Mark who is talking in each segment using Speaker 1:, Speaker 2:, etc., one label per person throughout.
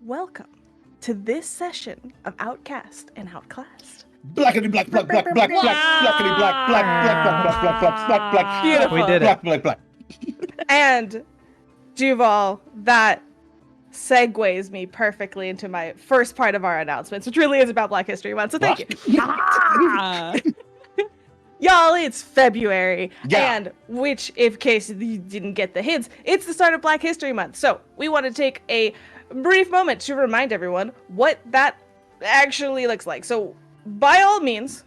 Speaker 1: Welcome to this session of Outcast and Outclassed.
Speaker 2: Blackity black, black, black, black, black, blackity black, black, black, black, black, black, black, black, black.
Speaker 1: Beautiful.
Speaker 3: We did
Speaker 2: Black,
Speaker 3: it.
Speaker 2: black, black.
Speaker 1: And Duval, that segues me perfectly into my first part of our announcements, which really is about Black History Month. So thank you. Y'all, it's February, and which, in case you didn't get the hints, it's the start of Black History Month. So we want to take a brief moment to remind everyone what that actually looks like. So by all means,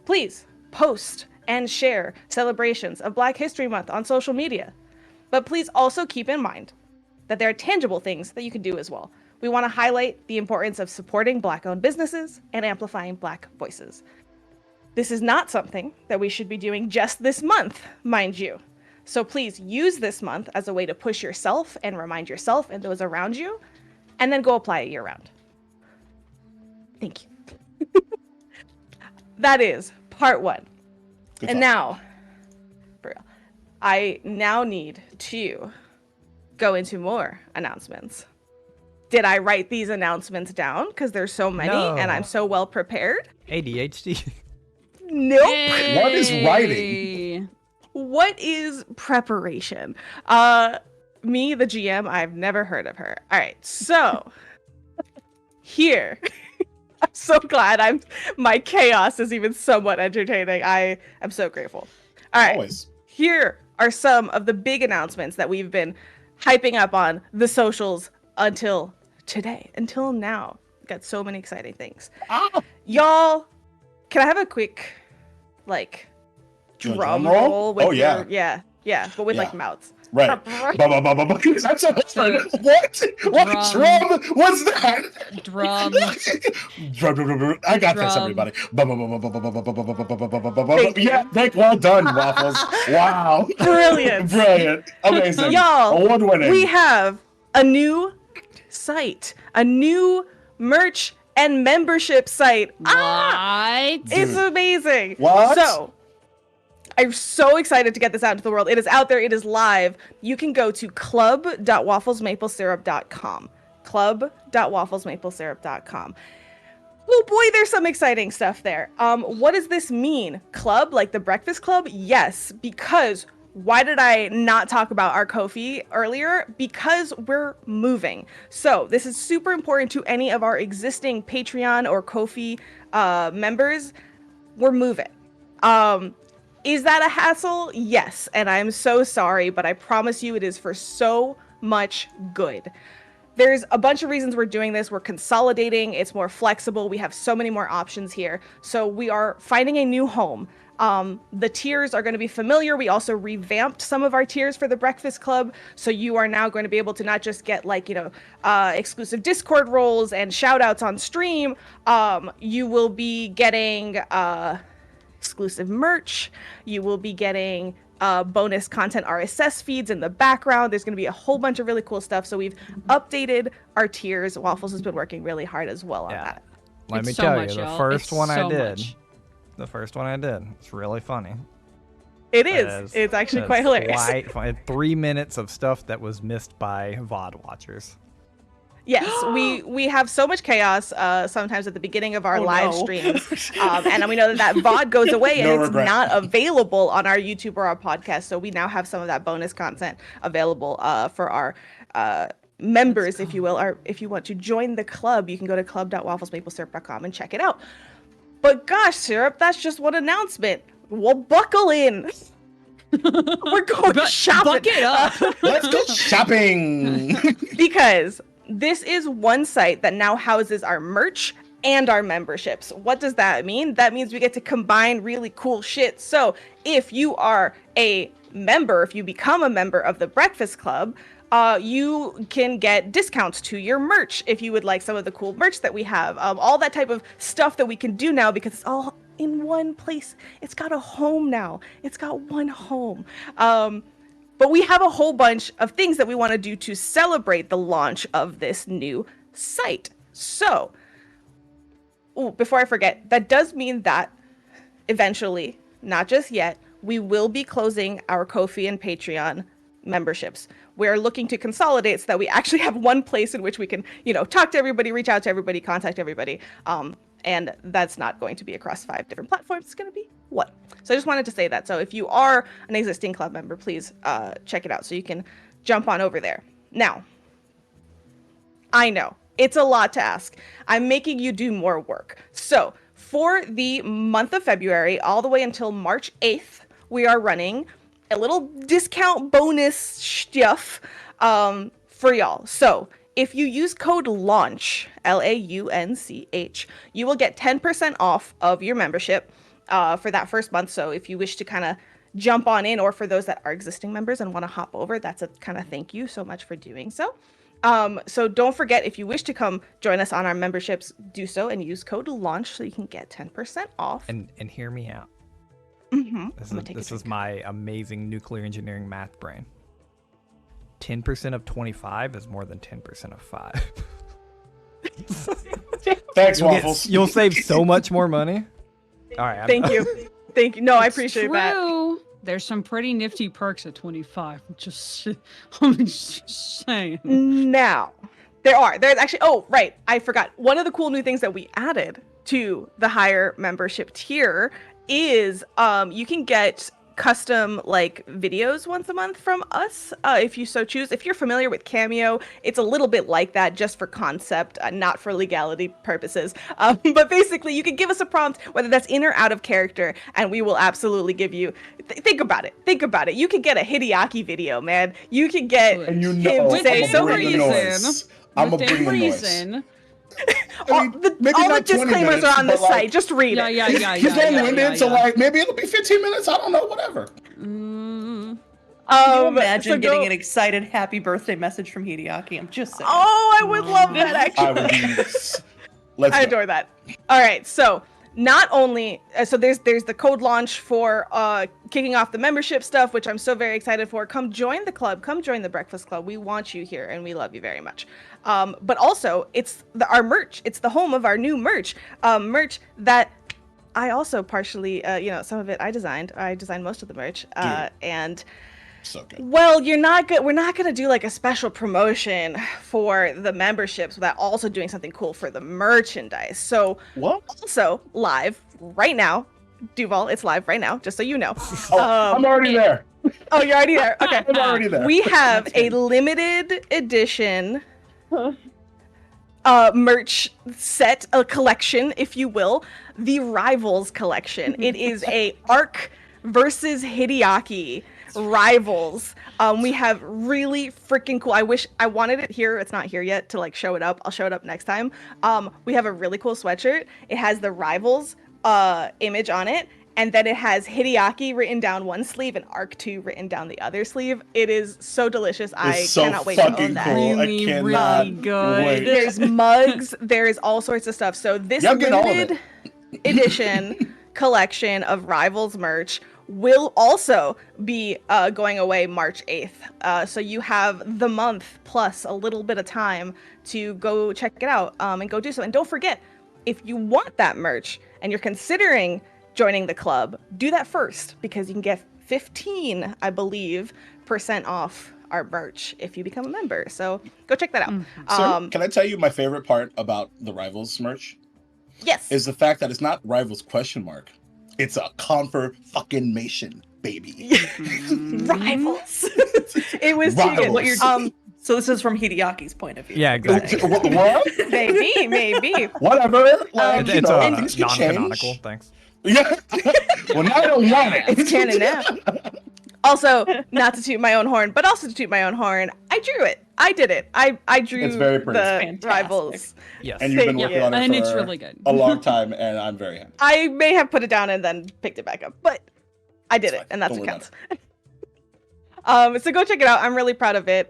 Speaker 1: please post and share celebrations of Black History Month on social media. But please also keep in mind that there are tangible things that you can do as well. We want to highlight the importance of supporting Black-owned businesses and amplifying Black voices. This is not something that we should be doing just this month, mind you. So please use this month as a way to push yourself and remind yourself and those around you, and then go apply it year-round. Thank you. That is part one.
Speaker 2: Good
Speaker 1: And
Speaker 2: talk.
Speaker 1: now, for real, I now need to go into more announcements. Did I write these announcements down? Because there's so many and I'm so well prepared.
Speaker 3: ADHD.
Speaker 1: Nope.
Speaker 2: What is writing?
Speaker 1: What is preparation? Me, the GM, I've never heard of her. All right, so here. I'm so glad my chaos is even somewhat entertaining. I am so grateful. All right.
Speaker 2: Always.
Speaker 1: Here are some of the big announcements that we've been hyping up on the socials until today, until now. Got so many exciting things. Y'all, can I have a quick, like, drum roll? With yeah, but with like mouths.
Speaker 2: Right. That's a what? What drum was that?
Speaker 4: Drum.
Speaker 2: Drum. I got this, everybody. Yeah, well done, Waffles. Wow.
Speaker 1: Brilliant.
Speaker 2: Brilliant. Amazing.
Speaker 1: Y'all,
Speaker 2: award-winning.
Speaker 1: we have a new site, a new merch and membership site.
Speaker 4: What?
Speaker 1: It's amazing.
Speaker 2: What?
Speaker 1: So, I'm so excited to get this out into the world. It is out there. It is live. You can go to club.wafflesmaplesyrup.com. Club.wafflesmaplesyrup.com. Oh boy, there's some exciting stuff there. What does this mean? Club, like the Breakfast Club? Yes, because why did I not talk about our Ko-fi earlier? Because we're moving. So this is super important to any of our existing Patreon or Ko-fi members. We're moving. Is that a hassle? Yes, and I'm so sorry, but I promise you it is for so much good. There's a bunch of reasons we're doing this. We're consolidating. It's more flexible. We have so many more options here. So we are finding a new home. The tiers are going to be familiar. We also revamped some of our tiers for the Breakfast Club. So you are now going to be able to not just get exclusive Discord roles and shout outs on stream. You will be getting exclusive merch. You will be getting bonus content RSS feeds in the background. There's going to be a whole bunch of really cool stuff. So we've updated our tiers. Waffles has been working really hard as well on that.
Speaker 3: Let me tell you, the first one I did. The first one I did. It's really funny.
Speaker 1: It is. It's actually quite hilarious.
Speaker 3: Quite funny. 3 minutes of stuff that was missed by VOD watchers.
Speaker 1: Yes, we have so much chaos sometimes at the beginning of our live streams. And we know that VOD goes away and it's not available on our YouTube or our podcast. So we now have some of that bonus content available for our members, if you will. Or if you want to join the club, you can go to club.wafflesmaplesyrup.com and check it out. But gosh, Syrup, that's just one announcement. Well, buckle in. We're going shopping.
Speaker 4: Buck it up.
Speaker 2: Let's go shopping.
Speaker 1: Because this is one site that now houses our merch and our memberships. What does that mean? That means we get to combine really cool shit. So if you are a member, if you become a member of the Breakfast Club, you can get discounts to your merch if you would like some of the cool merch that we have. All that type of stuff that we can do now because it's all in one place. It's got a home now. It's got one home. But we have a whole bunch of things that we want to do to celebrate the launch of this new site. So, before I forget, that does mean that eventually, not just yet, we will be closing our Ko-fi and Patreon memberships. we're looking to consolidate so that we actually have one place in which we can, talk to everybody, reach out to everybody, contact everybody. And that's not going to be across 5 different platforms. It's going to be one. So I just wanted to say that. So if you are an existing club member, please check it out so you can jump on over there. Now, I know it's a lot to ask. I'm making you do more work. So for the month of February, all the way until March 8th, we are running a little discount bonus stuff for y'all. So if you use code LAUNCH, LAUNCH, you will get 10% off of your membership for that first month. So if you wish to kind of jump on in, or for those that are existing members and want to hop over, that's a kind of thank you so much for doing so. So don't forget, if you wish to come join us on our memberships, do so and use code LAUNCH so you can get 10% off.
Speaker 3: And hear me out.
Speaker 1: Mm-hmm.
Speaker 3: This is my amazing nuclear engineering math brain. 10% of 25 is more than 10% of 5.
Speaker 2: Thanks, Waffles.
Speaker 3: You'll save so much more money. All right.
Speaker 1: Thank you. Thank you. No, I appreciate that.
Speaker 4: There's some pretty nifty perks at 25. I'm just saying.
Speaker 1: Now, there's actually, oh, right. I forgot. One of the cool new things that we added to the higher membership tier is you can get custom videos once a month from us if you so choose. If you're familiar with Cameo, it's a little bit like that, just for concept, not for legality purposes, but basically you can give us a prompt, whether that's in or out of character, and we will absolutely give you think about it, you could get a Hideaki video, man. You could get
Speaker 2: and
Speaker 1: him to say
Speaker 2: I'm gonna bring the noise.
Speaker 1: all the disclaimers are on the site. Just read it.
Speaker 4: Yeah.
Speaker 2: He's long-winded, so maybe it'll be 15 minutes. I don't know, whatever.
Speaker 5: Can you imagine getting an excited happy birthday message from Hideaki? I'm just saying.
Speaker 1: Oh, I would love that, actually.
Speaker 2: I would be
Speaker 1: I adore that. All right, so not only so there's the code launch for kicking off the membership stuff, which I'm so very excited for. Come join the club. Come join the Breakfast Club. We want you here, and we love you very much. But also, it's our merch. It's the home of our new merch. Merch that I also partially, some of it I designed. I designed most of the merch, and.
Speaker 2: So good.
Speaker 1: Well, we're not gonna do a special promotion for the memberships without also doing something cool for the merchandise. So
Speaker 2: what?
Speaker 1: Also live right now, Duval, it's live right now, just so you know.
Speaker 2: I'm already there.
Speaker 1: Oh, you're already there. Okay.
Speaker 2: I'm already there.
Speaker 1: We have a limited edition merch set, a collection, if you will, the Rivals collection. It is a Arc versus Hideaki Rivals. We have really freaking cool. I wish I wanted it here. It's not here yet to show it up. I'll show it up next time. We have a really cool sweatshirt. It has the Rivals image on it, and then it has Hideaki written down one sleeve and Arc 2 written down the other sleeve. It is so delicious. I cannot wait to own that.
Speaker 2: Cool.
Speaker 4: Really good.
Speaker 2: Wait.
Speaker 1: There's mugs. There's all sorts of stuff. So this limited edition collection of Rivals merch will also be going away March 8th. So you have the month plus a little bit of time to go check it out and go do so. And don't forget, if you want that merch and you're considering joining the club, do that first, because you can get 15, I believe, % off our merch if you become a member. So go check that out.
Speaker 2: So, can I tell you my favorite part about the Rivals merch?
Speaker 1: Yes.
Speaker 2: Is the fact that it's not Rivals ? It's a confirmation, baby.
Speaker 1: Rivals. It was
Speaker 2: Rivals.
Speaker 5: So this is from Hideaki's point of view.
Speaker 3: Yeah, exactly.
Speaker 2: What?
Speaker 1: Maybe.
Speaker 2: Whatever.
Speaker 3: It's
Speaker 2: things can
Speaker 3: non-canonical.
Speaker 2: change.
Speaker 3: Thanks.
Speaker 2: Yeah. Well, now I don't want it.
Speaker 1: It's canon now. Also, not to toot my own horn, but also to toot my own horn, I drew it. I did it. I drew
Speaker 2: It's very pretty.
Speaker 1: the
Speaker 5: It's
Speaker 1: Rivals.
Speaker 3: Yes.
Speaker 2: And you've been working on it
Speaker 4: and
Speaker 2: for
Speaker 4: it's really good.
Speaker 2: a long time, and I'm very happy.
Speaker 1: I may have put it down and then picked it back up, but I did it, and that's
Speaker 2: Don't
Speaker 1: what
Speaker 2: worry
Speaker 1: counts. So go check it out. I'm really proud of it.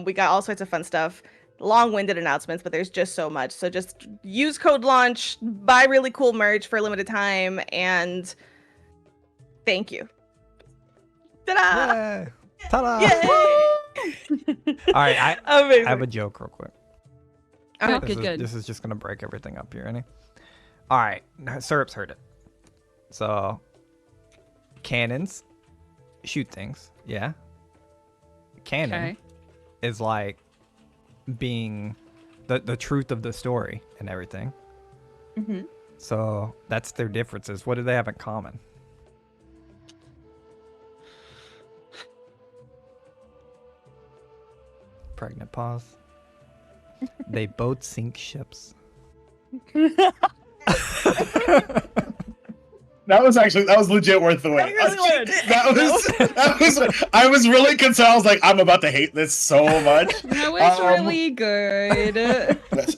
Speaker 1: We got all sorts of fun stuff. Long-winded announcements, but there's just so much. So just use code LAUNCH, buy really cool merch for a limited time, and thank you. Ta-da!
Speaker 3: Yay. Ta-da!
Speaker 1: Yay!
Speaker 3: All right, I have a joke real quick.
Speaker 4: Good.
Speaker 3: This is just gonna break everything up here, Annie. All right, Syrup's heard it. So, cannons shoot things. Yeah. Cannon is like being the truth of the story and everything.
Speaker 5: Mm-hmm.
Speaker 3: So that's their differences. What do they have in common? Pregnant pause. They both sink ships.
Speaker 2: That was legit worth the wait. That was I was really concerned. I was like, I'm about to hate this so much.
Speaker 4: That was really good.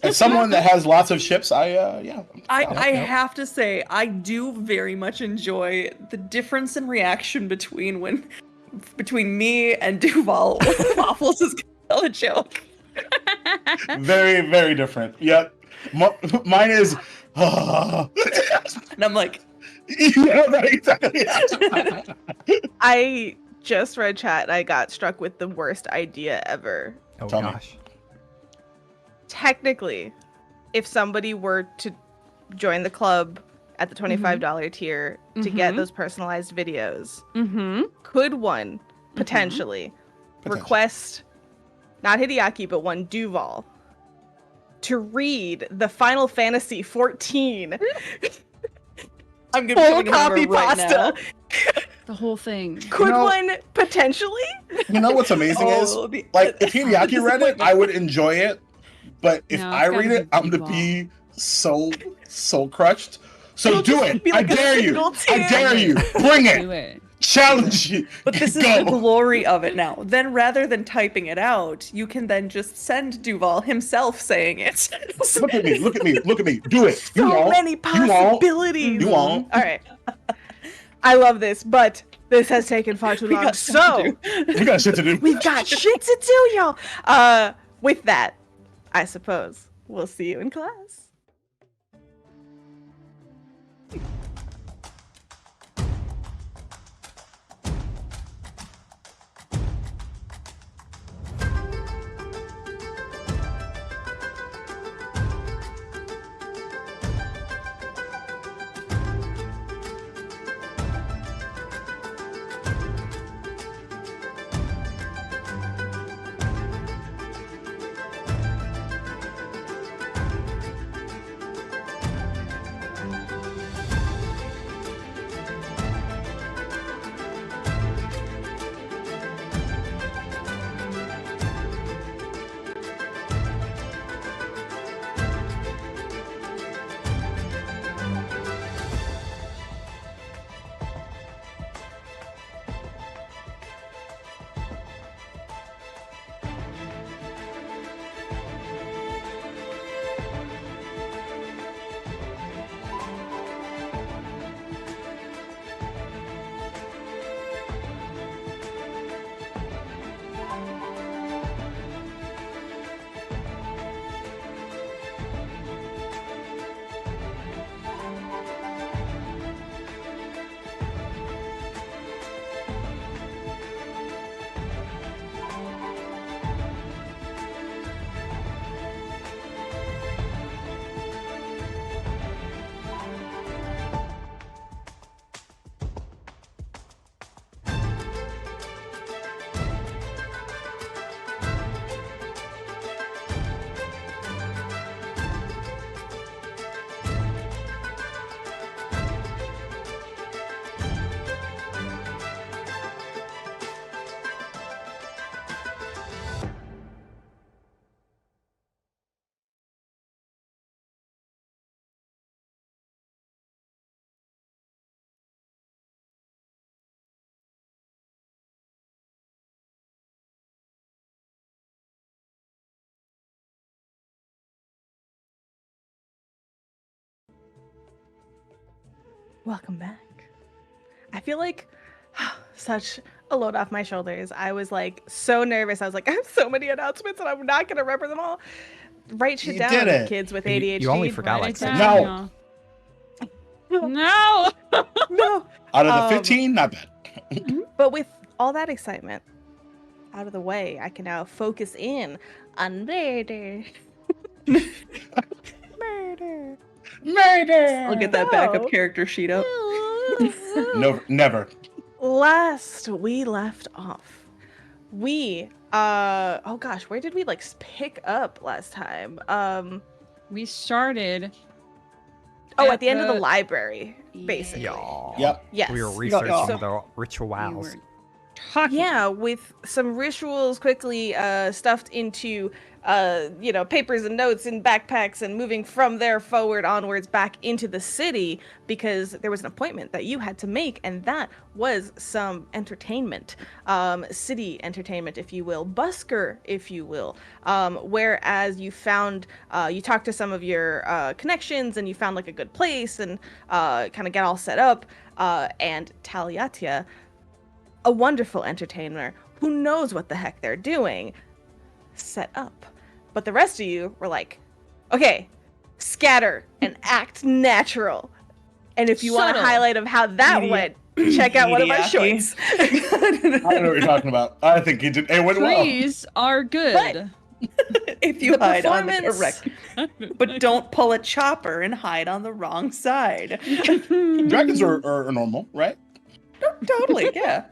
Speaker 2: As someone that has lots of ships, I
Speaker 5: have to say, I do very much enjoy the difference in reaction between me and Duval when Waffles is gonna tell a joke.
Speaker 2: very, very different. Yep. Mine is
Speaker 5: and I'm like,
Speaker 2: yeah, right, exactly.
Speaker 1: I just read chat and I got struck with the worst idea ever.
Speaker 3: Oh
Speaker 2: Tell me.
Speaker 3: gosh.
Speaker 1: Technically, if somebody were to join the club at the $25 tier to get those personalized videos, could one potentially request, not Hideaki, but one Duval, to read the Final Fantasy 14
Speaker 5: I'm gonna
Speaker 1: full
Speaker 5: be
Speaker 1: copy
Speaker 5: right now.
Speaker 1: pasta?
Speaker 4: The whole thing.
Speaker 1: Could one potentially?
Speaker 2: You know what's amazing is, like, if Hideaki read it, I would enjoy it. But if
Speaker 4: No,
Speaker 2: I
Speaker 4: it's
Speaker 2: read
Speaker 4: gotta
Speaker 2: it,
Speaker 4: be
Speaker 2: I'm gonna be so crushed. So
Speaker 1: It'll
Speaker 2: do
Speaker 1: just
Speaker 2: it.
Speaker 1: be like
Speaker 2: I
Speaker 1: a
Speaker 2: dare you.
Speaker 1: single
Speaker 2: I
Speaker 1: tear.
Speaker 2: dare you. Bring
Speaker 4: Do
Speaker 2: it.
Speaker 4: it.
Speaker 2: Challenge you.
Speaker 5: But this is the glory of it now. Then rather than typing it out, you can then just send Duval himself saying it.
Speaker 2: Look at me. Look at me. Look at me. Do it.
Speaker 1: So many possibilities.
Speaker 2: You won't.
Speaker 1: All right. I love this, but this has taken far too
Speaker 5: We
Speaker 1: long.
Speaker 5: got shit
Speaker 1: So
Speaker 5: to do.
Speaker 2: We got shit to do.
Speaker 1: we've got shit to do, y'all. With that, I suppose we'll see you in class. Welcome back. I feel like such a load off my shoulders. I was like so nervous. I was like, I have so many announcements and I'm not gonna remember them all. Write shit
Speaker 2: You
Speaker 1: down,
Speaker 2: did it.
Speaker 1: kids with
Speaker 3: You-
Speaker 1: ADHD.
Speaker 3: you only forgot,
Speaker 4: Write
Speaker 3: like,
Speaker 4: it
Speaker 3: six.
Speaker 4: down,
Speaker 2: No.
Speaker 4: No.
Speaker 1: No.
Speaker 2: Out of the 15, not bad.
Speaker 1: But with all that excitement out of the way, I can now focus in on murder. Murder.
Speaker 2: Murder.
Speaker 5: I'll get that backup character sheet up.
Speaker 2: No, never.
Speaker 1: Last we left off, oh gosh, where did we like pick up last time?
Speaker 4: We started.
Speaker 1: At the end of the library, basically.
Speaker 3: Yeah.
Speaker 2: Yep.
Speaker 1: Yes.
Speaker 3: We were researching
Speaker 1: So-
Speaker 3: the
Speaker 4: We
Speaker 3: rituals.
Speaker 4: were talking.
Speaker 1: Yeah, with some rituals quickly stuffed into papers and notes in backpacks and moving from there forward onwards back into the city because there was an appointment that you had to make, and that was some entertainment, city entertainment, if you will, busker, if you will. Whereas you found, you talked to some of your connections and you found like a good place and kind of get all set up, and Taliatia, a wonderful entertainer who knows what the heck they're doing, set up. But the rest of you were like, okay, scatter and act natural. And if you want a
Speaker 4: Subtle.
Speaker 1: highlight of how that went, check out one of my
Speaker 5: Mediaki.
Speaker 1: shorts.
Speaker 2: I don't know what you're talking about. I think it did. It went well.
Speaker 4: Trees are good.
Speaker 5: If you
Speaker 1: The
Speaker 5: hide on the
Speaker 1: performance-
Speaker 5: correct, but don't pull a chopper and hide on the wrong side.
Speaker 2: Dragons are normal, right?
Speaker 5: Totally, yeah.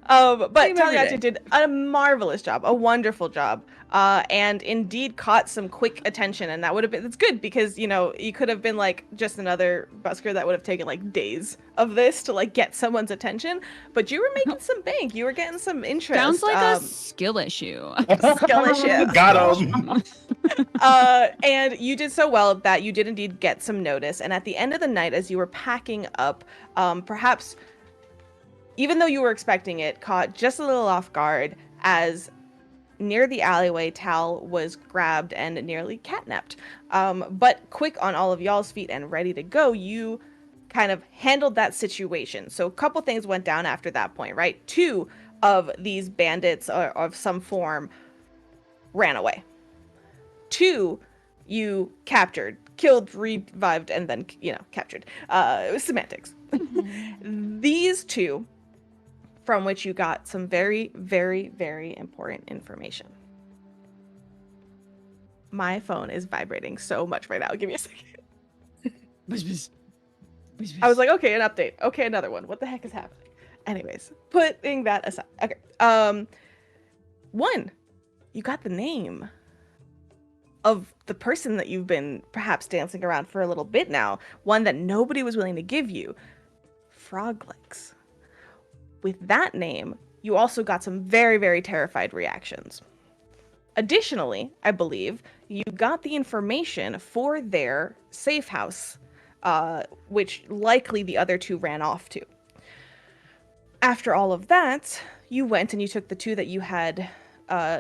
Speaker 1: But
Speaker 5: Same every
Speaker 1: Taliatia
Speaker 5: day.
Speaker 1: did a marvelous job, a wonderful job, and indeed caught some quick attention. And that would have been, it's good because, you could have been like just another busker that would have taken like days of this to like get someone's attention. But you were making some bank. You were getting some interest.
Speaker 4: Sounds like a skill issue.
Speaker 1: skill issue.
Speaker 2: Got him.
Speaker 1: And you did so well that you did indeed get some notice. And at the end of the night, as you were packing up, perhaps, even though you were expecting it, caught just a little off guard as near the alleyway, Tal was grabbed and nearly catnapped. But quick on all of y'all's feet and ready to go, you kind of handled that situation. So a couple things went down after that point, right? 2 of these bandits of some form ran away. 2 you captured, killed, revived, and then, captured. It was semantics. These 2, from which you got some very, very, very important information. My phone is vibrating so much right now. Give me a second. I was like, okay, an update. Okay, another one. What the heck is happening? Anyways, putting that aside. Okay. 1, you got the name of the person that you've been perhaps dancing around for a little bit now. One that nobody was willing to give you. Froglegs. With that name, you also got some very, very terrified reactions. Additionally, I believe, you got the information for their safe house, which likely the other 2 ran off to. After all of that, you went and you took the 2 that you had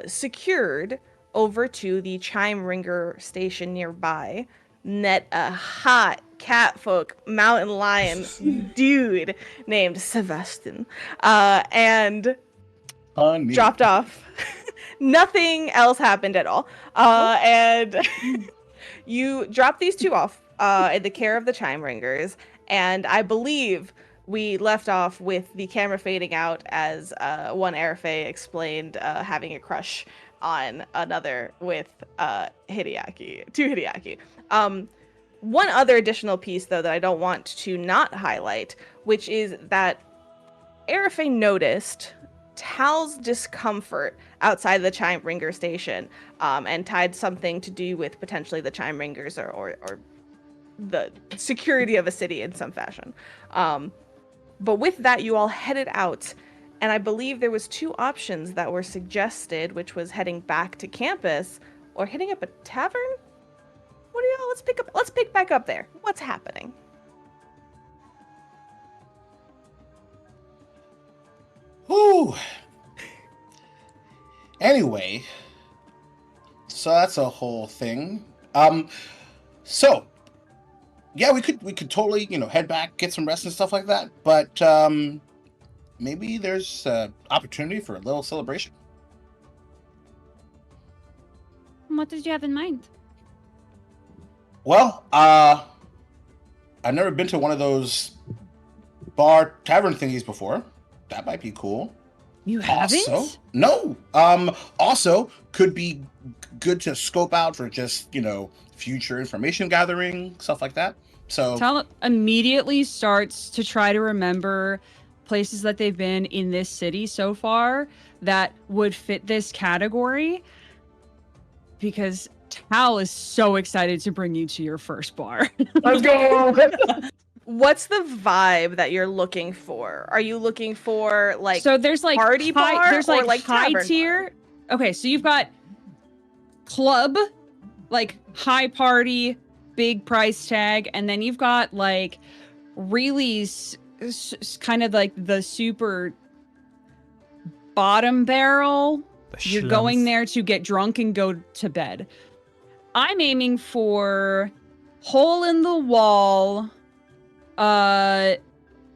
Speaker 1: secured over to the Chime Ringer station nearby, met a hot catfolk mountain lion dude named Sebastian, and
Speaker 2: Honey.
Speaker 1: dropped off. Nothing else happened at all. And you dropped these 2 off in the care of the Chime Ringers, and I believe we left off with the camera fading out as one Arafe explained having a crush on another with Hideaki. One other additional piece, though, that I don't want to not highlight, which is that Arafe noticed Tal's discomfort outside the Chime Ringer station, and tied something to do with potentially the Chime Ringers or the security of a city in some fashion. But with that, you all headed out, and I believe there was 2 options that were suggested, which was heading back to campus or hitting up a tavern. What do y'all? Let's pick back up there. What's happening?
Speaker 2: Whew. Anyway, so that's a whole thing. So yeah, we could totally, head back, get some rest and stuff like that. But maybe there's opportunity for a little celebration.
Speaker 6: What did you have in mind?
Speaker 2: Well, I've never been to one of those bar tavern thingies before. That might be cool.
Speaker 4: You haven't?
Speaker 2: Also, no. Also, could be good to scope out for just, future information gathering, stuff like that. So
Speaker 4: Tal immediately starts to try to remember places that they've been in this city so far that would fit this category, because Tal is so excited to bring you to your first bar.
Speaker 2: Let's go.
Speaker 1: What's the vibe that you're looking for? Are you looking for like
Speaker 4: so there's like
Speaker 1: party bar
Speaker 4: there's
Speaker 1: or
Speaker 4: like,
Speaker 1: like
Speaker 4: high
Speaker 1: tavern
Speaker 4: tier. Okay, so you've got club, like high party, big price tag, and then you've got like really kind of like the super bottom barrel. You're going there to get drunk and go to bed. I'm aiming for hole in the wall,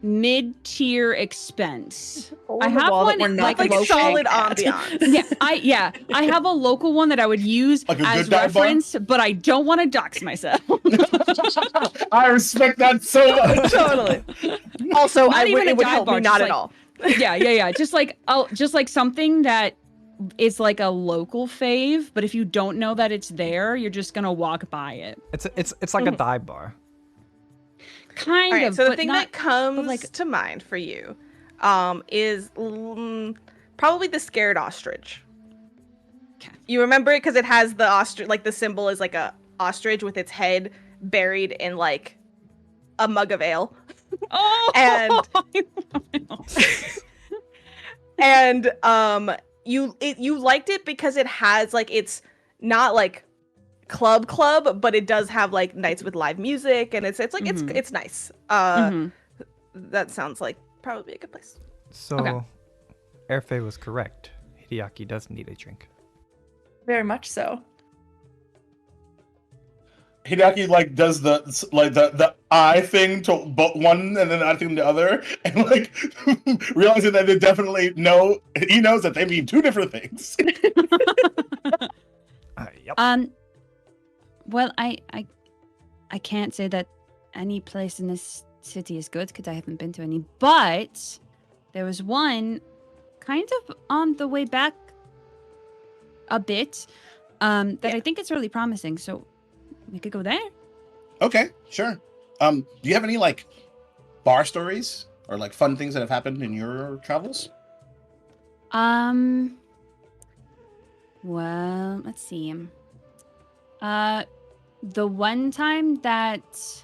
Speaker 4: mid-tier expense.
Speaker 1: I have one
Speaker 5: we're not
Speaker 1: like
Speaker 5: local
Speaker 1: solid
Speaker 5: at.
Speaker 1: ambiance.
Speaker 4: I have a local one that I would use
Speaker 2: Like a
Speaker 4: as
Speaker 2: good dive bar?
Speaker 4: reference, but I don't want to dox myself.
Speaker 2: I respect that so much.
Speaker 1: Totally. Also,
Speaker 4: Not even a
Speaker 1: it would
Speaker 4: dive
Speaker 1: help
Speaker 4: bar,
Speaker 1: me
Speaker 4: just
Speaker 1: not
Speaker 4: like-
Speaker 1: at all.
Speaker 4: yeah. Just like something that is like a local fave, but if you don't know that it's there, you're just gonna walk by it.
Speaker 3: It's like a dive bar.
Speaker 4: Kind
Speaker 1: All right,
Speaker 4: of.
Speaker 1: so the
Speaker 4: but
Speaker 1: thing
Speaker 4: not,
Speaker 1: that comes
Speaker 4: like-
Speaker 1: to mind for you is probably the scared ostrich.
Speaker 4: Okay.
Speaker 1: You remember it because it has the ostrich, like the symbol is like a ostrich with its head buried in like a mug of ale.
Speaker 4: Oh,
Speaker 1: And you liked it because it has like, it's not like club, but it does have like nights with live music, and it's like it's nice. That sounds like probably a good place.
Speaker 3: So,
Speaker 4: Okay.
Speaker 3: Airfei was correct. Hideaki does need a drink.
Speaker 5: Very much so.
Speaker 2: Hideaki like does the eye thing to one and then I think the other, and like realizing that they definitely know he knows that they mean two different things.
Speaker 3: Yep.
Speaker 6: Well, I can't say that any place in this city is good because I haven't been to any, but there was one kind of on the way back a bit that I think it's really promising, so we could go there.
Speaker 2: Okay, sure. Do you have any like bar stories or like fun things that have happened in your travels?
Speaker 6: Well, let's see. The one time that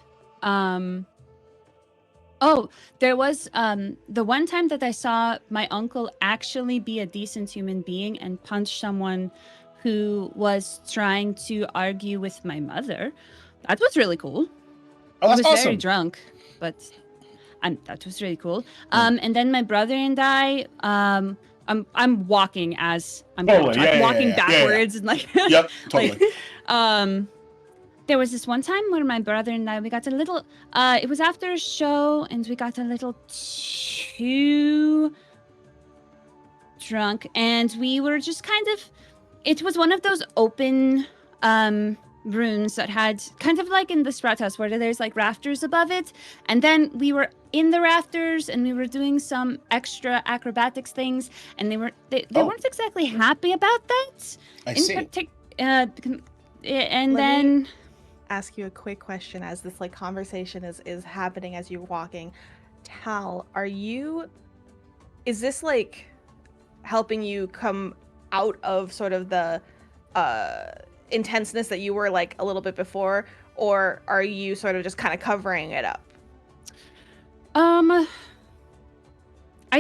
Speaker 6: there was the one time that I saw my uncle actually be a decent human being and punch someone who was trying to argue with my mother. That was really cool.
Speaker 2: Oh, that's
Speaker 6: I was very
Speaker 2: awesome.
Speaker 6: drunk, but that was really cool. And then my brother and I, I'm walking as I'm
Speaker 2: Totally,
Speaker 6: I'm
Speaker 2: yeah,
Speaker 6: walking
Speaker 2: yeah.
Speaker 6: backwards and like
Speaker 2: Yep, totally.
Speaker 6: like, there was this one time where my brother and I, we got a little it was after a show and we got a little too drunk and we were just kind of, it was one of those open rooms that had kind of like in the Sprout House where there's like rafters above it, and then we were in the rafters and we were doing some extra acrobatics things, and they weren't exactly happy about that.
Speaker 2: I see.
Speaker 6: And
Speaker 1: Let
Speaker 6: then
Speaker 1: me ask you a quick question as this like conversation is happening as you're walking. Tal, is this like helping you come out of sort of the intenseness that you were like a little bit before, or are you sort of just kind of covering it up?
Speaker 6: I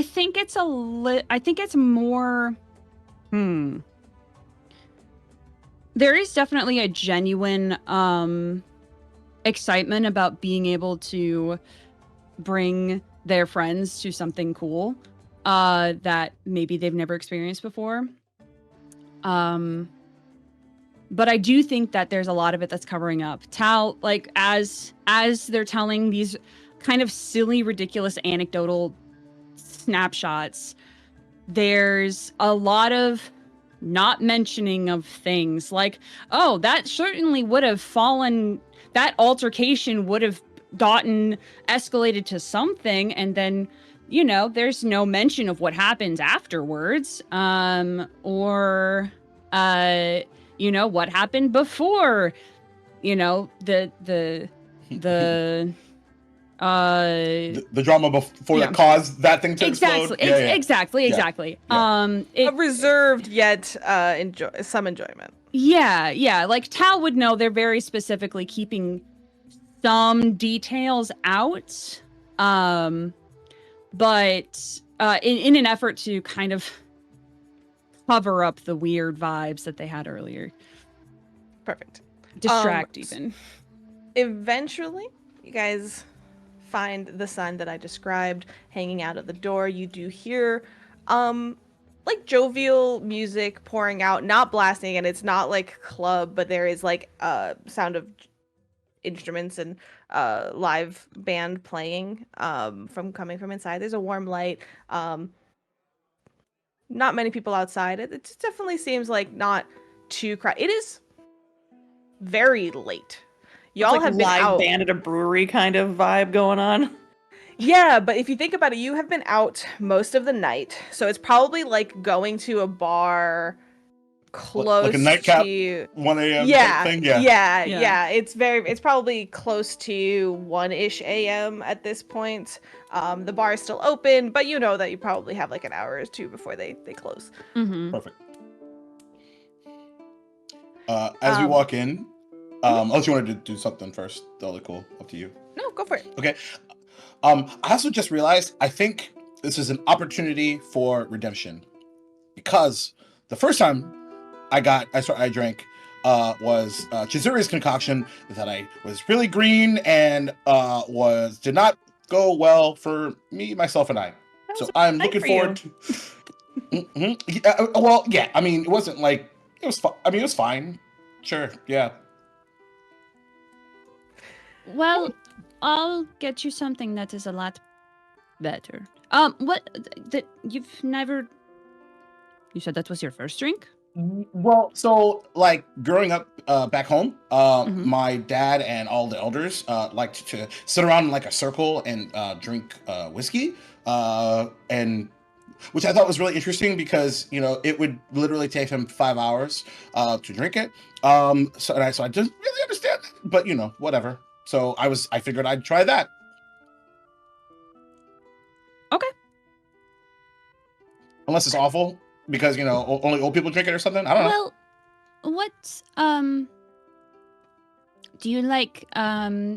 Speaker 6: think it's I think it's more.
Speaker 4: There is definitely a genuine excitement about being able to bring their friends to something cool that maybe they've never experienced before. But I do think that there's a lot of it that's covering up. Tal, like as they're telling these kind of silly, ridiculous, anecdotal snapshots, there's a lot of not mentioning of things like, oh, that certainly would have fallen, that altercation would have gotten escalated to something, and then, you know, there's no mention of what happens afterwards, or you know, what happened before, you know, the
Speaker 2: The drama before that caused that thing to explode.
Speaker 4: Exactly.
Speaker 1: A reserved yet some enjoyment.
Speaker 4: Yeah. Like Tal would know they're very specifically keeping some details out, but in an effort to kind of cover up the weird vibes that they had earlier.
Speaker 1: Perfect.
Speaker 4: Distract even.
Speaker 1: Eventually, you guys find the sign that I described hanging out of the door. You do hear like jovial music pouring out, not blasting, and it's not like club, but there is like sound of instruments and live band playing coming from inside. There's a warm light. Not many people outside. It definitely seems like not too crowded. It is very late. Y'all have been
Speaker 5: live
Speaker 1: out.
Speaker 5: Band at a brewery kind of vibe going on.
Speaker 1: Yeah, but if you think about it, you have been out most of the night, so it's probably like going to a bar close
Speaker 2: like a nightcap,
Speaker 1: to
Speaker 2: 1 a.m.
Speaker 1: yeah,
Speaker 2: thing.
Speaker 1: Yeah. It's probably close to 1-ish a.m. at this point. The bar is still open, but you know that you probably have like an hour or two before they close.
Speaker 4: Mm-hmm.
Speaker 2: Perfect. As we walk in, unless you wanted to do something first, totally cool. Up to you.
Speaker 1: No, go for it.
Speaker 2: Okay. I also just realized I think this is an opportunity for redemption, because the first time I drank was Chizuri's concoction that I was really green and did not go well for me, myself, and I. So I'm looking forward to. Yeah. I mean, it wasn't like it was. I mean, it was fine. Sure. Yeah.
Speaker 6: Well, I'll get you something that is a lot better. You said that was your first drink?
Speaker 2: Well, so like growing up back home, my dad and all the elders liked to sit around in like a circle and drink whiskey, and which I thought was really interesting because it would literally take him 5 hours to drink it. So I didn't really understand that, but whatever. So I figured I'd try that.
Speaker 4: Okay.
Speaker 2: Unless it's awful because only old people drink it or something. I don't know.
Speaker 6: Well, what do you like?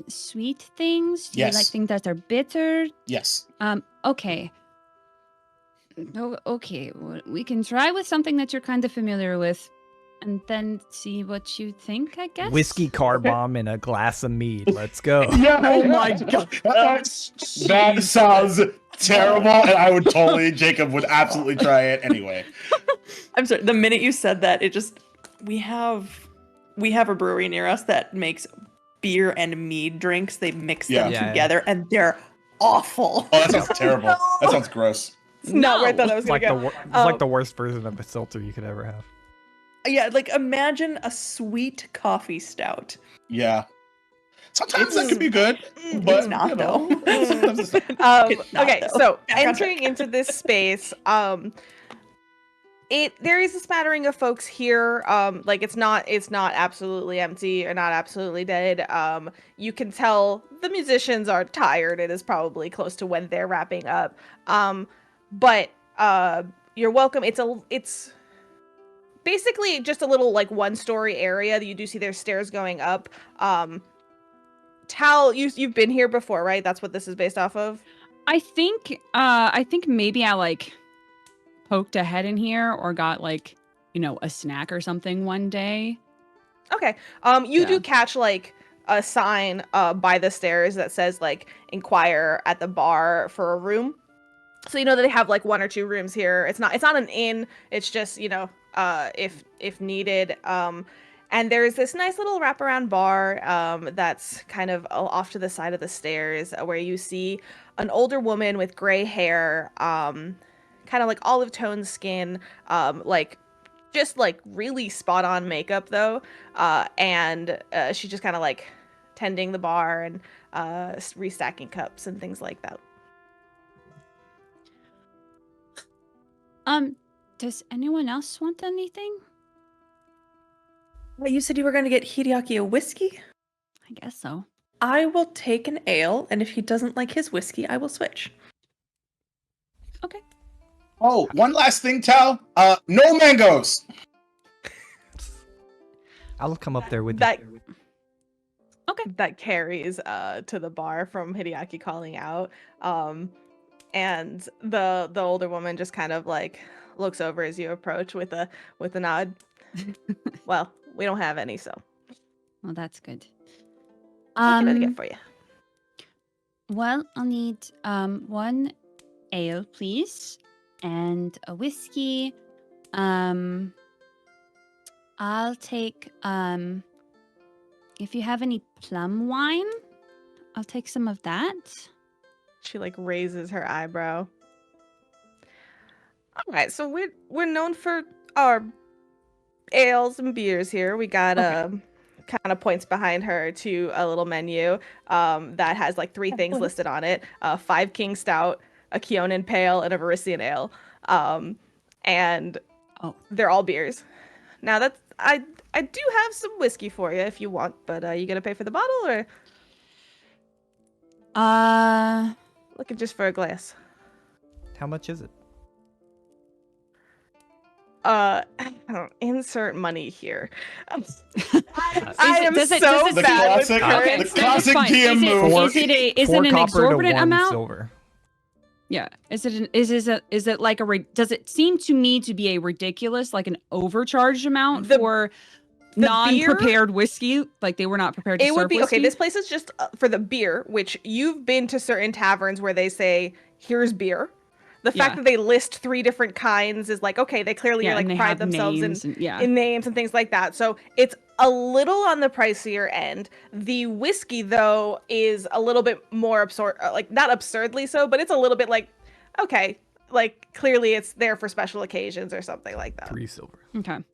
Speaker 6: Sweet things? Do you like things that are bitter?
Speaker 2: Yes.
Speaker 6: Okay. Okay. Well, we can try with something that you're kind of familiar with, and then see what you think, I guess.
Speaker 3: Whiskey car bomb and a glass of mead. Let's go.
Speaker 2: Yeah. Oh my god. That sounds terrible, and I would Jacob would absolutely try it anyway.
Speaker 5: I'm sorry. The minute you said that, we have a brewery near us that makes beer and mead drinks. They mix them together, and they're awful.
Speaker 2: Oh, that sounds terrible. That sounds gross.
Speaker 1: It's not where I thought that was
Speaker 3: It's
Speaker 1: gonna
Speaker 3: like
Speaker 1: go.
Speaker 3: it's like the worst version of a seltzer you could ever have.
Speaker 5: Yeah, like imagine a sweet coffee stout.
Speaker 2: Yeah. Sometimes that could be good, but
Speaker 5: it's not though.
Speaker 1: Okay, so entering into this space, there is a smattering of folks here. Like it's not absolutely empty or not absolutely dead. You can tell the musicians are tired. It is probably close to when they're wrapping up. But you're welcome. It's basically just a little like 1-story area. You do see there's stairs going up. Tal, you've been here before, right? That's what this is based off of.
Speaker 4: I think maybe I like poked a head in here or got like a snack or something one day.
Speaker 1: Okay. You do catch like a sign by the stairs that says like inquire at the bar for a room. So that they have like 1 or 2 rooms here. It's not an inn. It's just if needed. And there's this nice little wraparound bar that's kind of off to the side of the stairs where you see an older woman with gray hair, kind of like olive tone skin, like just like really spot on makeup though, and she's just kind of like tending the bar and restacking cups and things like that.
Speaker 6: Does anyone else want anything?
Speaker 5: Well, you said you were going to get Hideaki a whiskey?
Speaker 6: I guess so.
Speaker 5: I will take an ale, and if he doesn't like his whiskey, I will switch.
Speaker 4: Okay.
Speaker 2: Oh, one last thing, Tal. No mangoes.
Speaker 3: I'll come up there with
Speaker 1: That
Speaker 3: you.
Speaker 1: that carries to the bar from Hideaki calling out. And the older woman just kind of like looks over as you approach with a nod. Well, we don't have any, so
Speaker 6: Well, that's good.
Speaker 1: what can I get for you?
Speaker 6: Well, I'll need one ale, please, and a whiskey. I'll take if you have any plum wine, I'll take some of that.
Speaker 1: She like raises her eyebrow. All right, so we're known for our ales and beers here. We got kind of points behind her to a little menu that has like 3 things listed on it: 5 King Stout, a Keonan Pale, and a Varisian Ale. And they're all beers. Now that's I do have some whiskey for you if you want, but you gonna pay for the bottle or looking just for a glass?
Speaker 3: How much is it?
Speaker 1: Insert money here. I
Speaker 6: Does
Speaker 1: am
Speaker 6: it
Speaker 1: so
Speaker 6: say-
Speaker 2: The
Speaker 1: bad with
Speaker 2: classic,
Speaker 1: currency.
Speaker 2: the classic
Speaker 4: fine.
Speaker 2: DM move.
Speaker 4: Is it
Speaker 3: 4
Speaker 4: an
Speaker 3: copper to
Speaker 4: exorbitant
Speaker 3: 1
Speaker 4: amount?
Speaker 3: silver.
Speaker 4: Yeah. Is it like does it seem to me to be a ridiculous, like an overcharged amount for non-prepared whiskey? Like they were not prepared to
Speaker 1: It
Speaker 4: serve
Speaker 1: would be
Speaker 4: whiskey?
Speaker 1: okay. This place is just for the beer, which you've been to certain taverns where they say, "Here's beer." The fact that they list 3 different kinds is like, okay, they clearly
Speaker 4: and
Speaker 1: like
Speaker 4: they
Speaker 1: pride
Speaker 4: have
Speaker 1: themselves
Speaker 4: names
Speaker 1: in
Speaker 4: and,
Speaker 1: names and things like that. So it's a little on the pricier end. The whiskey though is a little bit more absurd, like not absurdly so, but it's a little bit like, okay, like clearly it's there for special occasions or something like that.
Speaker 3: 3 silver.
Speaker 4: Okay.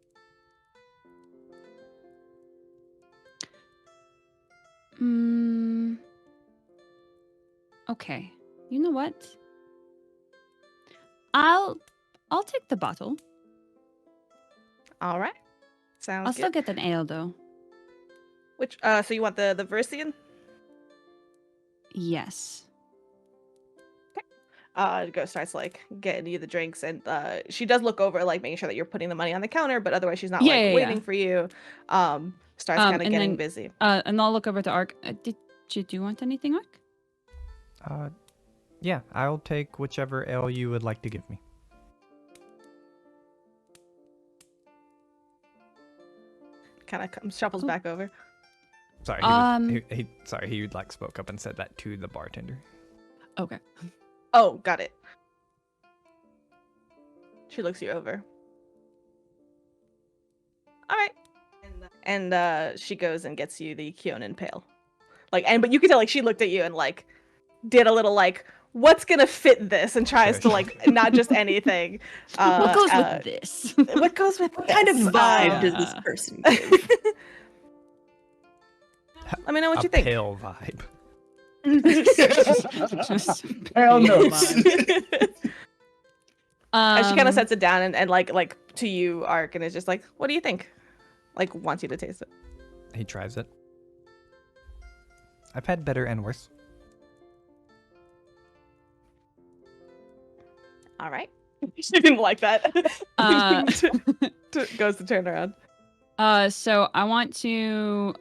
Speaker 4: Okay. You know what? I'll take the bottle.
Speaker 1: All right, sounds
Speaker 6: I'll
Speaker 1: good.
Speaker 6: still get an ale though.
Speaker 1: Which so you want the Versian?
Speaker 6: Yes.
Speaker 1: Go starts like getting you the drinks, and she does look over like making sure that you're putting the money on the counter, but otherwise she's not waiting for you. Starts kind of
Speaker 4: and
Speaker 1: getting
Speaker 4: then,
Speaker 1: busy.
Speaker 4: And I'll look over to Ark. Did you want anything, Ark?
Speaker 3: Yeah, I'll take whichever ale you would like to give me.
Speaker 1: Kind of shuffles back over.
Speaker 3: Sorry, he like spoke up and said that to the bartender.
Speaker 4: Okay.
Speaker 1: Oh, got it. She looks you over. All right. And she goes and gets you the Keonan Pale. But you can tell like she looked at you and like did a little like, what's gonna fit this, and tries to like not just anything.
Speaker 6: What goes with this?
Speaker 1: What goes with
Speaker 5: What kind of
Speaker 1: this?
Speaker 5: vibe does this person give?
Speaker 1: Let me know what
Speaker 3: A
Speaker 1: you think.
Speaker 3: pale vibe.
Speaker 4: Just
Speaker 2: Hell notes.
Speaker 1: She kind of sets it down and like to you, Ark, and is just like, what do you think? Like wants you to taste it.
Speaker 3: He tries it. I've had better and worse.
Speaker 1: All right. She didn't like that. Goes to turn around.
Speaker 4: So I want to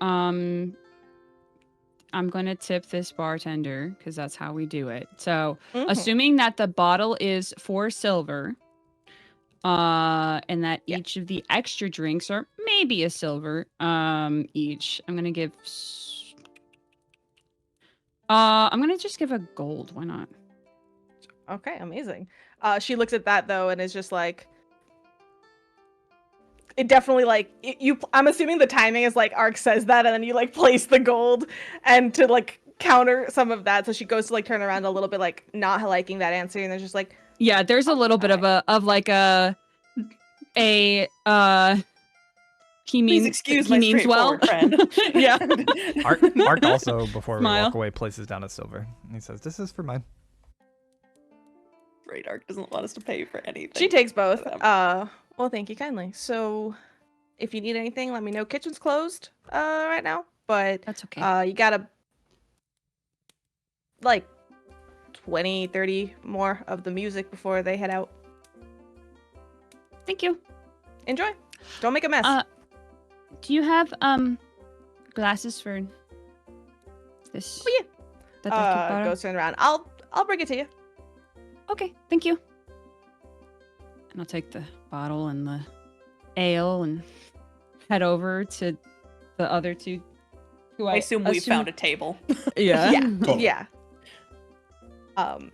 Speaker 4: I'm going to tip this bartender because that's how we do it. So, assuming that the bottle is 4 silver, and that each of the extra drinks are maybe a silver each, I'm going to give I'm going to just give a gold. Why not?
Speaker 1: Okay, amazing. She looks at that though and is just like, it definitely like I'm assuming the timing is like Ark says that and then you like place the gold and to like counter some of that, so she goes to like turn around a little bit like not liking that answer, and there's just like,
Speaker 4: yeah, there's a little bit of he means,
Speaker 5: Please excuse
Speaker 4: he
Speaker 5: my
Speaker 4: means well.
Speaker 5: straightforward friend.
Speaker 4: Yeah.
Speaker 3: Ark also, before we
Speaker 4: Smile.
Speaker 3: walk away, places down a silver. And he says, "This is for mine."
Speaker 5: Great, Ark doesn't want us to pay for anything.
Speaker 1: she takes both. Well, thank you kindly. So if you need anything, let me know. Kitchen's closed right now, but
Speaker 6: That's okay.
Speaker 1: you got a like 20, 30 more of the music before they head out.
Speaker 6: Thank you.
Speaker 1: Enjoy. Don't make a mess.
Speaker 6: Do you have glasses for this?
Speaker 1: Oh, yeah.
Speaker 6: That I could borrow?
Speaker 1: Go turn around. I'll bring it to you.
Speaker 6: Okay, thank you. And I'll take the bottle and the ale and head over to the other two. Who
Speaker 5: I assume we found a table.
Speaker 4: Yeah.
Speaker 1: Yeah.
Speaker 2: Totally.
Speaker 1: Yeah.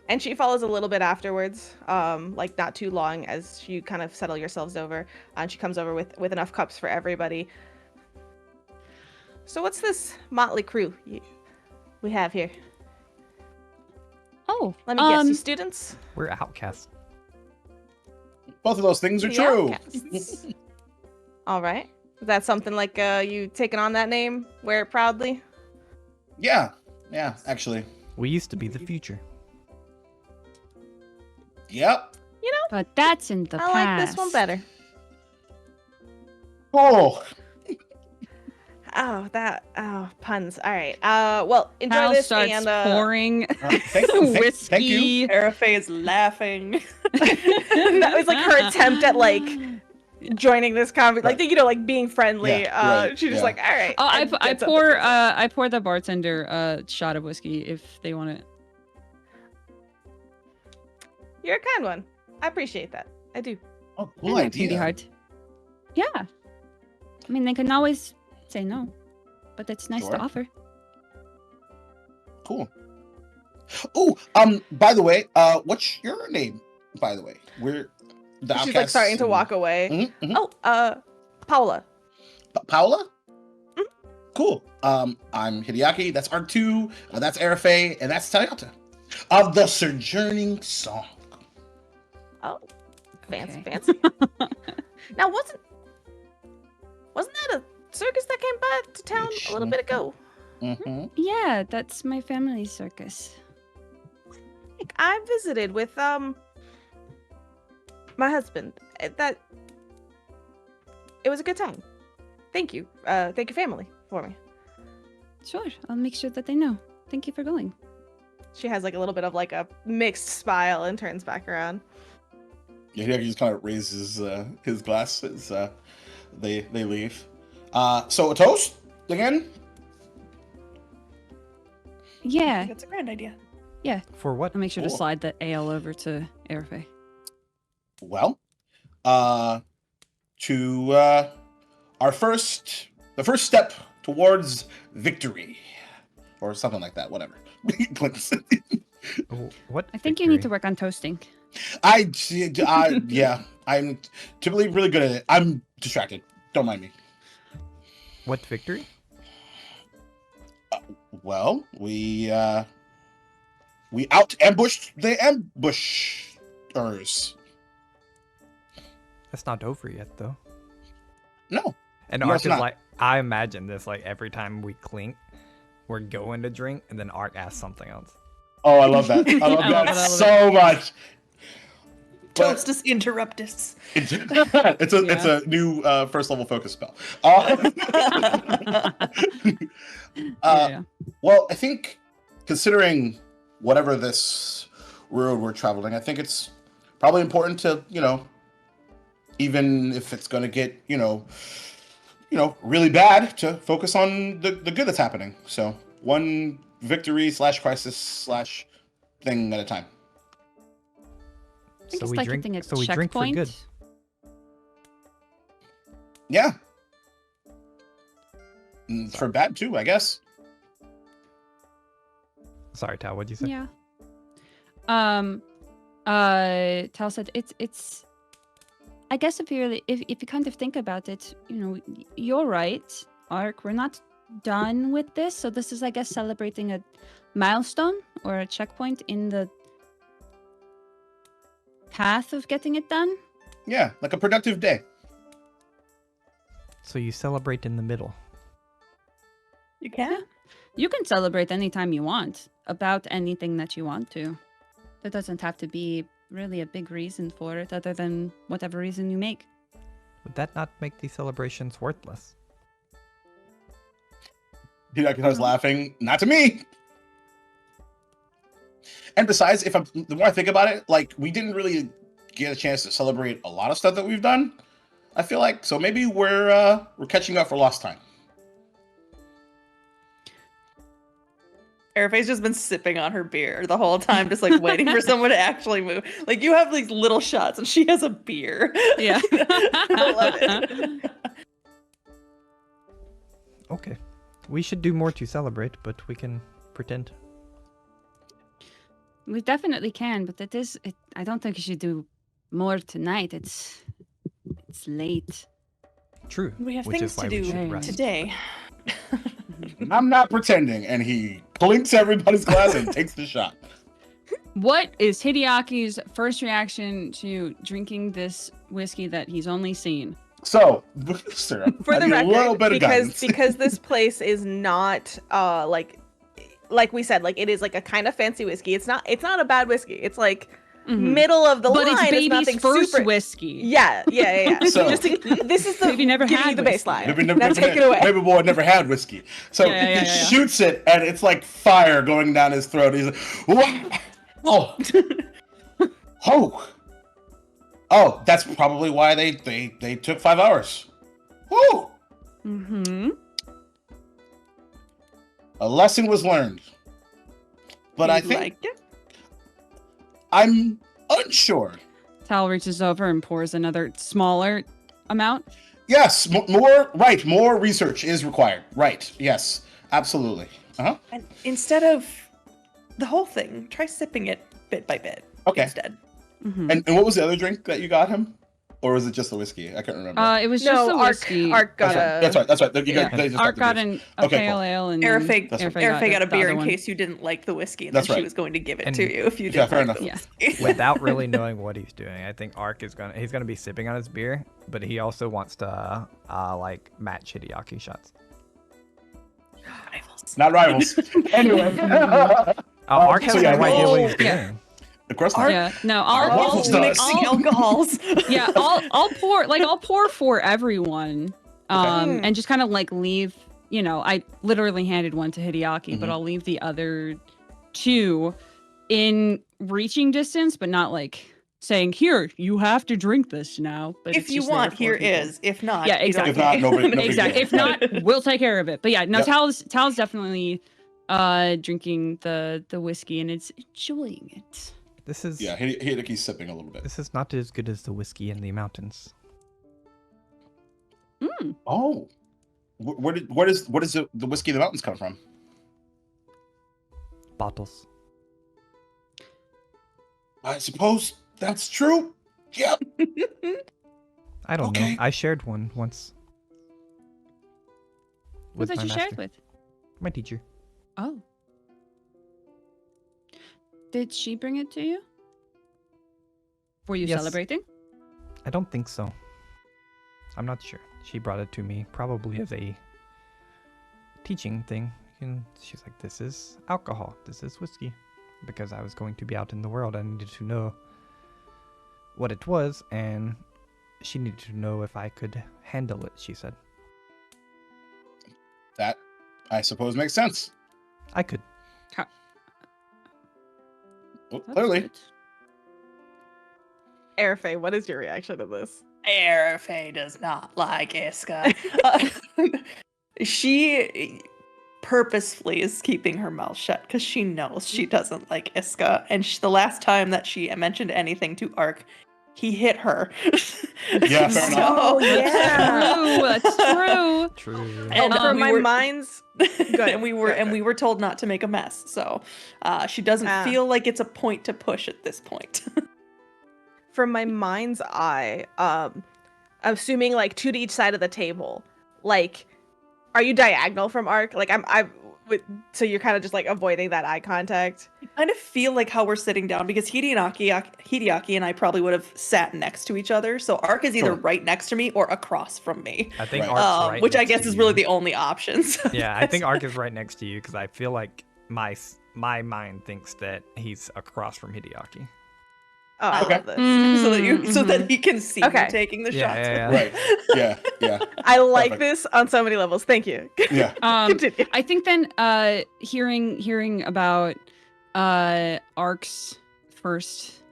Speaker 1: And she follows a little bit afterwards, like not too long, as you kind of settle yourselves over, and she comes over with enough cups for everybody. So what's this motley crew we have here?
Speaker 6: Oh,
Speaker 1: Let me guess, you students?
Speaker 3: We're outcasts.
Speaker 2: Both of those things are
Speaker 1: The
Speaker 2: true.
Speaker 1: Outcasts. All right. Is that something like you taking on that name? Wear it proudly?
Speaker 2: Yeah, actually.
Speaker 3: We used to be the future.
Speaker 2: Yep.
Speaker 6: but that's in the
Speaker 1: I
Speaker 6: past.
Speaker 1: like this one better.
Speaker 2: Oh,
Speaker 1: Oh, puns. All right. Well, enjoy
Speaker 4: Hal
Speaker 1: this
Speaker 4: starts
Speaker 1: and
Speaker 4: pouring
Speaker 2: thank you.
Speaker 4: whiskey.
Speaker 2: Thank you.
Speaker 5: Arafe is laughing.
Speaker 1: that was like her attempt at like joining this conversation, like like being friendly.
Speaker 2: Yeah, right,
Speaker 1: She just
Speaker 2: yeah.
Speaker 1: like, all right.
Speaker 4: Oh,
Speaker 1: and
Speaker 4: I
Speaker 1: gets up
Speaker 4: pour
Speaker 1: and-
Speaker 4: I pour the bartender a shot of whiskey if they want it.
Speaker 1: You're a kind one. I appreciate that. I do.
Speaker 2: Oh,
Speaker 4: I
Speaker 2: cool
Speaker 4: like Pretty
Speaker 2: idea.
Speaker 4: hard.
Speaker 6: Yeah. I mean, they can always say no, but it's nice
Speaker 2: Sure.
Speaker 6: to offer.
Speaker 2: Cool. Oh, by the way, what's your name? By the way, we're the
Speaker 1: She's like
Speaker 2: Outcasts
Speaker 1: starting to
Speaker 2: and-
Speaker 1: walk away.
Speaker 2: Mhm, mhm.
Speaker 1: Oh, Paula.
Speaker 2: Paula?
Speaker 1: Mhm.
Speaker 2: Cool. I'm Hideaki. That's R2. That's Arafe, and that's Tayata. Of the Sojourning Song.
Speaker 1: Oh, fancy,
Speaker 4: Okay.
Speaker 1: fancy. Now, wasn't that a circus that came by to town a little bit ago?
Speaker 2: Mm-hmm.
Speaker 6: Yeah, that's my family's circus.
Speaker 1: Like, I visited with my husband. It was a good time. Thank you. Thank your family for me.
Speaker 6: Sure, I'll make sure that they know. Thank you for going.
Speaker 1: She has like a little bit of like a mixed smile and turns back around.
Speaker 2: Yeah, Hideaki just kind of raises his glass as they leave. So a toast again.
Speaker 6: Yeah,
Speaker 5: That's a grand idea.
Speaker 3: For what?
Speaker 4: I'll make sure to
Speaker 2: Cool.
Speaker 4: slide the ale over to Arafe.
Speaker 2: Well, to the first step towards victory, or something like that. Whatever. Clinks.
Speaker 3: What?
Speaker 6: I think you need to
Speaker 3: victory?
Speaker 6: work on toasting.
Speaker 2: Yeah, I'm typically really good at it. I'm distracted. Don't mind me.
Speaker 3: What victory?
Speaker 2: Well, we out ambushed the ambushers.
Speaker 3: That's not over yet, though.
Speaker 2: No.
Speaker 3: And
Speaker 2: No,
Speaker 3: Ark
Speaker 2: it's
Speaker 3: is
Speaker 2: not.
Speaker 3: like, I imagine this like every time we clink, we're going to drink, and then Ark asks something else.
Speaker 2: Oh, I love that. I love
Speaker 4: I love
Speaker 2: that
Speaker 4: it, I love
Speaker 2: so much. But
Speaker 5: Toastus interruptus.
Speaker 2: it's a new first level focus spell.
Speaker 4: Yeah.
Speaker 2: Well, I think considering whatever this road we're traveling, I think it's probably important to, even if it's going to get, really bad, to focus on the good that's happening. So one victory / crisis / thing at a time.
Speaker 6: I think
Speaker 3: So
Speaker 6: it's
Speaker 3: we
Speaker 6: like
Speaker 3: drink.
Speaker 6: hitting a
Speaker 3: So we drink for
Speaker 6: checkpoint.
Speaker 3: good.
Speaker 2: Yeah. And for bad too, I guess.
Speaker 3: Sorry, Tal. What'd you say?
Speaker 6: Yeah. Tal said it's. I guess if you kind of think about it, you're right, Ark. We're not done with this, so this is, I guess, celebrating a milestone or a checkpoint in the path of getting it done.
Speaker 2: Yeah, like a productive day.
Speaker 3: So you celebrate in the middle.
Speaker 5: You can?
Speaker 6: You can celebrate anytime you want about anything that you want to. There doesn't have to be really a big reason for it, other than whatever reason you make.
Speaker 3: Would that not make these celebrations worthless?
Speaker 2: He starts laughing. Not to me. And besides, the more I think about it, like we didn't really get a chance to celebrate a lot of stuff that we've done. I feel like so maybe we're catching up for lost time.
Speaker 5: Arafe's just been sipping on her beer the whole time, just like waiting for someone to actually move. Like you have these little shots, and she has a beer.
Speaker 4: Yeah.
Speaker 5: I love it.
Speaker 3: Okay. We should do more to celebrate, but we can pretend.
Speaker 6: We definitely can, but I don't think you should do more tonight. It's late.
Speaker 3: True.
Speaker 5: We have
Speaker 3: which
Speaker 5: things
Speaker 3: is why
Speaker 5: to
Speaker 3: we
Speaker 5: do
Speaker 3: should rest.
Speaker 5: today.
Speaker 2: I'm not pretending, and he clinks everybody's glass and takes the shot.
Speaker 4: What is Hideaki's first reaction to drinking this whiskey that he's only seen?
Speaker 2: So, Syrup,
Speaker 1: For
Speaker 2: I
Speaker 1: the
Speaker 2: need a little
Speaker 1: record,
Speaker 2: bit of guidance.
Speaker 1: because this place is not like we said, like it is like a kind of fancy whiskey. It's not a bad whiskey. It's like middle of the
Speaker 4: But
Speaker 1: line.
Speaker 4: it's baby's
Speaker 1: nothing
Speaker 4: first
Speaker 1: super...
Speaker 4: whiskey.
Speaker 1: Yeah.
Speaker 2: So-
Speaker 1: this is the
Speaker 4: Baby never
Speaker 1: giving
Speaker 4: had
Speaker 1: you the
Speaker 4: whiskey.
Speaker 1: baseline.
Speaker 2: Maybe
Speaker 1: Now take it away.
Speaker 2: Maybe boy never had whiskey. So
Speaker 4: Yeah.
Speaker 2: he shoots it, and it's like fire going down his throat. He's like, "What? Oh, that's probably why they took 5 hours. Woo!
Speaker 4: Mm-hmm.
Speaker 2: A lesson was learned, but I think
Speaker 5: like it.
Speaker 2: I'm unsure.
Speaker 4: Tal reaches over and pours another smaller amount.
Speaker 2: Yes, more research is required. Right? Yes, absolutely.
Speaker 5: And instead of the whole thing, try sipping it bit by bit.
Speaker 2: Okay.
Speaker 5: Instead.
Speaker 4: Mm-hmm.
Speaker 2: And what was the other drink that you got him? Or was it just the whiskey? I can't remember.
Speaker 4: It was just the
Speaker 1: Arc
Speaker 4: whiskey.
Speaker 1: got a.
Speaker 2: That's right. You
Speaker 4: Yeah.
Speaker 2: guys just
Speaker 4: Art
Speaker 2: got
Speaker 4: got
Speaker 2: the
Speaker 4: a
Speaker 2: Okay,
Speaker 4: pale
Speaker 2: cool.
Speaker 4: ale, and
Speaker 5: Arafe
Speaker 2: That's right.
Speaker 5: got a
Speaker 4: the
Speaker 5: beer
Speaker 4: other
Speaker 5: in
Speaker 4: one.
Speaker 5: case you didn't like the whiskey, and
Speaker 2: That's
Speaker 5: then she
Speaker 2: right.
Speaker 5: was going to give it
Speaker 3: And-
Speaker 5: to you if you
Speaker 2: Yeah,
Speaker 5: didn't
Speaker 2: fair
Speaker 5: like the
Speaker 2: enough.
Speaker 5: whiskey.
Speaker 3: Without really knowing what he's doing, I think Ark is he's gonna be sipping on his beer, but he also wants to like match Hideaki shots.
Speaker 5: Rivals.
Speaker 2: Not rivals. Anyway.
Speaker 3: Ark has
Speaker 2: so yeah,
Speaker 3: no idea what he's
Speaker 4: yeah.
Speaker 3: doing.
Speaker 2: Of course not.
Speaker 4: Yeah, no,
Speaker 2: Waffles does.
Speaker 5: Mixing alcohols.
Speaker 4: yeah, I'll pour for everyone, and just kind of like leave. You know, I literally handed one to Hideaki, but I'll leave the other two in reaching distance, but not like saying, "Here, you have to drink this now." But
Speaker 5: If
Speaker 4: it's
Speaker 5: you
Speaker 4: just there
Speaker 5: want,
Speaker 4: for
Speaker 5: here
Speaker 4: people.
Speaker 5: is. If not,
Speaker 4: Yeah,
Speaker 5: you don't
Speaker 4: exactly.
Speaker 2: If not,
Speaker 5: pay.
Speaker 2: no big
Speaker 4: Exactly.
Speaker 2: deal.
Speaker 4: If not, we'll take care of it. But yeah, no,
Speaker 2: Yep.
Speaker 4: Tal's definitely drinking the whiskey and it's enjoying it.
Speaker 3: This is
Speaker 2: Yeah, Hideki's sipping a little bit.
Speaker 3: this is not as good as the whiskey in the mountains.
Speaker 2: Oh. What is the whiskey in the mountains come from?
Speaker 3: Bottles.
Speaker 2: I suppose that's true. Yep.
Speaker 3: I don't
Speaker 2: Okay.
Speaker 3: know. I shared one once.
Speaker 4: Who
Speaker 3: with
Speaker 4: did
Speaker 3: my
Speaker 4: you share it
Speaker 3: master.
Speaker 4: with?
Speaker 3: My teacher.
Speaker 4: Oh. Did she bring it to you? Were you
Speaker 3: Yes.
Speaker 4: celebrating?
Speaker 3: I don't think so. I'm not sure. She brought it to me probably as a teaching thing. And she's like, this is alcohol. This is whiskey. Because I was going to be out in the world. I needed to know what it was. And she needed to know if I could handle it, she said.
Speaker 2: That, I suppose, makes sense.
Speaker 3: I could.
Speaker 2: Well,
Speaker 4: That's
Speaker 2: clearly.
Speaker 4: good.
Speaker 1: Arafe, what is your reaction to this?
Speaker 5: Arafe does not like Iska. She purposefully is keeping her mouth shut because she knows she doesn't like Iska. And the last time that she mentioned anything to Ark, he hit her.
Speaker 2: Yeah, fair enough.
Speaker 1: Oh, yeah.
Speaker 4: True, that's true.
Speaker 3: True.
Speaker 5: And
Speaker 1: For
Speaker 5: we
Speaker 1: my
Speaker 5: were-
Speaker 1: mind's good.
Speaker 5: and we were told not to make a mess. So she doesn't feel like it's a point to push at this point.
Speaker 1: From my mind's eye, assuming like 2 to each side of the table, like, are you diagonal from Ark? Like so you're kind of just like avoiding that eye contact.
Speaker 5: I kind of feel like how we're sitting down because Hideaki and I probably would have sat next to each other. So Ark is either
Speaker 2: Sure.
Speaker 5: right next to me or across from me.
Speaker 3: I think
Speaker 2: Right.
Speaker 3: Ark's right
Speaker 5: Which I
Speaker 3: next
Speaker 5: guess
Speaker 3: to
Speaker 5: is
Speaker 3: you.
Speaker 5: really the only options.
Speaker 3: Yeah, I think Ark is right next to you because I feel like my mind thinks that he's across from Hideaki.
Speaker 1: Oh, I
Speaker 2: Okay.
Speaker 1: love this.
Speaker 5: so that he can see
Speaker 1: Okay.
Speaker 5: you taking the
Speaker 3: Yeah,
Speaker 5: shots.
Speaker 3: yeah,
Speaker 2: Right. Yeah.
Speaker 1: I like
Speaker 2: Perfect.
Speaker 1: this on so many levels. Thank you.
Speaker 2: Yeah.
Speaker 1: Continue.
Speaker 4: I think then hearing about Ark's first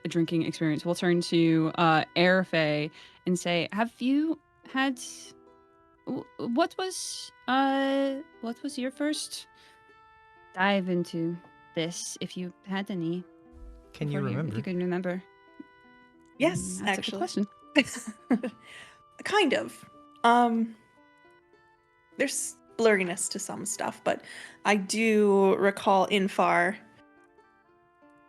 Speaker 4: drinking experience, we'll turn to Airfay and say, "Have you had? What was your first dive into this? If you had any,
Speaker 3: Can you
Speaker 4: before
Speaker 3: remember?
Speaker 4: If you can remember."
Speaker 5: Yes,
Speaker 4: That's a good
Speaker 5: actually.
Speaker 4: question.
Speaker 5: Kind of. There's blurriness to some stuff, but I do recall Infar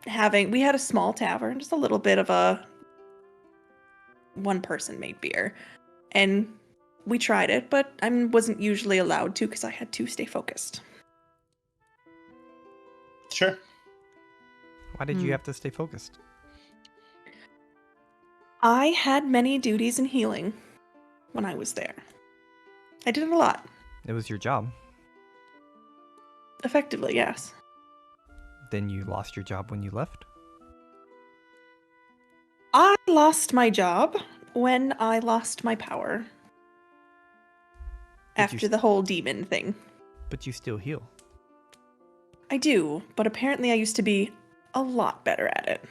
Speaker 5: we had a small tavern, just a little bit of a one-person made beer. And we tried it, but I wasn't usually allowed to because I had to stay focused.
Speaker 2: Sure.
Speaker 3: Why did you have to stay focused?
Speaker 5: I had many duties in healing when I was there. I did it a lot.
Speaker 3: It was your job.
Speaker 5: Effectively, yes.
Speaker 3: Then you lost your job when you left?
Speaker 5: I lost my job when I lost my power. After the whole demon thing.
Speaker 3: But you still heal.
Speaker 5: I do, but apparently I used to be a lot better at it.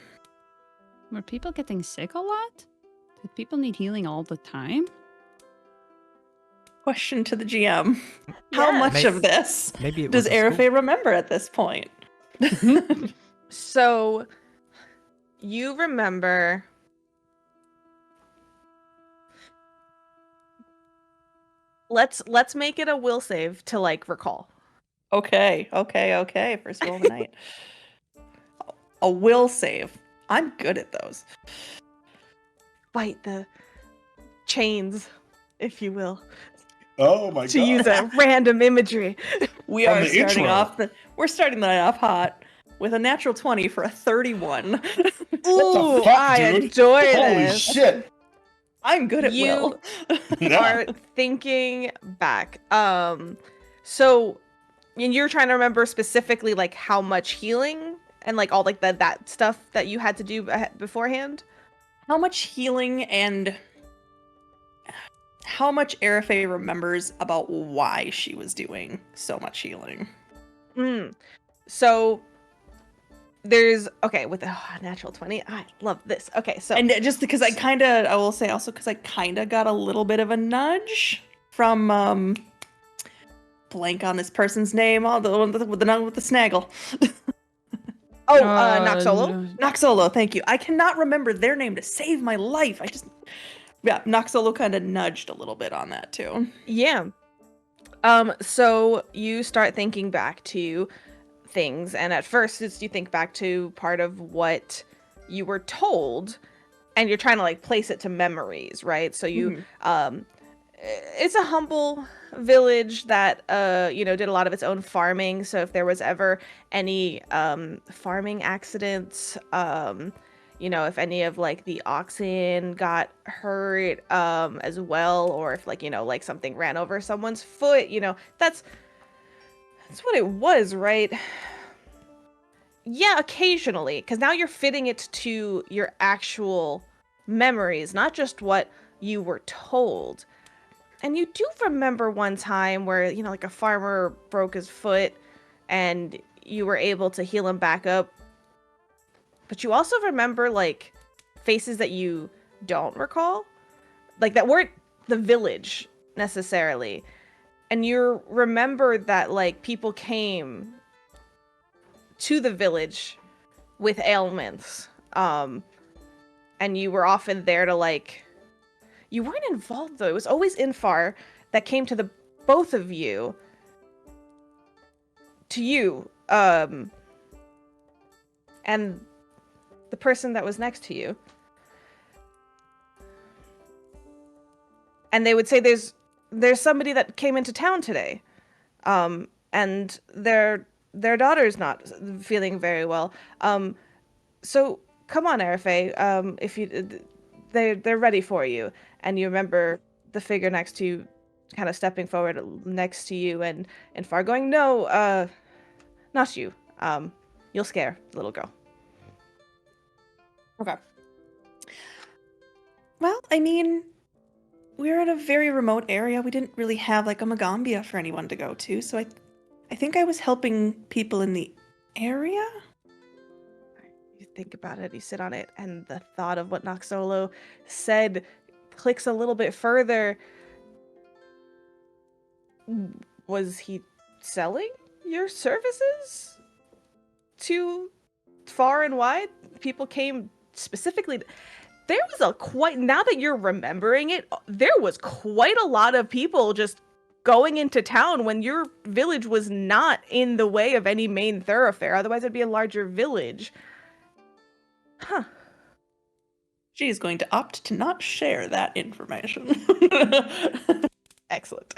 Speaker 4: Were people getting sick a lot? Did people need healing all the time?
Speaker 5: Question to the GM. How much
Speaker 3: Maybe-
Speaker 5: of this
Speaker 3: Maybe it
Speaker 5: does
Speaker 3: was a school.
Speaker 5: Airfay remember at this point?
Speaker 1: So you remember let's make it a will save to like recall.
Speaker 5: Okay. First roll of the night. A will save. I'm good at those.
Speaker 1: Fight the chains, if you will,
Speaker 2: Oh my
Speaker 1: to
Speaker 2: god.
Speaker 1: use a random imagery.
Speaker 5: We
Speaker 2: On
Speaker 5: are
Speaker 2: the
Speaker 5: starting
Speaker 2: intro.
Speaker 5: we're starting the night off hot with a natural 20 for a 31.
Speaker 1: Ooh,
Speaker 2: fuck,
Speaker 1: I
Speaker 2: dude?
Speaker 1: enjoy
Speaker 2: Holy
Speaker 1: this.
Speaker 2: shit.
Speaker 5: I'm good at
Speaker 1: You
Speaker 5: will.
Speaker 2: Yeah.
Speaker 1: are thinking back. So and you're trying to remember specifically like how much healing and like all like that stuff that you had to do beforehand.
Speaker 5: How much healing and how much Airfay remembers about why she was doing so much healing.
Speaker 1: So there's with a natural 20. I love this. Okay, so
Speaker 5: And just because I will say also because I kind of got a little bit of a nudge from blank on this person's name, all the one with the snaggle.
Speaker 1: Noxolo.
Speaker 5: Noxolo, thank you. I cannot remember their name to save my life. Noxolo kind of nudged a little bit on that too.
Speaker 1: Yeah. So you start thinking back to things, and at first you think back to part of what you were told, and you're trying to like place it to memories, right? So you it's a humble village that did a lot of its own farming. So if there was ever any farming accidents, if any of like the oxen got hurt as well, or if like something ran over someone's foot, that's what it was, right? Yeah, occasionally, because now you're fitting it to your actual memories, not just what you were told. And you do remember one time where, like a farmer broke his foot and you were able to heal him back up. But you also remember like faces that you don't recall, like that weren't the village necessarily. And you remember that like people came to the village with ailments. And you were often there to like, you weren't involved though. It was always Infar that came to the both of you. To you. And the person that was next to you. And they would say there's somebody that came into town today. And their daughter's not feeling very well. So come on, Airfay. If you they're ready for you. And you remember the figure next to you kind of stepping forward next to you and Far going, no, not you. You'll scare the little girl.
Speaker 5: Okay. Well, I mean, we're in a very remote area. We didn't really have like a Magaambya for anyone to go to, so I think I was helping people in the area?
Speaker 1: You think about it, you sit on it, and the thought of what Noxolo said clicks a little bit further. Was he selling your services to far and wide? People came specifically. There was now that you're remembering it, there was quite a lot of people just going into town when your village was not in the way of any main thoroughfare. Otherwise, it'd be a larger village. Huh.
Speaker 5: She is going to opt to not share that information.
Speaker 1: Excellent.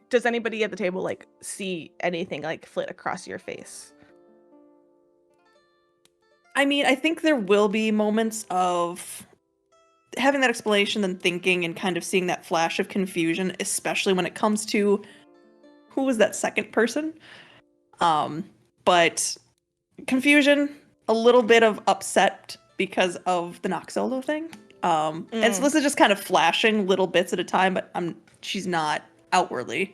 Speaker 1: Does anybody at the table like see anything like flit across your face?
Speaker 5: I mean, I think there will be moments of having that explanation and thinking and kind of seeing that flash of confusion, especially when it comes to who was that second person. But confusion, a little bit of upset because of the Noxolo thing. And so this is just kind of flashing little bits at a time, but she's not outwardly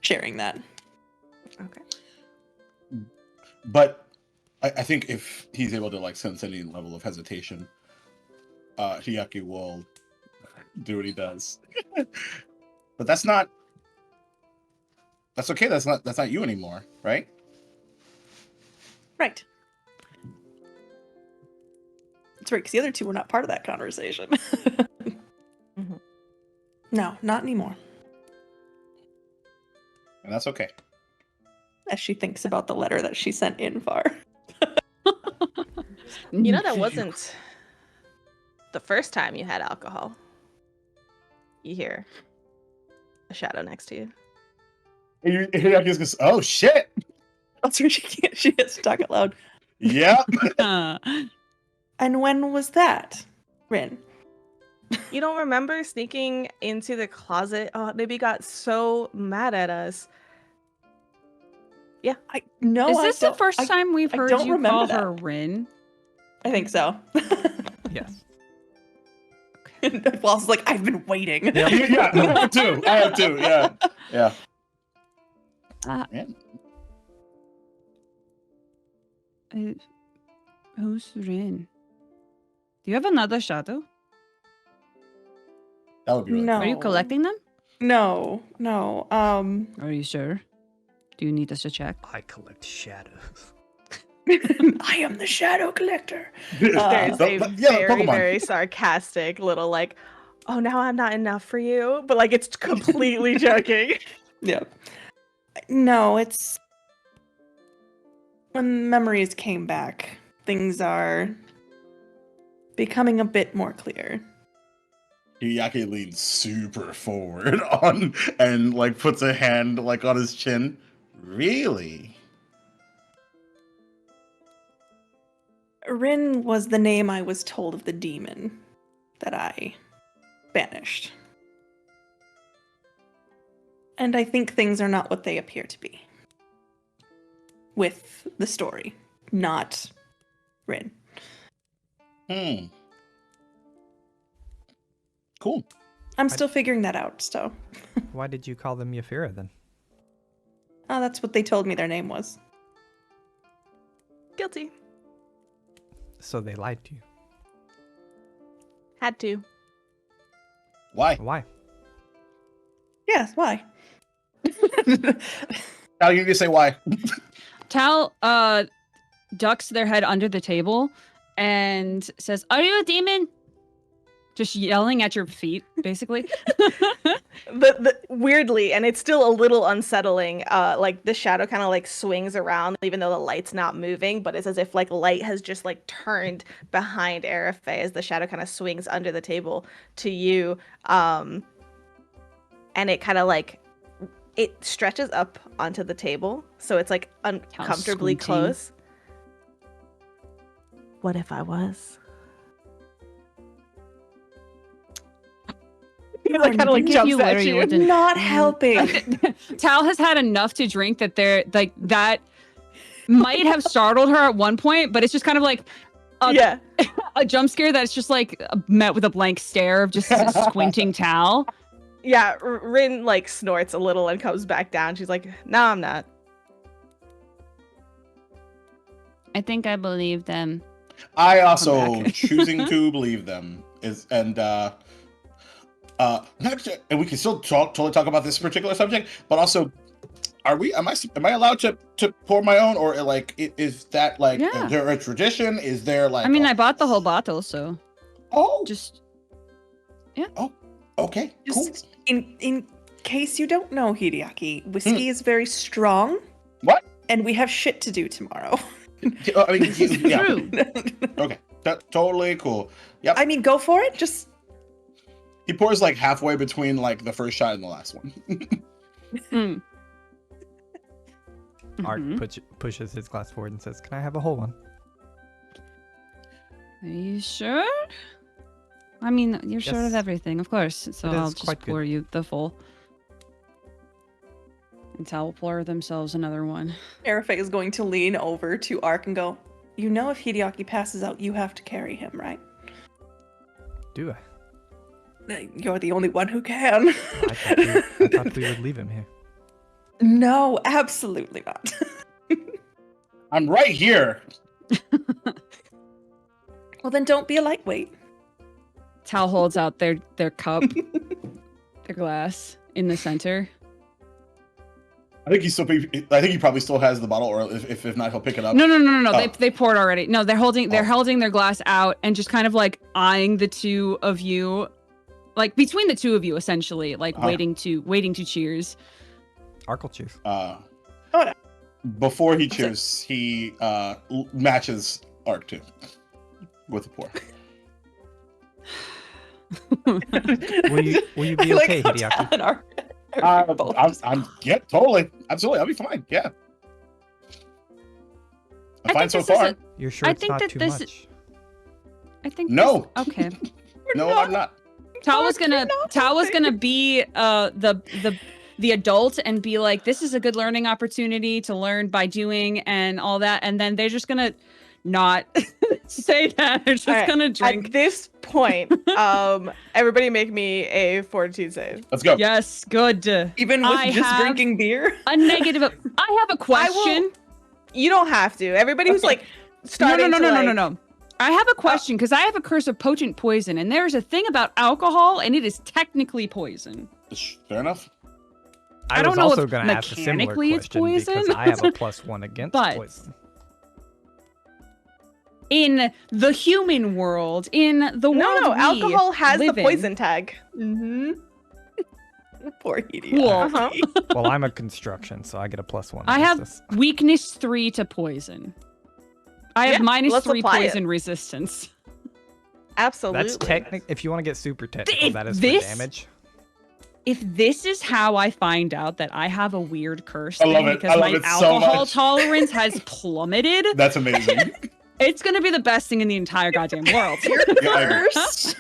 Speaker 5: sharing that.
Speaker 1: Okay.
Speaker 2: But I think if he's able to like sense any level of hesitation, Hiyaki will do what he does. But that's okay. That's not you anymore, right?
Speaker 5: Right. That's right, because the other two were not part of that conversation.
Speaker 1: Mm-hmm.
Speaker 5: No, not anymore.
Speaker 2: And that's okay.
Speaker 5: As she thinks about the letter that she sent in far.
Speaker 1: You know, that wasn't the first time you had alcohol. You hear a shadow next to you.
Speaker 2: And Hiyaki's goes, oh shit!
Speaker 5: That's where she has to talk out loud.
Speaker 2: Yeah.
Speaker 5: And when was that, Rin?
Speaker 1: You don't remember sneaking into the closet? Oh, Nibby got so mad at us. Yeah.
Speaker 5: No.
Speaker 4: Is this the first time we've heard
Speaker 5: don't
Speaker 4: you
Speaker 5: remember
Speaker 4: call
Speaker 5: that.
Speaker 4: her Rin?
Speaker 5: I think so.
Speaker 3: Yes.
Speaker 5: Wallace is like, I've been waiting.
Speaker 2: Yeah, I have two. Yeah.
Speaker 4: Who's Rin? Do you have another shadow?
Speaker 2: That would be really
Speaker 5: No.
Speaker 4: Are you collecting them?
Speaker 5: No.
Speaker 4: Are you sure? Do you need us to check?
Speaker 3: I collect shadows.
Speaker 5: I am the shadow collector.
Speaker 1: There's a very,
Speaker 2: Pokemon.
Speaker 1: very sarcastic little like, oh, now I'm not enough for you. But like, it's completely joking.
Speaker 5: Yeah. No, it's when memories came back, things are becoming a bit more clear.
Speaker 2: Hiyaki leans super forward and like puts a hand like on his chin. Really?
Speaker 5: Rin was the name I was told of the demon that I banished. And I think things are not what they appear to be. With the story, not Rin.
Speaker 2: Cool.
Speaker 5: I'm still figuring that out, so.
Speaker 3: Why did you call them Yafira then?
Speaker 5: Oh, that's what they told me their name was.
Speaker 1: Guilty.
Speaker 3: So they lied to you.
Speaker 1: Had to.
Speaker 2: Why?
Speaker 3: Why?
Speaker 5: Yes, why?
Speaker 2: Now you need to say why.
Speaker 4: Tal ducks their head under the table and says, "Are you a demon?" Just yelling at your feet, basically.
Speaker 1: Weirdly, and it's still a little unsettling, like the shadow kind of like swings around even though the light's not moving, but it's as if like light has just like turned behind Arafe as the shadow kind of swings under the table to you, and it kind of like it stretches up onto the table, so it's like uncomfortably close. What if I was? Like, kind of like jumps at you.
Speaker 5: Not helping.
Speaker 4: Tal has had enough to drink that that might have startled her at one point, but it's just kind of like a jump scare that's just like met with a blank stare of just squinting Tal.
Speaker 1: Yeah, Rin like snorts a little and comes back down. She's like, "No, I'm not."
Speaker 6: I think I believe them.
Speaker 2: I also
Speaker 1: back.
Speaker 2: choosing to believe them is and we can still totally talk about this particular subject, but also am I allowed to pour my own, or like is that like is there a tradition? Is there like
Speaker 4: I mean, I bought the whole bottle, so just
Speaker 2: okay, cool.
Speaker 5: Just in case you don't know, Hideaki, whiskey is very strong.
Speaker 2: What?
Speaker 5: And we have shit to do tomorrow.
Speaker 2: I mean, yeah.
Speaker 6: True.
Speaker 2: Okay, totally cool. Yep.
Speaker 5: I mean, go for it. Just
Speaker 2: He pours like halfway between like the first shot and the last one.
Speaker 3: Art pushes his glass forward and says, "Can I have a whole one?"
Speaker 4: Are you sure? I mean, you're sure of
Speaker 3: Yes.
Speaker 4: everything, of course. So
Speaker 3: It is
Speaker 4: I'll just
Speaker 3: quite good.
Speaker 4: pour you the full. And Tal will pour themselves another one.
Speaker 5: Arafe is going to lean over to Ark and go, "You know, if Hideaki passes out, you have to carry him, right?
Speaker 3: Do I?
Speaker 5: You're the only one who can."
Speaker 3: I thought we would leave him here.
Speaker 5: No, absolutely not.
Speaker 2: I'm right here.
Speaker 5: Well, then don't be a lightweight.
Speaker 4: Tal holds out their cup, their glass in the center.
Speaker 2: I think he probably still has the bottle, or if not, he'll pick it up.
Speaker 4: No.
Speaker 2: Oh.
Speaker 4: They poured already. No, they're holding their glass out and just kind of like eyeing the two of you, like between the two of you, essentially, like waiting to cheers.
Speaker 3: Arkle cheers.
Speaker 2: Before he cheers, he matches Ark too with a pour.
Speaker 3: Will you be okay, Hideaki?
Speaker 2: I'm yeah, totally, absolutely. I'll be fine. Yeah, I'm fine so far.
Speaker 3: You're sure
Speaker 4: I
Speaker 3: it's
Speaker 4: think
Speaker 3: not
Speaker 4: that
Speaker 3: too
Speaker 4: this-
Speaker 3: much?
Speaker 4: I think.
Speaker 2: No.
Speaker 4: Okay.
Speaker 2: No, I'm not.
Speaker 4: Tal was gonna be the adult and be like, this is a good learning opportunity to learn by doing and all that, and then they're just gonna not say that. They're just
Speaker 1: Alright,
Speaker 4: gonna drink.
Speaker 1: At this point, everybody make me a fortitude save.
Speaker 2: Let's go.
Speaker 4: Yes, good.
Speaker 5: Even with
Speaker 4: I
Speaker 5: just
Speaker 4: have
Speaker 5: drinking beer?
Speaker 4: a negative. I have a question.
Speaker 1: You don't have to. Everybody who's like starting
Speaker 4: No. I have a question because I have a curse of potent poison, and there's a thing about alcohol, and it is technically poison.
Speaker 2: Fair enough.
Speaker 4: I
Speaker 3: I
Speaker 4: don't
Speaker 3: was
Speaker 4: know
Speaker 3: also
Speaker 4: if
Speaker 3: going to ask a similar
Speaker 4: mechanically it's
Speaker 3: question because
Speaker 4: poison.
Speaker 3: I have a +1 against
Speaker 4: But-
Speaker 3: poison.
Speaker 4: In the human world, in the world
Speaker 1: No,
Speaker 4: we
Speaker 1: alcohol has the
Speaker 4: live in.
Speaker 1: poison tag.
Speaker 5: Mm-hmm. Poor Hideaki.
Speaker 4: Cool.
Speaker 1: Uh-huh.
Speaker 3: Well, I'm a construction, so I get a +1.
Speaker 4: I
Speaker 3: against
Speaker 4: have
Speaker 3: this.
Speaker 4: weakness 3 to poison. I have
Speaker 1: Yeah,
Speaker 4: minus
Speaker 1: let's
Speaker 4: 3
Speaker 1: apply it.
Speaker 4: poison resistance.
Speaker 1: Absolutely.
Speaker 3: That's technical. If you want to get super technical,
Speaker 4: If
Speaker 3: that is
Speaker 4: this-
Speaker 3: for damage.
Speaker 4: If this is how I find out that I have a weird curse
Speaker 2: I love
Speaker 4: thing
Speaker 2: it.
Speaker 4: because
Speaker 2: I love
Speaker 4: my
Speaker 2: it so
Speaker 4: alcohol
Speaker 2: much.
Speaker 4: tolerance has plummeted,
Speaker 2: That's amazing.
Speaker 4: it's gonna be the best thing in the entire goddamn world.
Speaker 2: Yeah, I agree.
Speaker 5: First.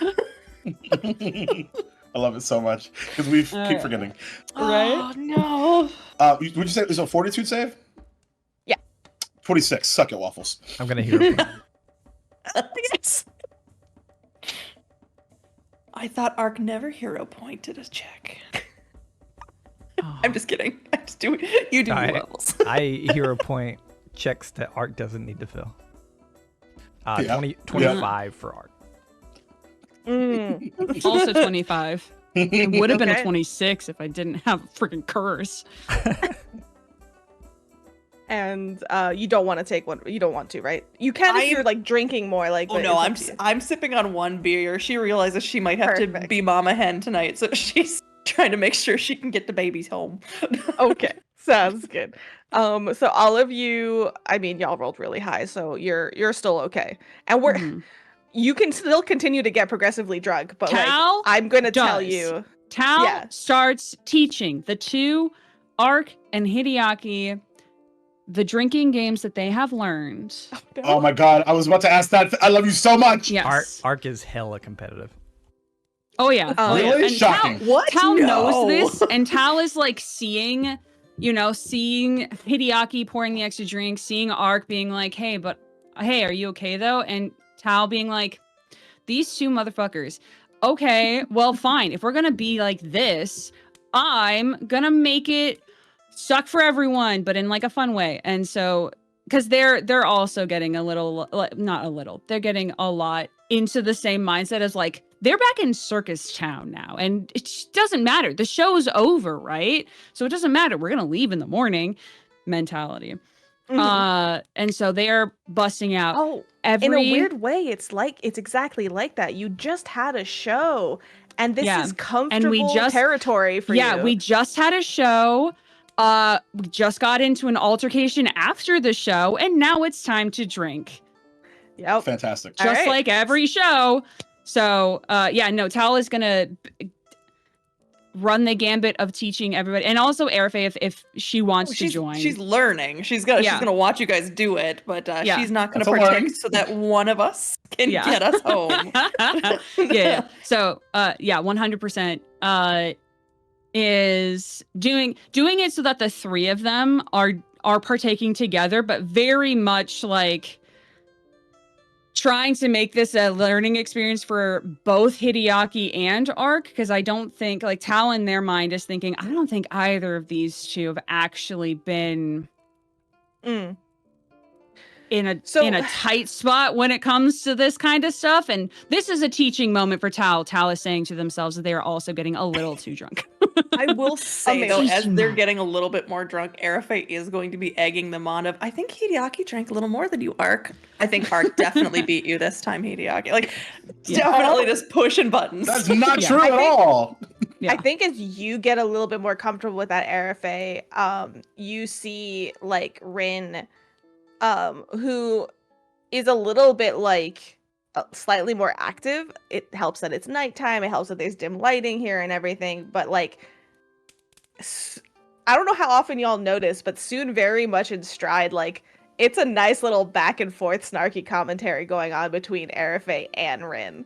Speaker 2: I love it so much because we keep
Speaker 4: Alright.
Speaker 2: forgetting.
Speaker 5: Oh, no.
Speaker 2: Would you say it was a fortitude save?
Speaker 1: Yeah.
Speaker 2: 26. Suck it, Waffles.
Speaker 3: I'm going to hear
Speaker 5: Yes. I thought Ark never hero pointed a check. I'm just kidding. I'm just doing. You do
Speaker 3: Alright.
Speaker 5: levels.
Speaker 3: I hero point checks that Art doesn't need to fill.
Speaker 2: Yeah.
Speaker 3: 25 for Art.
Speaker 1: Mm.
Speaker 4: Also 25. It would have been a
Speaker 1: Okay.
Speaker 4: 26 if I didn't have a freaking curse.
Speaker 1: And you don't want to take one. You don't want to, right? You can if you're like drinking more. Like,
Speaker 5: Oh
Speaker 1: but
Speaker 5: no,
Speaker 1: it's up to you.
Speaker 5: I'm sipping on one beer. She realizes she might have to
Speaker 1: Perfect.
Speaker 5: be mama hen tonight, so she's trying to make sure she can get the babies home.
Speaker 1: Okay, sounds good. So all of you, I mean, y'all rolled really high, so you're still okay. And we're
Speaker 4: Mhm.
Speaker 1: you can still continue to get progressively drunk, but like
Speaker 4: Tal
Speaker 1: I'm gonna tell
Speaker 4: does.
Speaker 1: you,
Speaker 4: Tal
Speaker 1: Yeah.
Speaker 4: starts teaching the two, Ark and Hideaki, the drinking games that they have learned.
Speaker 2: Oh my god, I was about to ask that. I love you so much.
Speaker 4: Yes.
Speaker 3: Arc is hella competitive.
Speaker 4: Oh yeah. Oh, yeah.
Speaker 2: Really?
Speaker 4: And
Speaker 2: Shocking.
Speaker 5: What?
Speaker 4: Tal
Speaker 5: No.
Speaker 4: knows this, and Tal is like seeing Hideaki pouring the extra drink, seeing Ark being like, hey, are you okay though? And Tal being like, these two motherfuckers, okay, well, fine. If we're gonna be like this, I'm gonna make it suck for everyone, but in like a fun way. And so, because they're also getting a little, not a little, they're getting a lot into the same mindset as like they're back in circus town now, and it doesn't matter. The show's over, right? So it doesn't matter. We're gonna leave in the morning mentality. And so they are busting out.
Speaker 1: Oh, in a weird way, it's exactly like that. You just had a show, and this is comfortable territory for you.
Speaker 4: Yeah, we just had a show. We just got into an altercation after the show, and now it's time to drink.
Speaker 1: Yep.
Speaker 2: Fantastic.
Speaker 4: Just like every show. So, yeah, no, Tal is gonna run the gambit of teaching everybody, and also Arafe if she wants to join.
Speaker 5: She's learning. She's gonna watch you guys do it, but she's not gonna protect so that one of us can get us home.
Speaker 4: Yeah. So 100% is doing it so that the three of them are partaking together, but very much like trying to make this a learning experience for both Hideaki and Ark, because I don't think, like, Tal in their mind is thinking, I don't think either of these two have actually been in a tight spot when it comes to this kind of stuff. And this is a teaching moment for Tal. Tal is saying to themselves that they are also getting a little too drunk.
Speaker 5: I will say, though, as they're getting a little bit more drunk, Arafe is going to be egging them on of, I think Hideaki drank a little more than you, Ark. I think Ark definitely beat you this time, Hideaki. Like, definitely just pushing buttons.
Speaker 2: That's not true at all.
Speaker 1: Yeah. I think as you get a little bit more comfortable with that Arafe, you see, like, Rin, who is a little bit, like, slightly more active. It helps that it's nighttime. It helps that there's dim lighting here and everything. But, like, I don't know how often y'all notice, but soon very much in stride, like, it's a nice little back and forth snarky commentary going on between Arafe and Rin,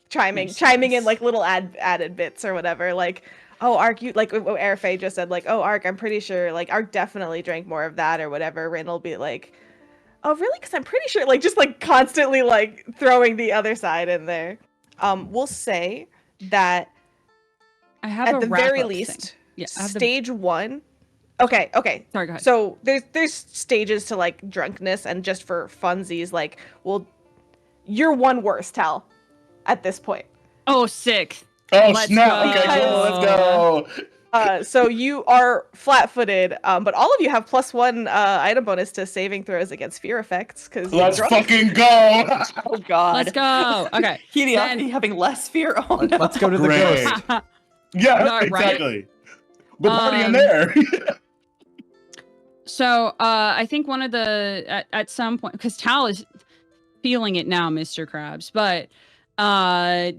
Speaker 1: chiming in like little added bits or whatever. Like, oh, Ark, you, like what Arafe just said, like, oh, Ark, I'm pretty sure, like, Ark definitely drank more of that or whatever. Rin will be like, oh, really? Because I'm pretty sure, like, just like constantly like throwing the other side in there. We'll say that
Speaker 4: I have
Speaker 1: at the very least, stage one. Okay.
Speaker 4: Sorry, go ahead.
Speaker 1: So there's stages to like drunkenness, and just for funsies, like, well, you're one worse, Tal, at this point.
Speaker 4: Oh, sick.
Speaker 2: Oh,
Speaker 4: Let's
Speaker 2: snap.
Speaker 4: go.
Speaker 2: Okay, cool, let's go.
Speaker 1: So you are flat-footed, but all of you have +1 item bonus to saving throws against fear effects.
Speaker 2: Let's fucking go.
Speaker 5: Oh, God.
Speaker 4: Let's go. Okay.
Speaker 5: Hideaki having less fear. Oh, no.
Speaker 3: Let's go to the ghost.
Speaker 2: Yeah, exactly. We're partying there.
Speaker 4: So I think one of the at some point, because Tal is feeling it now, Mr. Krabs, but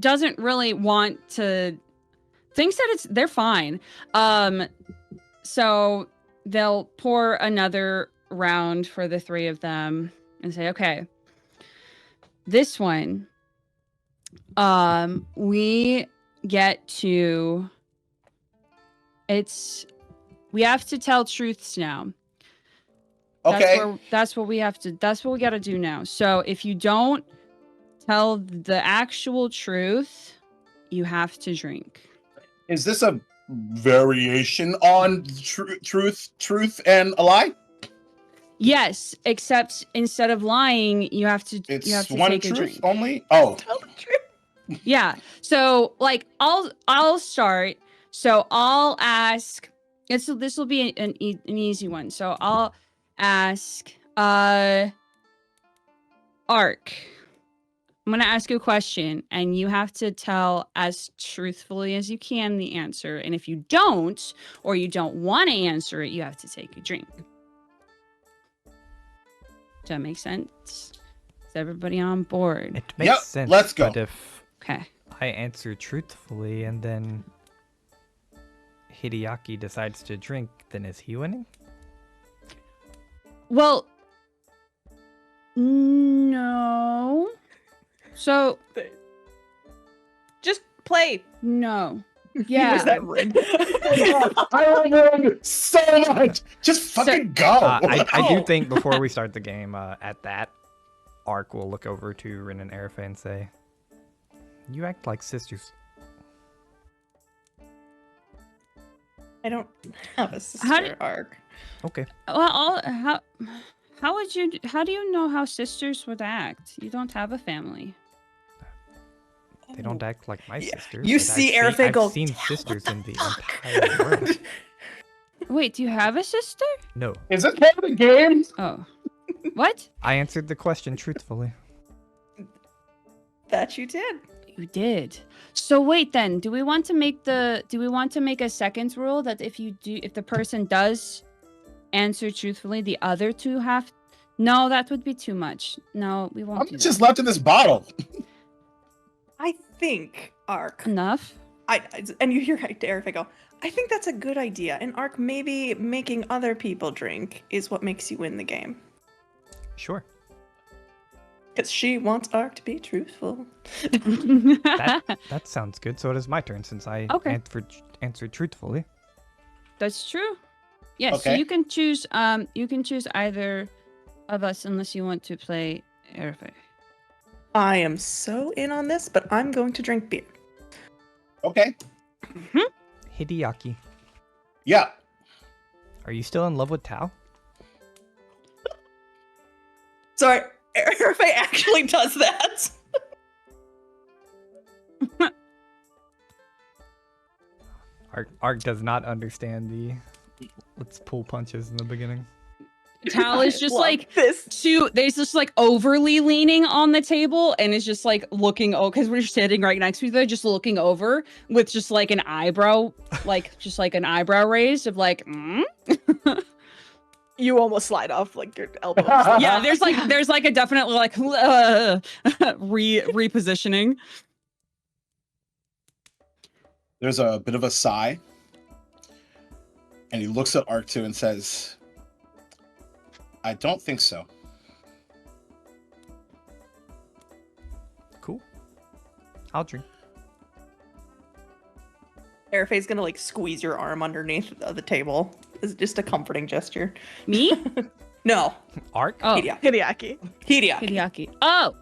Speaker 4: doesn't really want to, thinks that they're fine. So they'll pour another round for the three of them and say, okay, this one, we get to, we have to tell truths now.
Speaker 2: Okay.
Speaker 4: That's what we got to do now. So if you don't tell the actual truth, you have to drink.
Speaker 2: Is this a variation on truth and a lie?
Speaker 4: Yes, except instead of lying, you have to
Speaker 2: It's
Speaker 4: you have to
Speaker 2: one
Speaker 4: take a
Speaker 2: truth
Speaker 4: drink.
Speaker 2: only? Oh.
Speaker 1: Tell the truth.
Speaker 4: Yeah. So like I'll start. So I'll ask. This will be an easy one. So I'll ask Ark. I'm going to ask you a question, and you have to tell as truthfully as you can the answer. And if you don't, or you don't want to answer it, you have to take a drink. Does that make sense? Is everybody on board?
Speaker 3: It makes sense.
Speaker 2: Let's go.
Speaker 3: But if I answer truthfully and then Hideaki decides to drink, then is he winning?
Speaker 4: Well, no. So,
Speaker 1: just play.
Speaker 4: No. Yeah.
Speaker 5: that Rin?
Speaker 2: I love Rin so much. Just fucking go.
Speaker 3: I do think before we start the game, at that, Ark will look over to Rin and Arafe and say, You act like sisters.
Speaker 5: I don't have a sister
Speaker 4: How do-
Speaker 5: arc.
Speaker 3: Okay.
Speaker 4: Well, how do you know how sisters would act? You don't have a family.
Speaker 3: They don't act like my
Speaker 5: Yeah,
Speaker 3: sisters.
Speaker 5: you
Speaker 3: but
Speaker 5: see
Speaker 3: I've
Speaker 5: Airfay
Speaker 3: seen
Speaker 5: go, "Tell
Speaker 3: sisters
Speaker 5: what
Speaker 3: in
Speaker 5: the
Speaker 3: the
Speaker 5: fuck?"
Speaker 3: entire world.
Speaker 4: Wait, do you have a sister?
Speaker 3: No.
Speaker 2: Is this part of the game?
Speaker 4: Oh. What?
Speaker 3: I answered the question truthfully.
Speaker 5: That you did.
Speaker 4: You did. So wait then, do we want to make a second rule that if the person does answer truthfully, the other two have? No, that would be too much. No, we won't
Speaker 2: I'm
Speaker 4: do
Speaker 2: just
Speaker 4: that.
Speaker 2: left in this bottle.
Speaker 5: I think Arc.
Speaker 4: Enough.
Speaker 5: And you hear Derek go, I think that's a good idea. And Arc, maybe making other people drink is what makes you win the game.
Speaker 3: Sure.
Speaker 5: Because she wants Arc to be truthful.
Speaker 3: That sounds good. So it is my turn since I
Speaker 4: Okay.
Speaker 3: answered truthfully.
Speaker 4: That's true. Yes, so
Speaker 2: Okay.
Speaker 4: you can choose either of us unless you want to play Airfay.
Speaker 5: I am so in on this, but I'm going to drink beer.
Speaker 2: Okay.
Speaker 3: Hideaki,
Speaker 2: Yeah.
Speaker 3: are you still in love with Tao?
Speaker 5: Sorry, Airfay actually does that.
Speaker 3: Ark does not understand the let's pull punches in the beginning.
Speaker 4: Tal is just
Speaker 1: Love
Speaker 4: like
Speaker 1: this.
Speaker 4: there's just like overly leaning on the table and is just like looking because we're sitting right next to each other, just looking over with just like an eyebrow, just like an eyebrow raised of like,
Speaker 1: You almost slide off like your elbow.
Speaker 4: yeah. There's like a definitely like repositioning.
Speaker 2: There's a bit of a sigh. And he looks at Arc2 and says, I don't think so.
Speaker 3: Cool. I'll drink.
Speaker 5: Airfay's gonna like squeeze your arm underneath the table. It's just a comforting gesture.
Speaker 4: Me?
Speaker 5: No,
Speaker 3: Ark?
Speaker 4: Oh,
Speaker 5: Hideaki.
Speaker 1: Hideaki.
Speaker 4: Hideaki. Oh,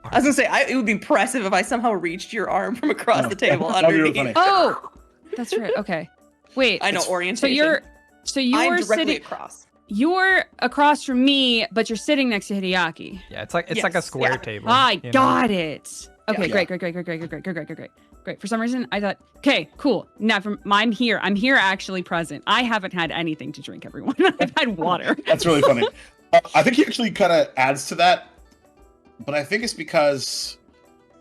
Speaker 5: I was gonna say it would be impressive if I somehow reached your arm from across the table
Speaker 2: That'd be really
Speaker 5: underneath.
Speaker 2: funny.
Speaker 4: oh, that's right. Okay, wait.
Speaker 5: I know
Speaker 2: It's-
Speaker 5: orientation.
Speaker 4: So
Speaker 5: I'm
Speaker 4: you're
Speaker 5: directly
Speaker 4: sitting.
Speaker 5: across.
Speaker 4: You're across from me, but you're sitting next to Hideaki.
Speaker 3: Yeah, it's like a
Speaker 5: Yes,
Speaker 3: square
Speaker 5: yeah.
Speaker 3: table.
Speaker 4: I
Speaker 3: you know?
Speaker 4: got it. Okay,
Speaker 2: Yeah.
Speaker 4: great. For some reason, I thought, okay, cool. I'm here. I'm here actually present. I haven't had anything to drink, everyone. I've had water.
Speaker 2: That's really funny. I think he actually kind of adds to that. But I think it's because,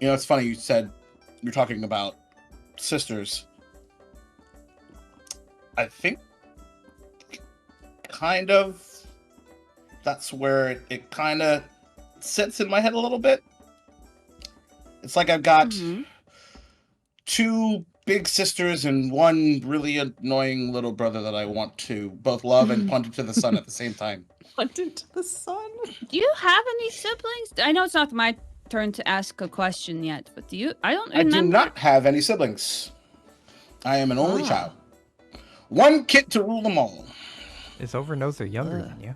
Speaker 2: it's funny. You said you're talking about sisters. I think kind of that's where it kind of sits in my head a little bit. It's like I've got
Speaker 4: Mhm.
Speaker 2: two big sisters and one really annoying little brother that I want to both love and punt into the sun at the same time.
Speaker 5: Punt into the sun.
Speaker 4: Do you have any siblings? I know it's not my turn to ask a question yet, but do you? I don't
Speaker 2: I
Speaker 4: remember.
Speaker 2: do not have any siblings. I am an only
Speaker 4: Ah.
Speaker 2: child. One kid to rule them all.
Speaker 3: His overnose are younger than you.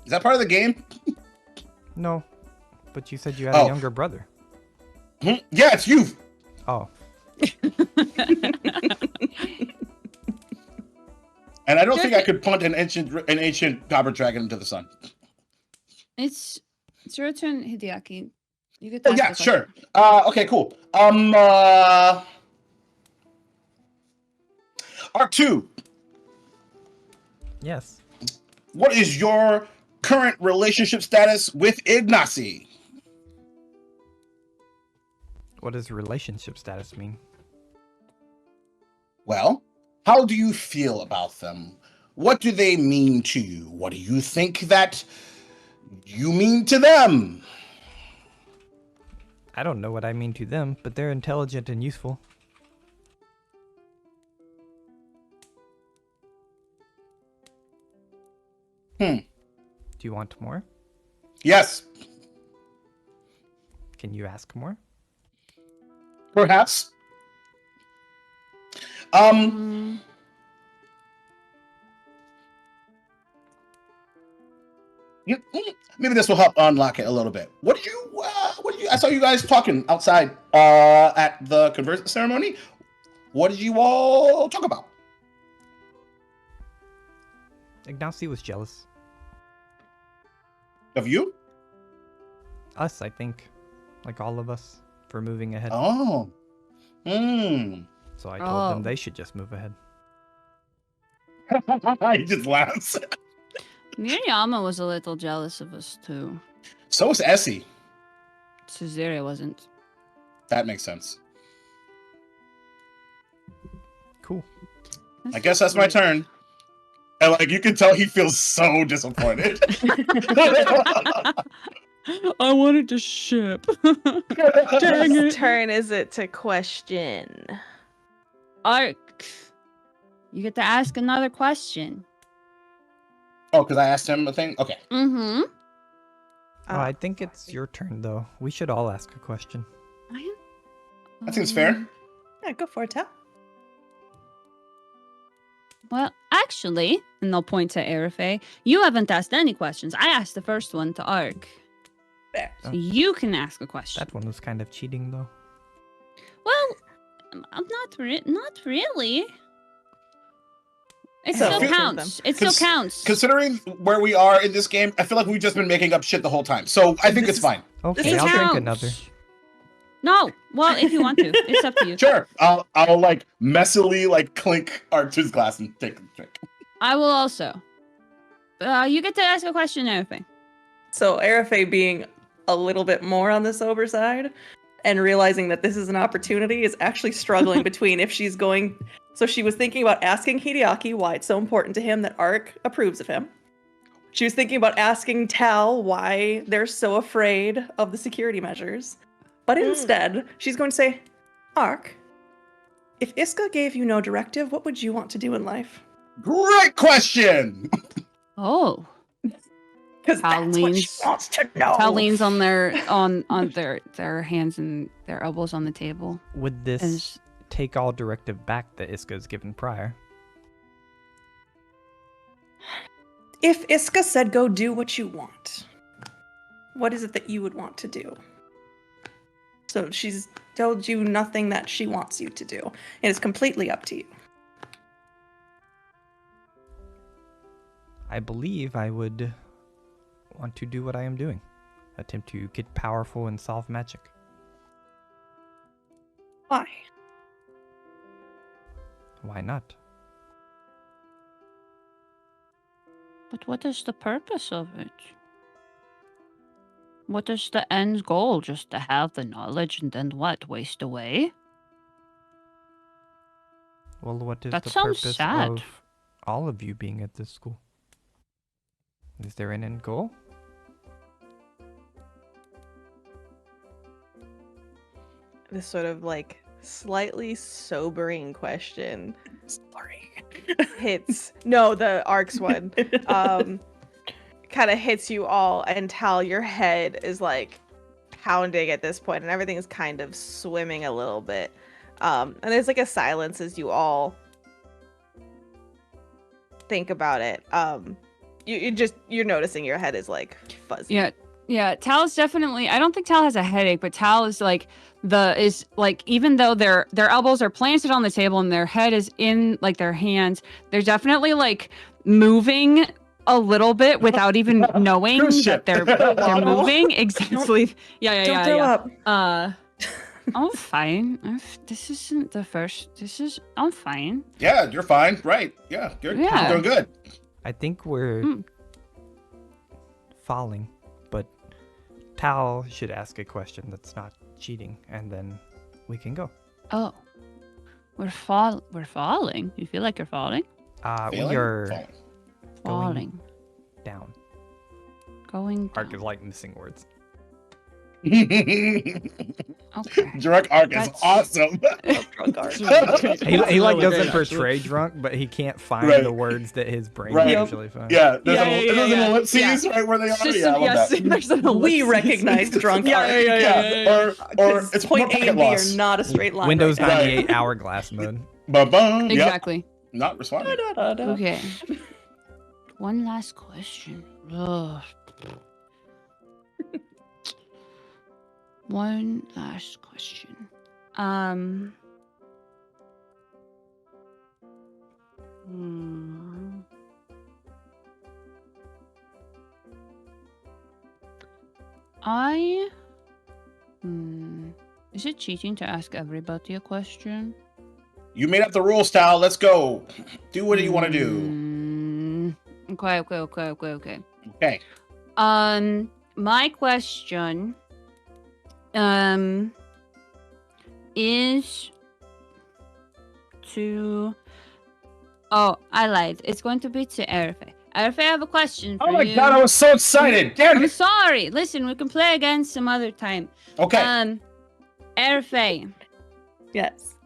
Speaker 2: Is that part of the game?
Speaker 3: No, but you said you had
Speaker 2: Oh.
Speaker 3: a younger brother.
Speaker 2: Yeah, it's you.
Speaker 3: Oh,
Speaker 2: And I don't think I could punt an ancient copper dragon into the sun.
Speaker 4: It's your turn, Hideaki. You get to
Speaker 2: Oh
Speaker 4: ask
Speaker 2: yeah,
Speaker 4: the
Speaker 2: sure.
Speaker 4: question.
Speaker 2: Okay, cool. R2,
Speaker 3: yes.
Speaker 2: what is your current relationship status with Ignacy?
Speaker 3: What does relationship status mean?
Speaker 2: Well, how do you feel about them? What do they mean to you? What do you think that you mean to them?
Speaker 3: I don't know what I mean to them, but they're intelligent and useful. Do you want more?
Speaker 2: Yes,
Speaker 3: Can you ask more?
Speaker 2: perhaps. Maybe this will help unlock it a little bit. What do I saw you guys talking outside at the conversion ceremony. What did you all talk about?
Speaker 3: Ignacy was jealous.
Speaker 2: Of you?
Speaker 3: Us, I think. Like all of us, for moving ahead.
Speaker 2: Oh.
Speaker 3: So I told them they should just move ahead.
Speaker 2: He just laughs.
Speaker 6: Miriama was a little jealous of us too.
Speaker 2: So is Essie.
Speaker 6: Caesarea wasn't.
Speaker 2: That makes sense.
Speaker 3: Cool.
Speaker 2: I guess that's my turn. And like you can tell he feels so disappointed.
Speaker 4: I wanted to ship. Dang
Speaker 1: Whose
Speaker 4: it.
Speaker 1: turn is it to question?
Speaker 6: Ark, you get to ask another question.
Speaker 2: Oh, because I asked him a thing? Okay.
Speaker 6: Mm-hmm.
Speaker 3: Oh, I think it's your turn, though. We should all ask a question.
Speaker 2: That seems fair.
Speaker 5: Yeah, go for it, Tal.
Speaker 6: Well, actually, and they'll point to Arafe, you haven't asked any questions. I asked the first one to Ark.
Speaker 5: Fair.
Speaker 6: So you can ask a question.
Speaker 3: That one was kind of cheating, though.
Speaker 6: Well, not really. It
Speaker 2: So,
Speaker 6: still
Speaker 2: feel-
Speaker 6: counts. It still counts.
Speaker 2: Considering where we are in this game, I feel like we've just been making up shit the whole time. So I think it's fine.
Speaker 3: Okay,
Speaker 6: It
Speaker 3: I'll drink
Speaker 6: counts.
Speaker 3: another.
Speaker 6: No. Well, if you want to, it's up to you.
Speaker 2: Sure. I'll like messily like clink Archer's glass and take a drink.
Speaker 6: I will also. You get to ask a question, Arafe.
Speaker 5: So Arafe being a little bit more on the sober side and realizing that this is an opportunity is actually struggling between if she's going. So she was thinking about asking Hideaki why it's so important to him that Ark approves of him. She was thinking about asking Tal why they're so afraid of the security measures. But instead, she's going to say, Ark, if Iska gave you no directive, what would you want to do in life?
Speaker 2: Great question.
Speaker 6: Oh.
Speaker 5: Because
Speaker 6: Tal
Speaker 5: that's what she
Speaker 6: leans-
Speaker 5: wants to know.
Speaker 6: Tal leans on their hands and their elbows on the table.
Speaker 3: Would this
Speaker 6: As
Speaker 3: take all directive back that Iska's given prior?
Speaker 5: If Iska said go do what you want, what is it that you would want to do? So she's told you nothing that she wants you to do. And it's completely up to you.
Speaker 3: I believe I would want to do what I am doing. Attempt to get powerful and solve magic.
Speaker 5: Why?
Speaker 3: Why not?
Speaker 6: But what is the purpose of it? What is the end goal? Just to have the knowledge and then what? Waste away?
Speaker 3: Well, what is
Speaker 6: That
Speaker 3: the
Speaker 6: sounds
Speaker 3: purpose
Speaker 6: sad.
Speaker 3: of all of you being at this school? Is there an end goal?
Speaker 1: This sort of like slightly sobering question
Speaker 5: Sorry.
Speaker 1: hits. No, the Ark's one. Kind of hits you all, and Tal, your head is like pounding at this point, and everything is kind of swimming a little bit. And there's like a silence as you all think about it. You're noticing your head is like fuzzy.
Speaker 4: Yeah, Tal's definitely. I don't think Tal has a headache, but Tal is like even though their elbows are planted on the table and their head is in like their hands, they're definitely like moving a little bit without even knowing
Speaker 2: Cruise
Speaker 4: that
Speaker 2: ship.
Speaker 4: they're moving. Exactly. Yeah.
Speaker 5: Don't throw up.
Speaker 4: I'm fine. This isn't the first. I'm fine.
Speaker 2: Yeah, you're fine. Right. Yeah, you're doing good.
Speaker 3: I think we're falling, but Tal should ask a question that's not cheating, and then we can go.
Speaker 6: Oh. We're falling. You feel like you're falling?
Speaker 3: We
Speaker 2: Failing?
Speaker 3: are
Speaker 2: Falling.
Speaker 6: Falling.
Speaker 3: down.
Speaker 6: Going
Speaker 3: Ark
Speaker 6: down.
Speaker 3: is like missing words.
Speaker 6: Okay.
Speaker 2: Drunk Arc is
Speaker 6: That's-
Speaker 2: awesome.
Speaker 5: Drunk Ark.
Speaker 3: He
Speaker 4: Really
Speaker 3: like
Speaker 4: great,
Speaker 3: doesn't
Speaker 4: actually.
Speaker 3: portray drunk, but he can't find
Speaker 2: Right.
Speaker 3: the words that his brain
Speaker 2: Right.
Speaker 3: usually finds.
Speaker 2: Yeah, there's
Speaker 4: Yeah,
Speaker 2: an
Speaker 4: yeah,
Speaker 2: there's
Speaker 4: yeah,
Speaker 2: an ellipses
Speaker 4: yeah.
Speaker 2: right where they are.
Speaker 4: Just-
Speaker 2: Yeah, I love
Speaker 4: yes,
Speaker 2: that.
Speaker 4: there's an
Speaker 5: We
Speaker 4: ellipsis.
Speaker 5: recognize Drunk
Speaker 4: Yeah,
Speaker 5: Ark.
Speaker 4: yeah.
Speaker 2: Or
Speaker 5: 'Cause
Speaker 2: it's
Speaker 5: point
Speaker 2: more
Speaker 5: A
Speaker 2: pocket
Speaker 5: and B are
Speaker 2: loss.
Speaker 5: not a straight line.
Speaker 3: Windows
Speaker 5: right now.
Speaker 3: 98 hourglass mode.
Speaker 2: Ba-bum. Yep.
Speaker 4: Exactly.
Speaker 2: Not responding.
Speaker 5: Da-da-da-da.
Speaker 6: Okay. One last question. Ugh. One last question. Is it cheating to ask everybody a question?
Speaker 2: You made up the rules, Tal. Let's go. Do what you want to do.
Speaker 6: Okay.
Speaker 2: Okay.
Speaker 6: My question is to... Oh, I lied. It's going to be to Erife. Erife, I have a question for you.
Speaker 2: Oh my god, I was so excited. Damn
Speaker 6: I'm
Speaker 2: it.
Speaker 6: sorry. Listen, we can play again some other time.
Speaker 2: Okay.
Speaker 6: Erife.
Speaker 5: Yes.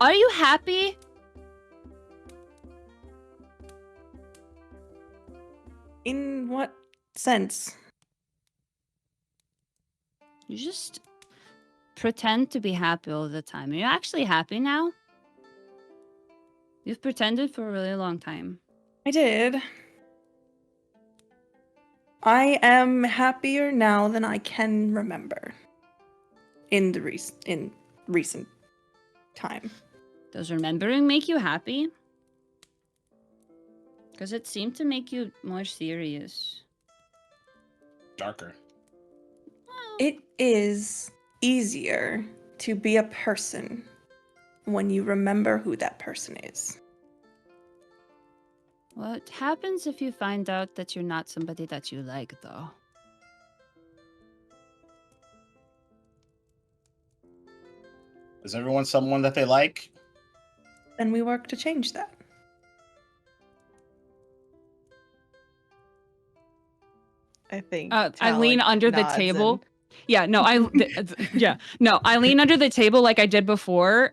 Speaker 6: Are you happy?
Speaker 5: In what sense?
Speaker 6: You just pretend to be happy all the time. Are you actually happy now? You've pretended for a really long time.
Speaker 5: I did. I am happier now than I can remember. In recent time.
Speaker 6: Does remembering make you happy? Because it seemed to make you more serious.
Speaker 2: Darker.
Speaker 5: It is easier to be a person when you remember who that person is.
Speaker 6: What happens if you find out that you're not somebody that you like, though?
Speaker 2: Is everyone someone that they like?
Speaker 5: Then we work to change that.
Speaker 1: I think
Speaker 4: I lean under the
Speaker 1: nods
Speaker 4: table.
Speaker 1: and-
Speaker 4: Yeah, no, I lean under the table like I did before.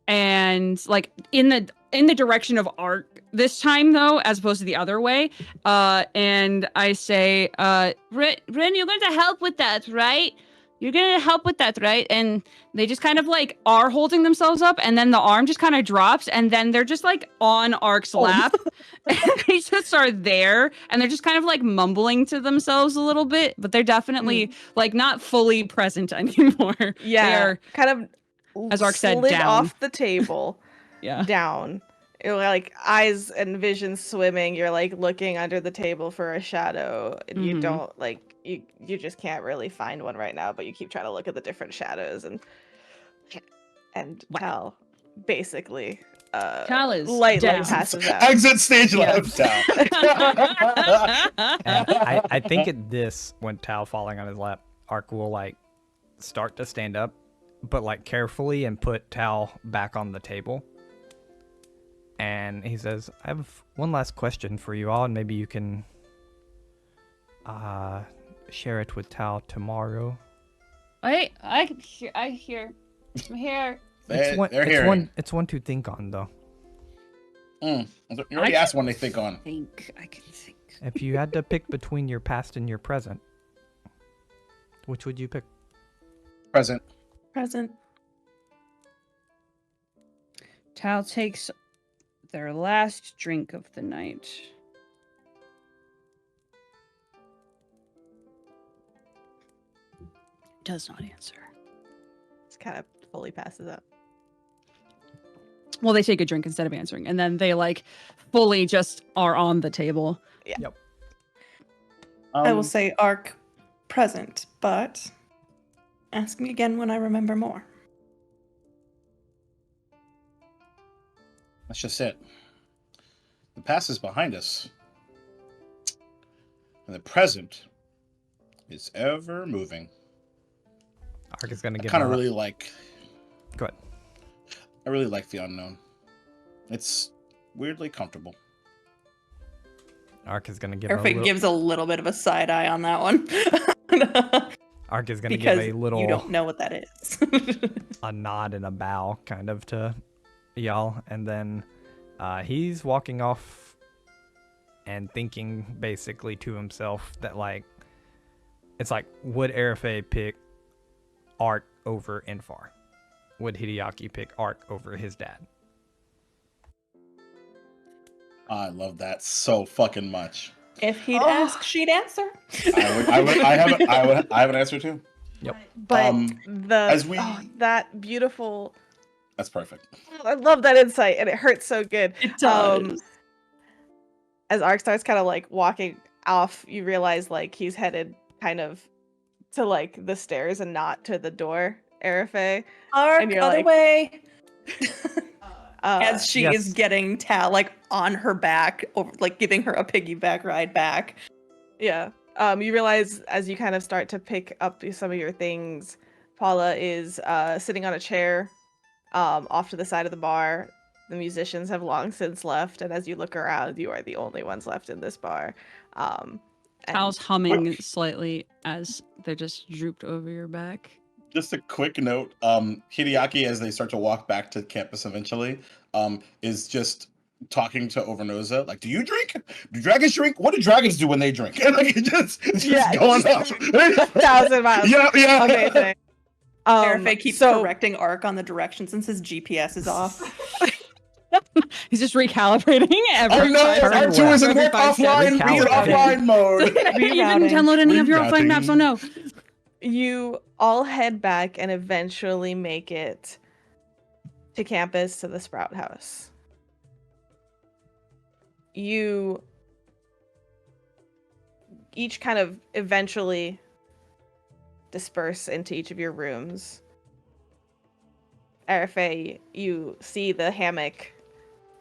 Speaker 4: And like in the direction of Ark this time though, as opposed to the other way. And I say, Rin, you're going to help with that, right? You're going to help with that, right? And they just kind of like are holding themselves up, and then the arm just kind of drops, and then they're just like on Ark's lap. And they just are there, and they're just kind of like mumbling to themselves a little bit, but they're definitely like not fully present anymore.
Speaker 1: Yeah,
Speaker 4: They're,
Speaker 1: kind of
Speaker 4: as Ark said,
Speaker 1: slid
Speaker 4: down.
Speaker 1: off the table,
Speaker 4: yeah.
Speaker 1: down. You're like eyes and vision swimming. You're like looking under the table for a shadow, and you
Speaker 4: Mhm.
Speaker 1: don't like you just can't really find one right now. But you keep trying to look at the different shadows and
Speaker 4: Wow.
Speaker 1: Tal basically
Speaker 4: Tal is
Speaker 1: lightly
Speaker 4: down.
Speaker 1: passes out.
Speaker 2: Exit stage
Speaker 1: Yeah.
Speaker 2: left, Tal.
Speaker 3: And I think at this, when Tal falling on his lap, Ark will like start to stand up, but like carefully and put Tal back on the table. And he says, I have one last question for you all, and maybe you can share it with Tal tomorrow.
Speaker 6: I hear. I'm here.
Speaker 3: It's one to think on, though.
Speaker 2: You already asked one they think on.
Speaker 6: I can think.
Speaker 3: If you had to pick between your past and your present, which would you pick?
Speaker 2: Present.
Speaker 5: Present.
Speaker 4: Tal takes their last drink of the night. Does not answer.
Speaker 1: Just kind of fully passes out.
Speaker 4: Well, they take a drink instead of answering, and then they like fully just are on the table.
Speaker 5: I will say Ark present, but ask me again when I remember more.
Speaker 2: That's just it. The past is behind us. And the present is ever moving.
Speaker 3: Ark is gonna
Speaker 2: I
Speaker 3: give
Speaker 2: kind of
Speaker 3: a-
Speaker 2: really like...
Speaker 3: Go ahead.
Speaker 2: I really like the unknown. It's weirdly comfortable.
Speaker 3: Ark is gonna give a
Speaker 5: Perfect
Speaker 3: little...
Speaker 5: gives a little bit of a side eye on that one.
Speaker 3: Ark is gonna
Speaker 5: because
Speaker 3: give a little...
Speaker 5: you don't know what that is.
Speaker 3: a nod and a bow kind of to y'all, and then he's walking off and thinking basically to himself that like it's like, would Erife pick Ark over Infar? Would Hideaki pick Ark over his dad?
Speaker 2: I love that so fucking much.
Speaker 5: If he'd ask, she'd answer.
Speaker 2: I have an answer too.
Speaker 1: But
Speaker 2: as we-
Speaker 1: that beautiful.
Speaker 2: That's perfect.
Speaker 1: I love that insight, and it hurts so good.
Speaker 5: It does.
Speaker 1: As Ark starts kind of like walking off, you realize like he's headed kind of to like the stairs and not to the door, Arafe.
Speaker 5: Ark,
Speaker 1: and you're
Speaker 5: other
Speaker 1: like-
Speaker 5: way. As she
Speaker 3: Yes.
Speaker 5: is getting Tal like on her back, over, like giving her a piggyback ride back.
Speaker 1: Yeah. You realize as you kind of start to pick up some of your things, Paula is sitting on a chair off to the side of the bar. The musicians have long since left, and as you look around, you are the only ones left in this bar. And-
Speaker 4: Tal's humming slightly as they're just drooped over your back.
Speaker 2: Just a quick note, Hideaki, as they start to walk back to campus eventually, is just talking to Overnoza, like, do you drink? Do dragons drink? What do dragons do when they drink? And like, it's just going up.
Speaker 1: 1,000 miles.
Speaker 2: Yeah.
Speaker 1: Amazing.
Speaker 5: Arafe keeps
Speaker 1: so-
Speaker 5: correcting Ark on the direction since his GPS is off.
Speaker 4: He's just recalibrating every
Speaker 2: Oh no,
Speaker 3: Turn
Speaker 2: R2
Speaker 3: left.
Speaker 2: is in
Speaker 4: every
Speaker 2: work
Speaker 4: 5 steps.
Speaker 2: offline, read offline mode.
Speaker 4: You didn't
Speaker 5: Rerouting.
Speaker 4: download any of your offline maps, oh no.
Speaker 1: You all head back and eventually make it to campus to the Sprout House. You each kind of eventually disperse into each of your rooms. Arafe, you see the hammock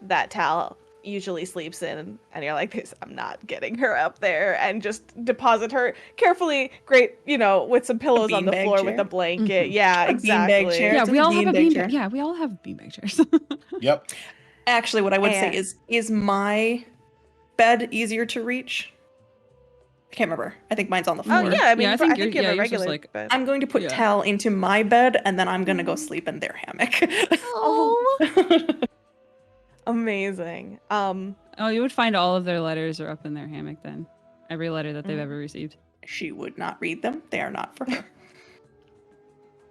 Speaker 1: that Tal usually sleeps in, and you're like, this, I'm not getting her up there, and just deposit her carefully, great, with some pillows on the
Speaker 5: beanbag
Speaker 1: floor
Speaker 5: chair.
Speaker 1: with a blanket.
Speaker 4: Mhm.
Speaker 1: Yeah,
Speaker 5: A beanbag
Speaker 1: exactly.
Speaker 5: chair.
Speaker 4: Yeah,
Speaker 5: It's
Speaker 4: we
Speaker 5: a
Speaker 4: all have a
Speaker 5: beanbag chair.
Speaker 4: beanbag. Yeah, we all have beanbag chairs.
Speaker 2: Yep.
Speaker 5: Actually, what I would say
Speaker 1: And-
Speaker 5: is my bed easier to reach? I can't remember. I think mine's on the floor.
Speaker 1: Oh yeah, I mean,
Speaker 4: Yeah, I
Speaker 1: I
Speaker 4: think
Speaker 1: think,
Speaker 4: you're-
Speaker 1: you have a
Speaker 4: yours is
Speaker 1: regular
Speaker 4: like-
Speaker 1: bed.
Speaker 5: I'm going to put
Speaker 4: Yeah.
Speaker 5: Tal into my bed, and then I'm going to go sleep in their hammock.
Speaker 1: Oh, amazing.
Speaker 4: Oh, you would find all of their letters are up in their hammock then. Every letter that they've ever received.
Speaker 5: She would not read them. They are not for her.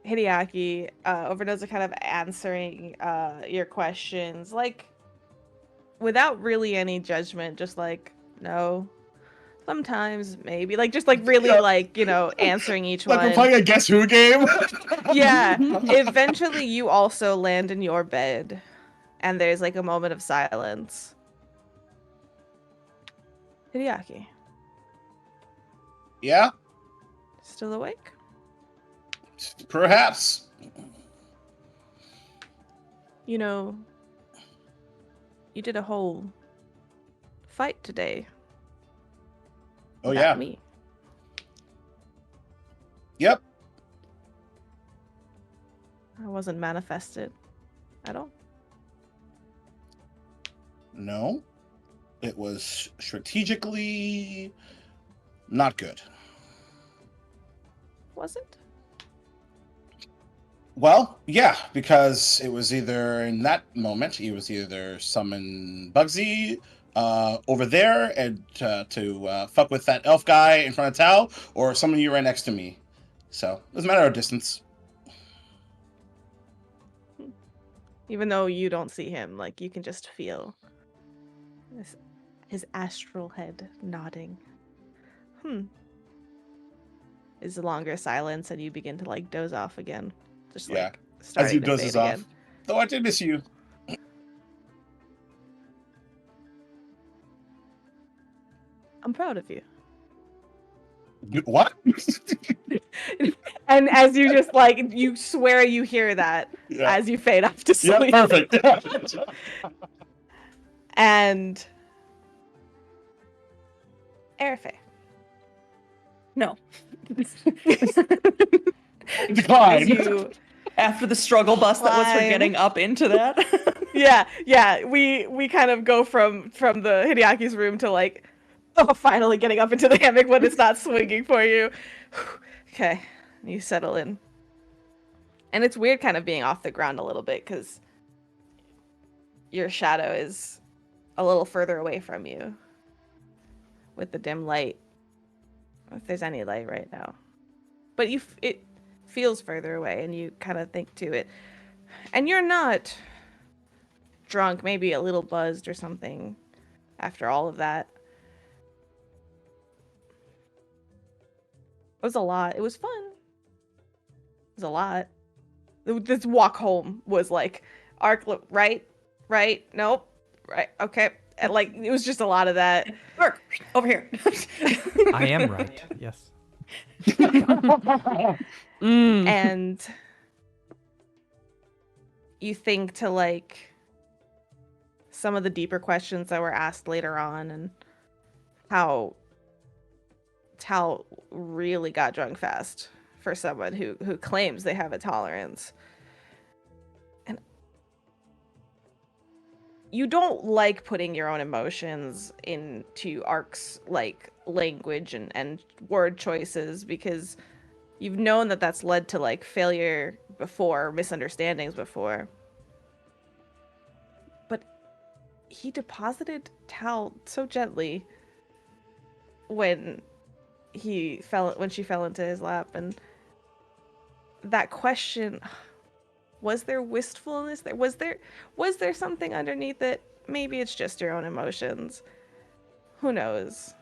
Speaker 1: Hideaki, Overnoza kind of answering your questions, like, without really any judgment, just like, no, sometimes, maybe. Like, just, like, really,
Speaker 2: Yeah.
Speaker 1: like, answering each
Speaker 2: Like
Speaker 1: one.
Speaker 2: we're playing a Guess Who game.
Speaker 1: Yeah. Eventually, you also land in your bed, and there's, like, a moment of silence. Hideaki,
Speaker 2: Yeah,
Speaker 1: still awake?
Speaker 2: perhaps.
Speaker 1: You did a whole fight today.
Speaker 2: Oh
Speaker 1: without
Speaker 2: yeah.
Speaker 1: Me.
Speaker 2: Yep.
Speaker 1: I wasn't manifested at all.
Speaker 2: No. It was strategically not good.
Speaker 1: Was it?
Speaker 2: Well, yeah, because it was either in that moment, he was either summon Bugsy over there and to fuck with that elf guy in front of Tal, or summon you right next to me. So it was a matter of distance.
Speaker 1: Even though you don't see him, like, you can just feel his astral head nodding. Is a longer silence, and you begin to, like, doze off again. Just,
Speaker 2: Yeah,
Speaker 1: like,
Speaker 2: as
Speaker 1: starting
Speaker 2: you
Speaker 1: to
Speaker 2: dozes
Speaker 1: fade
Speaker 2: off.
Speaker 1: again.
Speaker 2: Though I did miss you.
Speaker 1: I'm proud of you.
Speaker 2: What?
Speaker 1: And as you just, like, you swear you hear that
Speaker 2: Yeah.
Speaker 1: as you fade off to
Speaker 2: Yeah,
Speaker 1: sleep.
Speaker 2: perfect.
Speaker 1: And Arafe.
Speaker 5: No.
Speaker 2: Decline.
Speaker 1: You,
Speaker 5: After the struggle bus that was for
Speaker 1: Fine.
Speaker 5: getting up into that.
Speaker 1: yeah. We kind of go from the Hideaki's room to, like, finally getting up into the hammock when it's not swinging for you. Okay, you settle in. And it's weird kind of being off the ground a little bit because your shadow is a little further away from you with the dim light, if there's any light right now. But it feels further away, and you kind of think to it. And you're not drunk, maybe a little buzzed or something after all of that. was a lot. It was fun. It was a lot. This walk home was like, right, nope, right, okay. And like, it was just a lot of that.
Speaker 5: Ark, over here.
Speaker 3: I am right. Yes.
Speaker 1: And you think to like some of the deeper questions that were asked later on, and how Tal really got drunk fast for someone who claims they have a tolerance. And you don't like putting your own emotions into Ark's like language and word choices, because you've known that that's led to like failure before, misunderstandings before. But he deposited Tal so gently when she fell into his lap, and that question, was there wistfulness there? Was there something underneath it? Maybe it's just your own emotions. Who knows?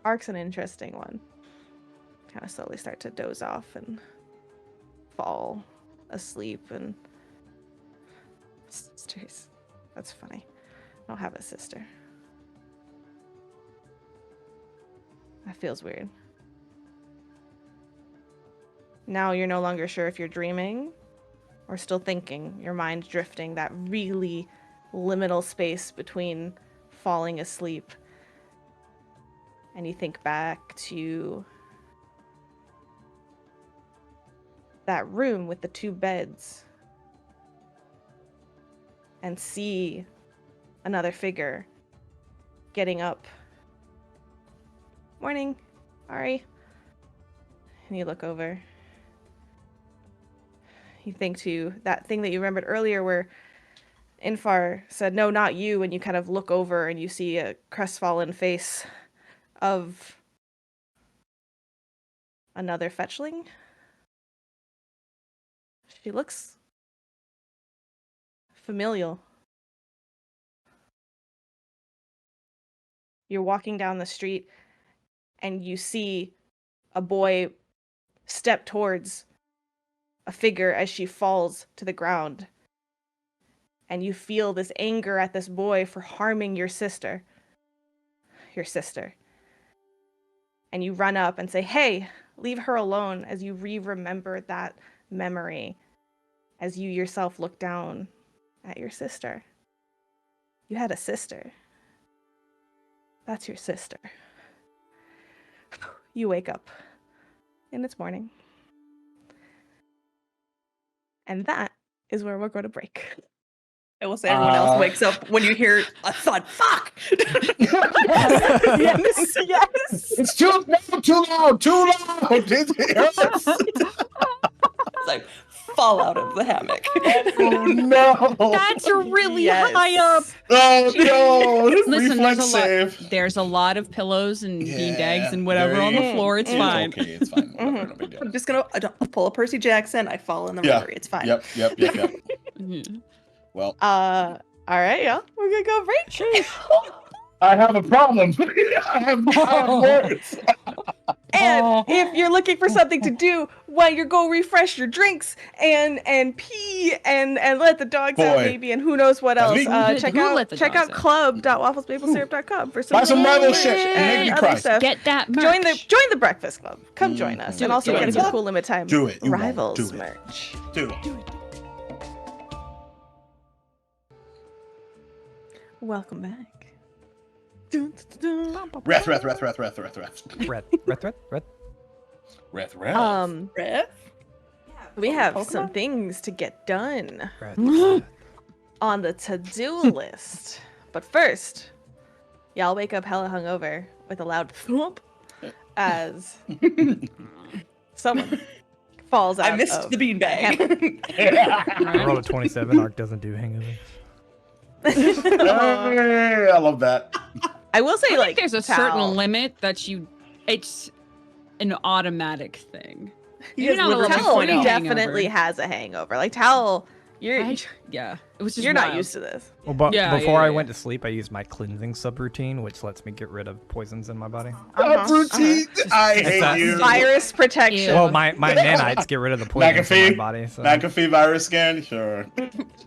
Speaker 1: Ark's an interesting one. Kind of slowly start to doze off and fall asleep. And sisters, that's funny. I don't have a sister. That feels weird. Now you're no longer sure if you're dreaming or still thinking. Your mind drifting, that really liminal space between falling asleep. And you think back to that room with the 2 beds and see another figure getting up. Morning, Ari. And you look over. You think to that thing that you remembered earlier where Infar said, no, not you, and you kind of look over and you see a crestfallen face of another fetchling. She looks familial. You're walking down the street and you see a boy step towards a figure as she falls to the ground. And you feel this anger at this boy for harming your sister. Your sister. And you run up and say, hey, leave her alone, as you remember that memory, as you yourself look down at your sister. You had a sister. That's your sister. You wake up, and it's morning. And that is where we're going to break.
Speaker 5: I will say everyone else wakes up when you hear a thud. Fuck!
Speaker 1: Yes, yes.
Speaker 2: It's too loud.
Speaker 5: It's like, fall out of the hammock.
Speaker 2: Oh no!
Speaker 4: That's really
Speaker 1: Yes.
Speaker 4: high up.
Speaker 2: Oh no!
Speaker 4: Listen,
Speaker 2: Reflex save.
Speaker 4: there's a lot of pillows and
Speaker 2: Yeah,
Speaker 4: beanbags and whatever on the floor. It's fine.
Speaker 2: Okay, it's fine. Whatever, no big deal.
Speaker 5: I'm just gonna pull a Percy Jackson. I fall in the
Speaker 2: Yeah.
Speaker 5: river. It's fine.
Speaker 2: Yep.
Speaker 4: Mhm.
Speaker 2: Well,
Speaker 1: All right, y'all. We're gonna go break.
Speaker 2: I have a problem. I have words.
Speaker 1: And if you're looking for something to do while you go refresh your drinks and pee and let the dogs out
Speaker 2: Boy.
Speaker 1: maybe, and who knows what else,
Speaker 2: That's me.
Speaker 1: check
Speaker 4: Who let
Speaker 1: out
Speaker 4: the dogs out?
Speaker 1: club.wafflesmaplesyrup.com for
Speaker 2: Buy some Marvel
Speaker 1: merch
Speaker 2: shit and make me
Speaker 1: and
Speaker 2: cry.
Speaker 1: other stuff.
Speaker 4: Get that merch.
Speaker 1: Join the Breakfast Club. Come join us,
Speaker 2: Do
Speaker 1: and
Speaker 2: it,
Speaker 1: also
Speaker 2: do
Speaker 1: get
Speaker 2: it.
Speaker 1: some cool limited time
Speaker 2: Do it. You won't.
Speaker 1: Rivals
Speaker 2: Do it.
Speaker 1: merch.
Speaker 2: Do it.
Speaker 1: Welcome back. Dun, dun, dun.
Speaker 2: Reth.
Speaker 5: Riff?
Speaker 1: We have
Speaker 5: Pokemon?
Speaker 1: some things to get done
Speaker 3: Red.
Speaker 1: on the to-do list. But first, y'all wake up hella hungover with a loud thump as someone falls out
Speaker 5: I missed
Speaker 1: of
Speaker 5: the beanbag.
Speaker 3: I rolled a 27. Arc doesn't do hangover.
Speaker 2: Hey, I love that.
Speaker 1: I will say,
Speaker 4: I think
Speaker 1: like,
Speaker 4: there's a
Speaker 1: Tal-
Speaker 4: certain limit that it's an automatic thing.
Speaker 5: He
Speaker 4: You're
Speaker 5: is
Speaker 4: not a
Speaker 5: literally
Speaker 4: level
Speaker 1: Tal
Speaker 4: 20 hangover.
Speaker 1: definitely has a hangover. Like, Tal You're
Speaker 4: Yeah, it was just
Speaker 1: you're not
Speaker 4: wild.
Speaker 1: used to this.
Speaker 3: Well, but
Speaker 4: Yeah,
Speaker 3: before
Speaker 4: yeah,
Speaker 3: I
Speaker 4: yeah.
Speaker 3: went to sleep, I used my cleansing subroutine, which lets me get rid of poisons in my body.
Speaker 2: Routine. I
Speaker 3: It's
Speaker 2: hate
Speaker 3: a-
Speaker 2: you.
Speaker 1: Virus protection.
Speaker 3: Well, my nanites get rid of the poisons in my
Speaker 2: McAfee.
Speaker 3: body. So.
Speaker 2: McAfee virus scan. Sure.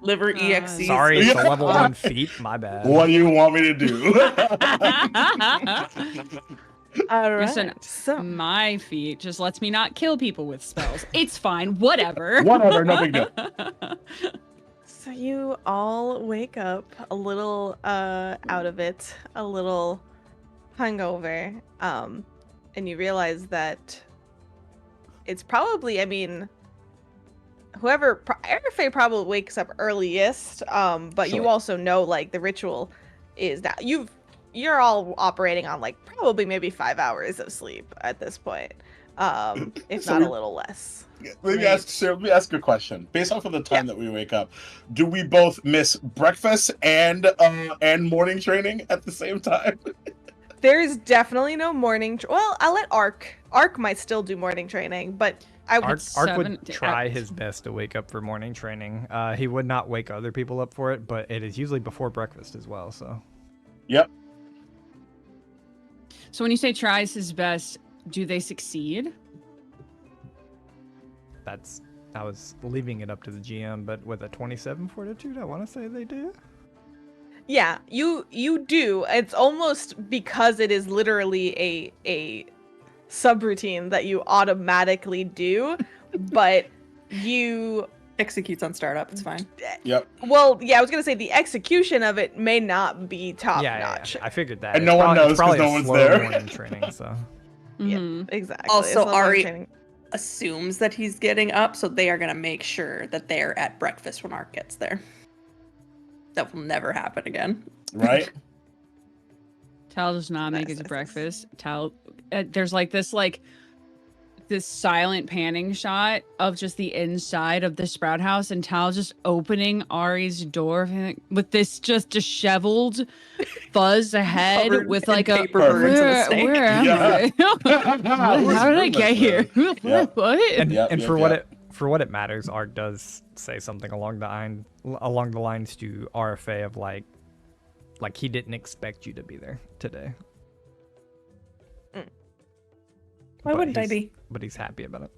Speaker 5: Liver EXE.
Speaker 3: Sorry, it's a level 1 feat. My bad.
Speaker 2: What do you want me to do?
Speaker 1: All right.
Speaker 4: Listen,
Speaker 1: So
Speaker 4: my feat just lets me not kill people with spells. It's fine, whatever.
Speaker 2: Whatever, no big deal.
Speaker 1: So you all wake up a little out of it, a little hungover, and you realize that it's probably, I mean, RFA probably wakes up earliest, but you
Speaker 2: Sure.
Speaker 1: also know like the ritual is that you're all operating on like probably maybe 5 hours of sleep at this point, if
Speaker 2: So
Speaker 1: not
Speaker 2: we-
Speaker 1: a little less.
Speaker 2: Let me ask you a question. Based off of the time that we wake up, do we both miss breakfast and morning training at the same time?
Speaker 1: There's definitely no morning. Well, I'll let Ark. Ark might still do morning training, but I would.
Speaker 3: Ark would
Speaker 4: 7
Speaker 3: try his best to wake up for morning training. He would not wake other people up for it, but it is usually before breakfast as well. So
Speaker 2: Yep.
Speaker 4: So when you say tries his best, do they succeed?
Speaker 3: I was leaving it up to the GM, but with a 27 fortitude, I want to say they do.
Speaker 1: Yeah, you do. It's almost because it is literally a subroutine that you automatically do, but you.
Speaker 5: Executes on startup. It's fine.
Speaker 2: Yep.
Speaker 1: Well, yeah, I was gonna say the execution of it may not be top
Speaker 3: Yeah,
Speaker 1: notch.
Speaker 3: I figured that.
Speaker 2: And
Speaker 3: It's
Speaker 2: no one
Speaker 3: probably-
Speaker 2: knows
Speaker 3: it's
Speaker 2: 'cause
Speaker 3: probably
Speaker 2: no
Speaker 3: a
Speaker 2: one's
Speaker 3: slow
Speaker 2: there.
Speaker 3: morning training, so.
Speaker 1: Yeah,
Speaker 4: Mhm.
Speaker 1: exactly.
Speaker 5: Also,
Speaker 1: It's not morning
Speaker 5: Ari-
Speaker 1: training.
Speaker 5: Assumes that he's getting up, so they are gonna make sure that they're at breakfast when Art gets there. That will never happen again.
Speaker 2: Right?
Speaker 4: Tal does not make
Speaker 1: Nice,
Speaker 4: it to
Speaker 1: nice, nice.
Speaker 4: breakfast. Tal, there's this silent panning shot of just the inside of the sprout house, and Tal just opening Ari's door with this just disheveled fuzz ahead
Speaker 5: Covered
Speaker 4: with
Speaker 5: in
Speaker 4: like a
Speaker 5: paper birds and a snake.
Speaker 4: where am
Speaker 2: Yeah.
Speaker 4: I? How did I get here?
Speaker 2: Yeah.
Speaker 4: What?
Speaker 3: And,
Speaker 2: Yep,
Speaker 3: and
Speaker 2: yep,
Speaker 3: for what
Speaker 2: yep.
Speaker 3: what it matters, Ark does say something along the lines to RFA of like he didn't expect you to be there today.
Speaker 5: Why
Speaker 3: But
Speaker 5: wouldn't I
Speaker 3: he's-
Speaker 5: be?
Speaker 3: But he's happy about it.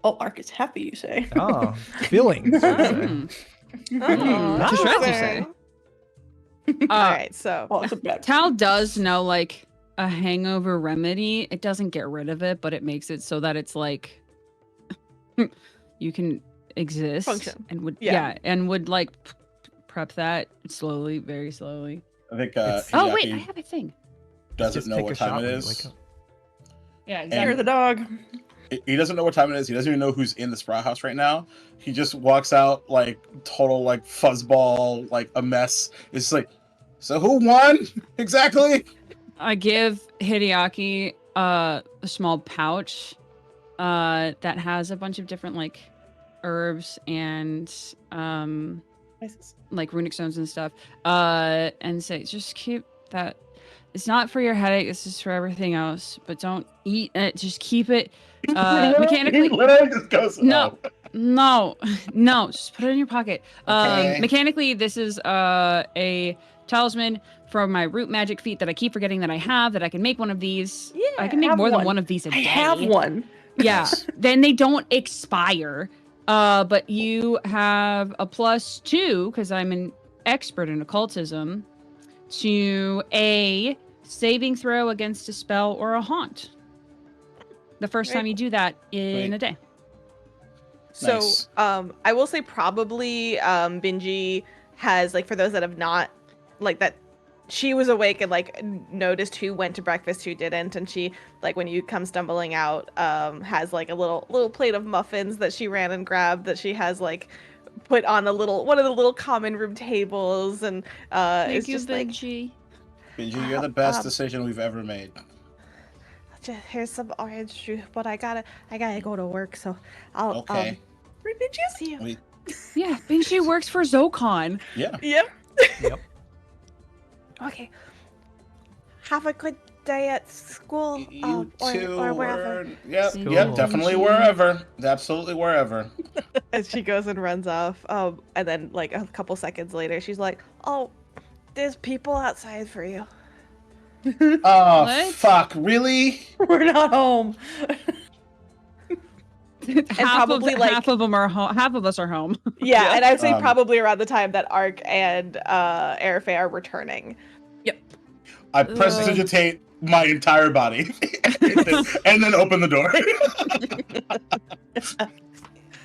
Speaker 5: Oh, Ark is happy, you say.
Speaker 3: Oh, feelings. you say.
Speaker 4: Mm.
Speaker 1: Oh,
Speaker 4: Just right to
Speaker 1: okay.
Speaker 4: say.
Speaker 1: All right, so
Speaker 5: Well, it's a bad.
Speaker 4: Tal does know like a hangover remedy. It doesn't get rid of it, but it makes it so that it's like you can exist
Speaker 1: Function.
Speaker 4: and would
Speaker 1: Yeah.
Speaker 4: and would like prep that slowly, very slowly.
Speaker 2: I think
Speaker 4: Oh wait, I
Speaker 2: Hideaki
Speaker 4: have a thing.
Speaker 2: doesn't
Speaker 3: Just
Speaker 2: know
Speaker 3: take
Speaker 2: what
Speaker 3: a shot
Speaker 2: time it
Speaker 3: when you
Speaker 2: is.
Speaker 3: wake up.
Speaker 4: Yeah,
Speaker 2: And-
Speaker 5: Hear the dog.
Speaker 2: He doesn't know what time it is. He doesn't even know who's in the Sprout House right now. He just walks out like total like fuzzball, like a mess. It's like, so who won exactly?
Speaker 4: I give Hideaki a small pouch that has a bunch of different like herbs and like runic stones and stuff, and say just keep that. It's not for your headache. This is for everything else. But don't eat it. Just keep it mechanically.
Speaker 2: He literally just goes,
Speaker 4: No.
Speaker 2: "Oh."
Speaker 4: No. Just put it in your pocket.
Speaker 2: Okay.
Speaker 4: Mechanically, this is a talisman from my root magic feat that I keep forgetting that I have. That I can make one of these.
Speaker 1: Yeah,
Speaker 4: I can make
Speaker 5: have
Speaker 4: more than
Speaker 5: one.
Speaker 4: one of these a
Speaker 5: I
Speaker 4: day.
Speaker 5: have one.
Speaker 4: Yeah.
Speaker 2: Nice.
Speaker 4: Then they don't expire. But you have a +2 because I'm an expert in occultism to a saving throw against a spell or a haunt. The first
Speaker 1: Very
Speaker 4: time you do that in
Speaker 2: Wait.
Speaker 4: a day.
Speaker 1: So,
Speaker 2: Nice.
Speaker 1: I will say probably Benji has like for those that have not like that she was awake and like noticed who went to breakfast, who didn't, and she like when you come stumbling out, has like a little plate of muffins that she ran and grabbed that she has like put on one of the little common room tables, and it's just like
Speaker 4: Benji.
Speaker 2: Benji, you're the best decision we've ever made.
Speaker 1: here's some orange juice, but I gotta go to work, so I'll
Speaker 2: Okay.
Speaker 1: see you.
Speaker 2: We,
Speaker 4: Yeah, Benji works for Zocon.
Speaker 2: yeah.
Speaker 1: Yep.
Speaker 3: Yep.
Speaker 1: Okay. Have a good day at school
Speaker 2: You two
Speaker 1: or wherever.
Speaker 2: were... Yep,
Speaker 4: School.
Speaker 2: yep, definitely wherever. Absolutely wherever.
Speaker 1: And she goes and runs off. And then like a couple seconds later, she's like, "Oh, there's people outside for you."
Speaker 2: Oh,
Speaker 4: What?
Speaker 2: fuck, really?
Speaker 5: We're not home.
Speaker 1: probably, like-
Speaker 4: half of them are home. Half of us are home.
Speaker 1: Yeah,
Speaker 5: Yeah.
Speaker 1: and I'd say
Speaker 2: Um,
Speaker 1: probably around the time that Ark and Airfay are returning.
Speaker 2: I prestidigitate my entire body and then open the door.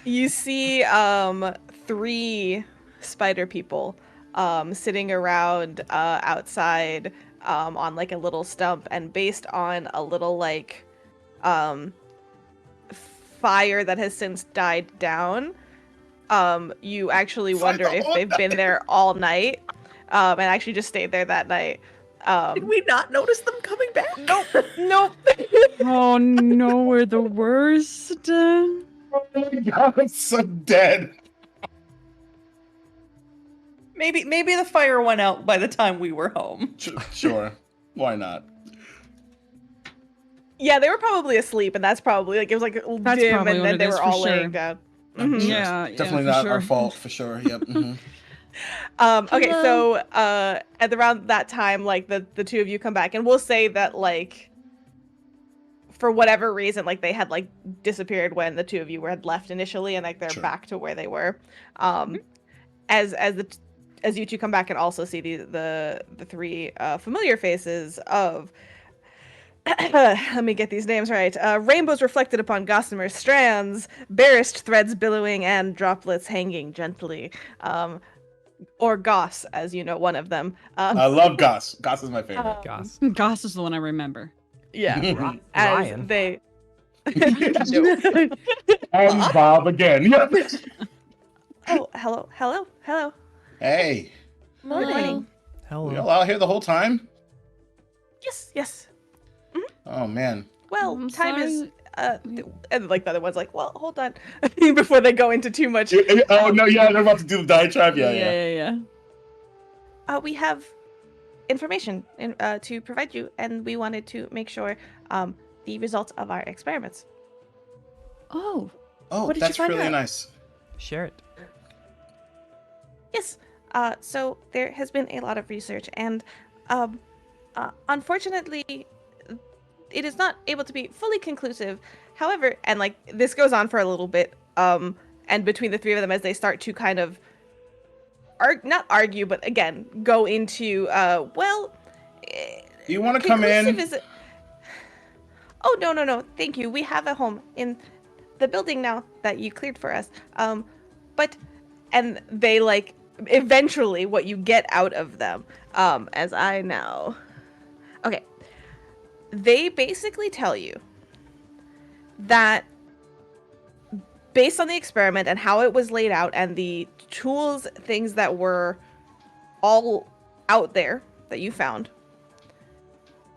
Speaker 1: You see 3 spider people sitting around outside on like a little stump, and based on a little like fire that has since died down, you actually wonder if they've been there all night and actually just stayed there that night.
Speaker 5: Did we not notice them coming back?
Speaker 1: Nope.
Speaker 4: Oh no, we're the worst.
Speaker 2: Oh my god, I'm so dead.
Speaker 5: Maybe the fire went out by the time we were home.
Speaker 2: Sure, why not?
Speaker 1: Yeah, they were probably asleep, and that's probably like it was like
Speaker 4: That's
Speaker 1: dim,
Speaker 4: probably
Speaker 1: and
Speaker 4: what
Speaker 1: then
Speaker 4: it
Speaker 1: they
Speaker 4: is
Speaker 1: were
Speaker 4: for
Speaker 1: all
Speaker 4: sure.
Speaker 1: laying down.
Speaker 2: I'm sure
Speaker 4: Yeah,
Speaker 2: it's definitely
Speaker 4: for
Speaker 2: not our
Speaker 4: sure.
Speaker 2: fault, for sure. Yep. Mhm.
Speaker 1: Okay,
Speaker 6: Hello.
Speaker 1: so at around that time, like the 2 of you come back, and we'll say that like for whatever reason, like they had like disappeared when the 2 of you had left initially, and like they're
Speaker 2: Sure.
Speaker 1: back to where they were. As you 2 come back and also see the 3 familiar faces of. Let me get these names right. Rainbows reflected upon gossamer strands, barest threads billowing, and droplets hanging gently. Or Goss, as you know, one of them.
Speaker 2: I love Goss. Goss is my favorite.
Speaker 3: Goss.
Speaker 4: Goss is the one I remember.
Speaker 1: Yeah.
Speaker 3: Ri-
Speaker 1: As
Speaker 3: Ryan.
Speaker 1: they.
Speaker 2: And Bob again. Yep.
Speaker 1: Oh, hello.
Speaker 2: Hey,
Speaker 6: Hello.
Speaker 3: Hello.
Speaker 2: we all out here the whole time?
Speaker 1: Yes.
Speaker 2: Oh man.
Speaker 1: Well,
Speaker 4: I'm
Speaker 1: time is.
Speaker 4: sorry.
Speaker 1: And like the other one's like, well, hold on, before they go into too much.
Speaker 2: Oh no, yeah, they're about to do the diatribe. Yeah.
Speaker 1: We have information to provide you, and we wanted to make sure the results of our experiments.
Speaker 4: Oh,
Speaker 2: Oh,
Speaker 1: What did you
Speaker 2: that's
Speaker 1: find
Speaker 2: really
Speaker 1: out?
Speaker 2: nice.
Speaker 3: Share it.
Speaker 1: Yes. So there has been a lot of research, and unfortunately, it is not able to be fully conclusive. However, and like this goes on for a little bit, and between the 3 of them, as they start to kind of not argue, but again go into
Speaker 2: Do you want to come in?
Speaker 1: conclusive is. Oh no! Thank you. We have a home in the building now that you cleared for us. But and they like eventually what you get out of them, as I know. Okay. They basically tell you that based on the experiment and how it was laid out and the tools, things that were all out there that you found,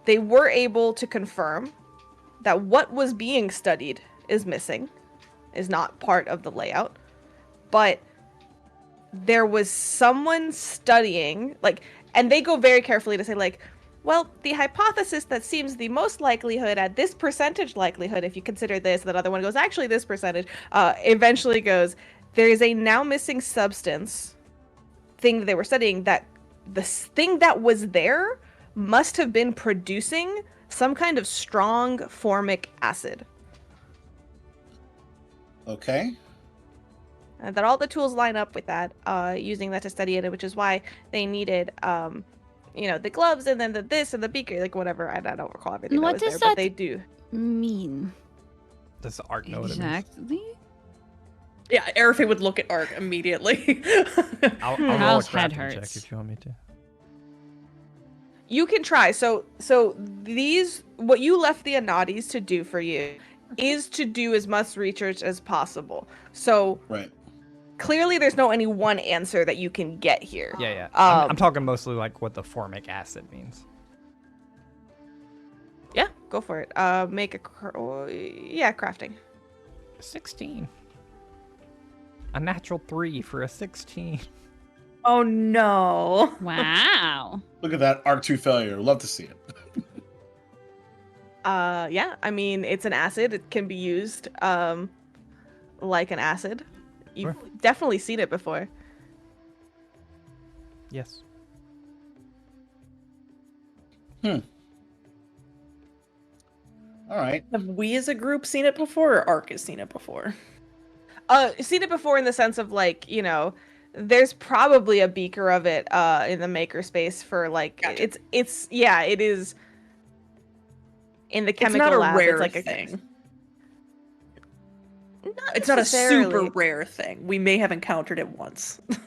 Speaker 1: they were able to confirm that what was being studied is missing, is not part of the layout, but there was someone studying, like, and they go very carefully to say, like, well, the hypothesis that seems the most likelihood at this percentage likelihood, if you consider this, that other one goes, actually this percentage, eventually goes, there is a now missing substance thing that they were studying that the thing that was there must have been producing some kind of strong formic acid.
Speaker 2: Okay.
Speaker 1: And that all the tools line up with that, using that to study it, which is why they needed, the gloves and then the this and the beaker, like whatever. I don't recall everything
Speaker 6: What
Speaker 1: that was
Speaker 6: does
Speaker 1: there,
Speaker 6: that
Speaker 1: but they do.
Speaker 6: mean?
Speaker 3: Does the art know what it means?
Speaker 4: exactly.
Speaker 5: Yeah, Aerofy would look at Ark immediately.
Speaker 3: I'll roll a
Speaker 4: Hal's head
Speaker 3: crafting check
Speaker 4: hurts.
Speaker 3: if you want me to.
Speaker 1: You can try. So these, what you left the Anadis to do for you is to do as much research as possible. So
Speaker 2: Right.
Speaker 1: clearly there's no any one answer that you can get here.
Speaker 3: Yeah.
Speaker 1: Um,
Speaker 3: I'm talking mostly like what the formic acid means.
Speaker 1: Yeah, go for it. Make a, crafting.
Speaker 3: 16. A natural 3 for a 16.
Speaker 5: Oh no.
Speaker 4: Wow.
Speaker 2: Look at that R2 failure. Love to see it.
Speaker 1: Yeah, I mean, it's an acid. It can be used like an acid. You've
Speaker 3: Sure.
Speaker 1: definitely seen it before.
Speaker 3: Yes.
Speaker 2: All right.
Speaker 5: Have we as a group seen it before, or Ark has seen it before?
Speaker 1: Seen it before in the sense of like, there's probably a beaker of it in the makerspace for like
Speaker 5: Gotcha.
Speaker 1: it is in the
Speaker 5: It's
Speaker 1: chemical
Speaker 5: not a
Speaker 1: lab.
Speaker 5: rare
Speaker 1: It's like
Speaker 5: thing.
Speaker 1: Not
Speaker 5: It's not a super
Speaker 1: necessarily.
Speaker 5: rare thing. We may have encountered it once.
Speaker 1: Does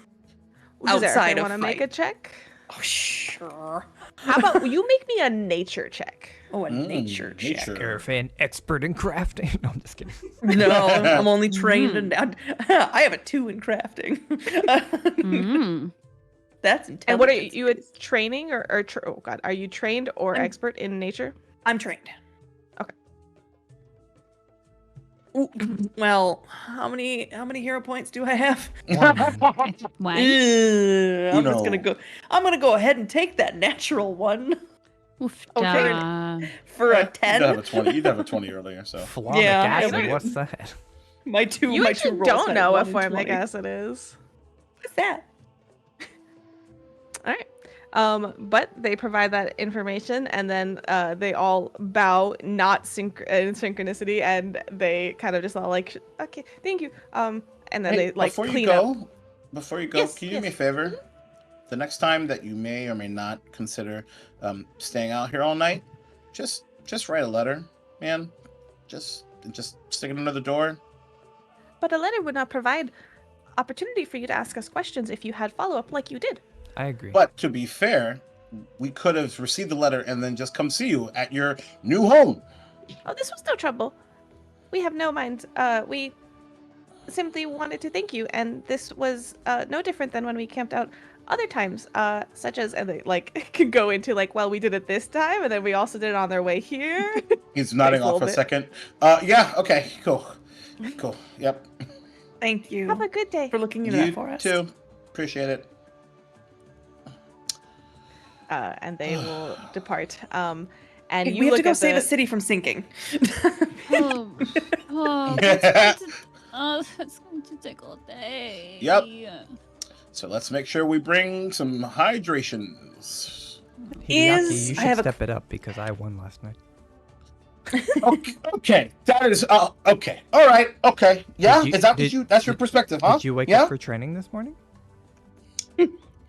Speaker 5: outside
Speaker 1: Erica
Speaker 5: of
Speaker 1: want to make a
Speaker 5: fight.
Speaker 1: check?
Speaker 5: Oh, sure.
Speaker 1: How about you make me a nature check?
Speaker 5: Oh, a nature check.
Speaker 2: nature.
Speaker 3: Erifa, an expert in crafting. No, I'm just kidding.
Speaker 5: No, I'm only trained in. I have a 2 in crafting.
Speaker 4: Mm.
Speaker 5: That's intelligence.
Speaker 1: And what are you a training or oh god, are you trained or
Speaker 5: I'm-
Speaker 1: expert in nature?
Speaker 5: I'm trained.
Speaker 1: Okay.
Speaker 5: Ooh, well, how many hero points do I have?
Speaker 3: One.
Speaker 4: One.
Speaker 5: I'm just
Speaker 2: Uno.
Speaker 5: gonna go. I'm gonna go ahead and take that natural one
Speaker 4: Oof,
Speaker 1: Okay.
Speaker 4: da.
Speaker 5: for a
Speaker 2: You did have
Speaker 5: 10.
Speaker 2: a 20. You did have a 20 earlier, so.
Speaker 3: Formic
Speaker 5: Yeah,
Speaker 3: acid.
Speaker 5: I-
Speaker 3: What's that?
Speaker 5: My two.
Speaker 1: You
Speaker 5: my
Speaker 1: actually
Speaker 5: two rolls
Speaker 1: don't
Speaker 5: had
Speaker 1: know
Speaker 5: 1
Speaker 1: what
Speaker 5: and
Speaker 1: formic
Speaker 5: 20.
Speaker 1: acid is.
Speaker 5: What's that?
Speaker 1: All right. But they provide that information, and then they all bow, not in synchronicity, and they kind of just all like, okay, thank you. And then
Speaker 2: Hey,
Speaker 1: they like
Speaker 2: before
Speaker 1: clean
Speaker 2: you
Speaker 1: up.
Speaker 2: go,
Speaker 1: Yes,
Speaker 2: can you do me a
Speaker 1: yes.
Speaker 2: favor? The next time that you may or may not consider staying out here all night, just write a letter, man. Just stick it under the door.
Speaker 1: But a letter would not provide opportunity for you to ask us questions if you had follow up like you did.
Speaker 3: I agree.
Speaker 2: But to be fair, we could have received the letter and then just come see you at your new home.
Speaker 1: Oh, this was no trouble. We have no mind. We simply wanted to thank you, and this was no different than when we camped out other times, such as, and they like can go into like, well, we did it this time, and then we also did it on their way here.
Speaker 2: He's nodding
Speaker 1: Nice
Speaker 2: off for a
Speaker 1: little bit.
Speaker 2: second. Yeah, okay, cool. Yep.
Speaker 5: Thank you
Speaker 1: Have a good day.
Speaker 5: for looking into
Speaker 2: You
Speaker 5: that for us.
Speaker 2: too. Appreciate it.
Speaker 1: And they will depart. And
Speaker 5: Hey,
Speaker 1: you
Speaker 5: we have
Speaker 1: look
Speaker 5: to go
Speaker 1: at
Speaker 5: save
Speaker 1: the-
Speaker 5: a city from sinking.
Speaker 6: Oh, that's going to take all day.
Speaker 2: Yep. So let's make sure we bring some hydrations.
Speaker 3: Hideaki, you
Speaker 5: I
Speaker 3: should
Speaker 5: have a-
Speaker 3: step it up because I won last night.
Speaker 2: Okay, that is okay. All right, okay. Yeah,
Speaker 3: Did you-
Speaker 2: is that
Speaker 3: did-
Speaker 2: that's your
Speaker 3: did-
Speaker 2: perspective, huh?
Speaker 3: Did you wake
Speaker 2: yeah?
Speaker 3: up for training this morning?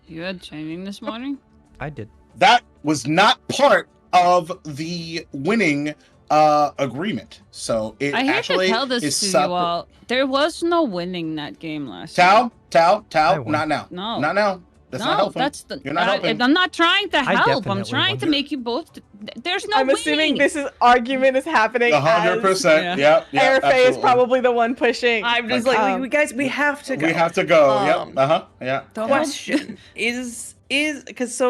Speaker 4: You had training this morning?
Speaker 3: I did.
Speaker 2: That was not part of the winning agreement. So it
Speaker 4: I hate
Speaker 2: actually
Speaker 4: to tell this
Speaker 2: is
Speaker 4: to
Speaker 2: separate.
Speaker 4: you all. There was no winning that game last night.
Speaker 2: Tao,
Speaker 3: I won.
Speaker 2: not now.
Speaker 4: No.
Speaker 2: Not now. That's
Speaker 4: no,
Speaker 2: not helping.
Speaker 4: that's the.
Speaker 2: You're not helping.
Speaker 4: I'm not trying to help. I'm
Speaker 3: definitely
Speaker 4: trying to
Speaker 3: won.
Speaker 4: make you both. There's no
Speaker 1: I'm
Speaker 4: winning.
Speaker 1: assuming this is argument is happening.
Speaker 2: 100%. Yep.
Speaker 1: As Airfay is
Speaker 2: absolutely.
Speaker 1: probably the one pushing.
Speaker 5: I'm just like,
Speaker 1: Um,
Speaker 5: we guys, we have to go.
Speaker 2: We have to go.
Speaker 5: Um,
Speaker 2: Yep. Yeah.
Speaker 5: The question is because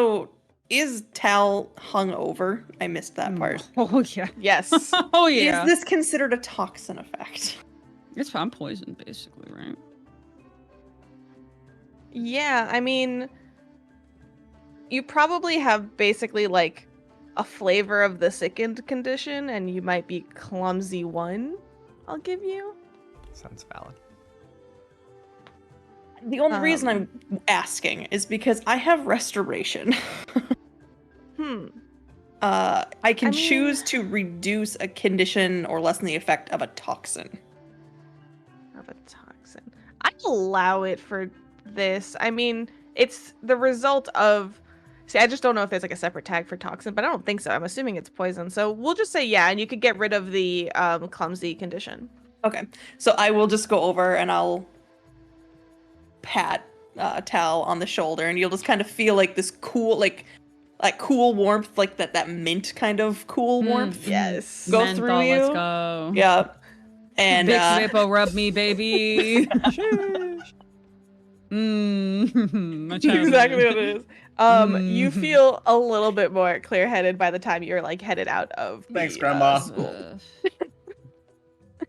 Speaker 5: is Tal hungover? I missed that part.
Speaker 4: Oh yeah.
Speaker 1: Yes.
Speaker 4: Oh yeah.
Speaker 5: Is this considered a toxin effect?
Speaker 4: It's I'm poisoned basically, right?
Speaker 1: Yeah, I mean, you probably have basically like a flavor of the sickened condition, and you might be clumsy one. I'll give you.
Speaker 3: Sounds valid.
Speaker 5: The only reason I'm asking is because I have restoration. I can
Speaker 1: I mean-
Speaker 5: choose to reduce a condition or lessen the effect of a toxin.
Speaker 1: Of a toxin. I'd allow it for this. I mean, it's the result of. See, I just don't know if there's like a separate tag for toxin, but I don't think so. I'm assuming it's poison. So we'll just say yeah, and you could get rid of the clumsy condition.
Speaker 5: Okay, so I will just go over and I'll pat Tal on the shoulder, and you'll just kind of feel like this cool, like cool warmth, like that mint kind of cool warmth.
Speaker 1: Yes.
Speaker 5: Go
Speaker 4: Menthol,
Speaker 5: through you.
Speaker 4: Let's go.
Speaker 5: Yeah, and
Speaker 4: Big Rippo rub me, baby.
Speaker 1: That's exactly what it is. You feel a little bit more clear-headed by the time you're like headed out of.
Speaker 2: Thanks,
Speaker 1: the,
Speaker 2: Grandma.
Speaker 1: school.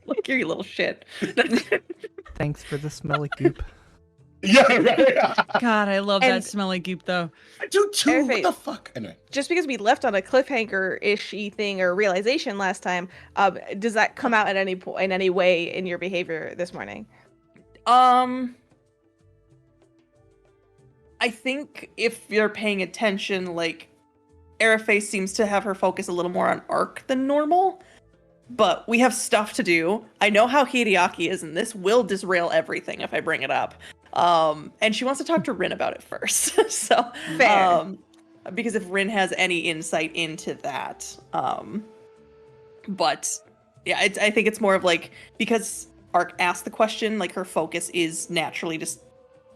Speaker 5: look, you're you little shit.
Speaker 3: Thanks for the smelly goop.
Speaker 2: Yeah, right.
Speaker 4: God, I love
Speaker 1: And-
Speaker 4: that smelly goop though.
Speaker 2: I do too. What
Speaker 1: Airface.
Speaker 2: the fuck? Anyway.
Speaker 1: Just because we left on a cliffhanger-ishy thing or realization last time, does that come out at any point in any way in your behavior this morning?
Speaker 5: I think if you're paying attention, like, Airface seems to have her focus a little more on Arc than normal. But we have stuff to do. I know how Hideaki is, and this will disrail everything if I bring it up. And she wants to talk to Rin about it first. So,
Speaker 1: Fair.
Speaker 5: because if Rin has any insight into that. But yeah, I think it's more of like, because Arc asked the question, like her focus is naturally just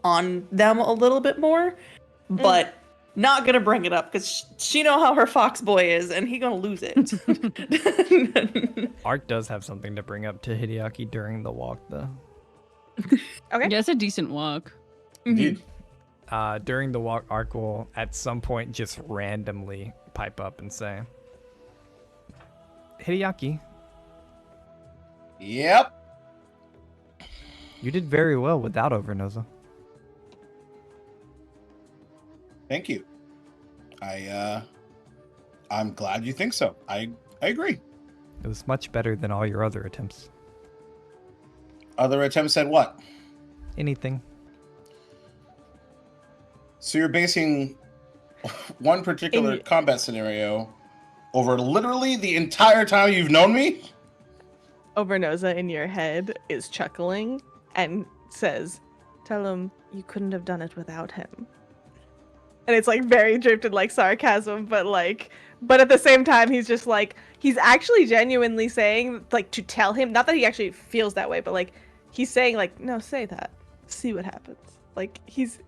Speaker 5: on them a little bit more. But not gonna bring it up because she know how her fox boy is, and he gonna lose it.
Speaker 3: Art does have something to bring up to Hideaki during the walk, though.
Speaker 1: Okay.
Speaker 4: Yeah, it's a decent walk.
Speaker 2: Indeed.
Speaker 3: During the walk, Art will at some point just randomly pipe up and say, Hideaki,
Speaker 2: Yep.
Speaker 3: you did very well without Overnosa.
Speaker 2: Thank you. I'm glad you think so. I agree.
Speaker 3: It was much better than all your other attempts.
Speaker 2: Other attempts at what?
Speaker 3: Anything.
Speaker 2: So you're basing one particular combat scenario over literally the entire time you've known me?
Speaker 1: Overnosa in your head is chuckling and says, "Tell him you couldn't have done it without him." And it's like very drifted like sarcasm, but at the same time he's just like, he's actually genuinely saying like to tell him, not that he actually feels that way, but like he's saying like, no, say that, see what happens. Like he's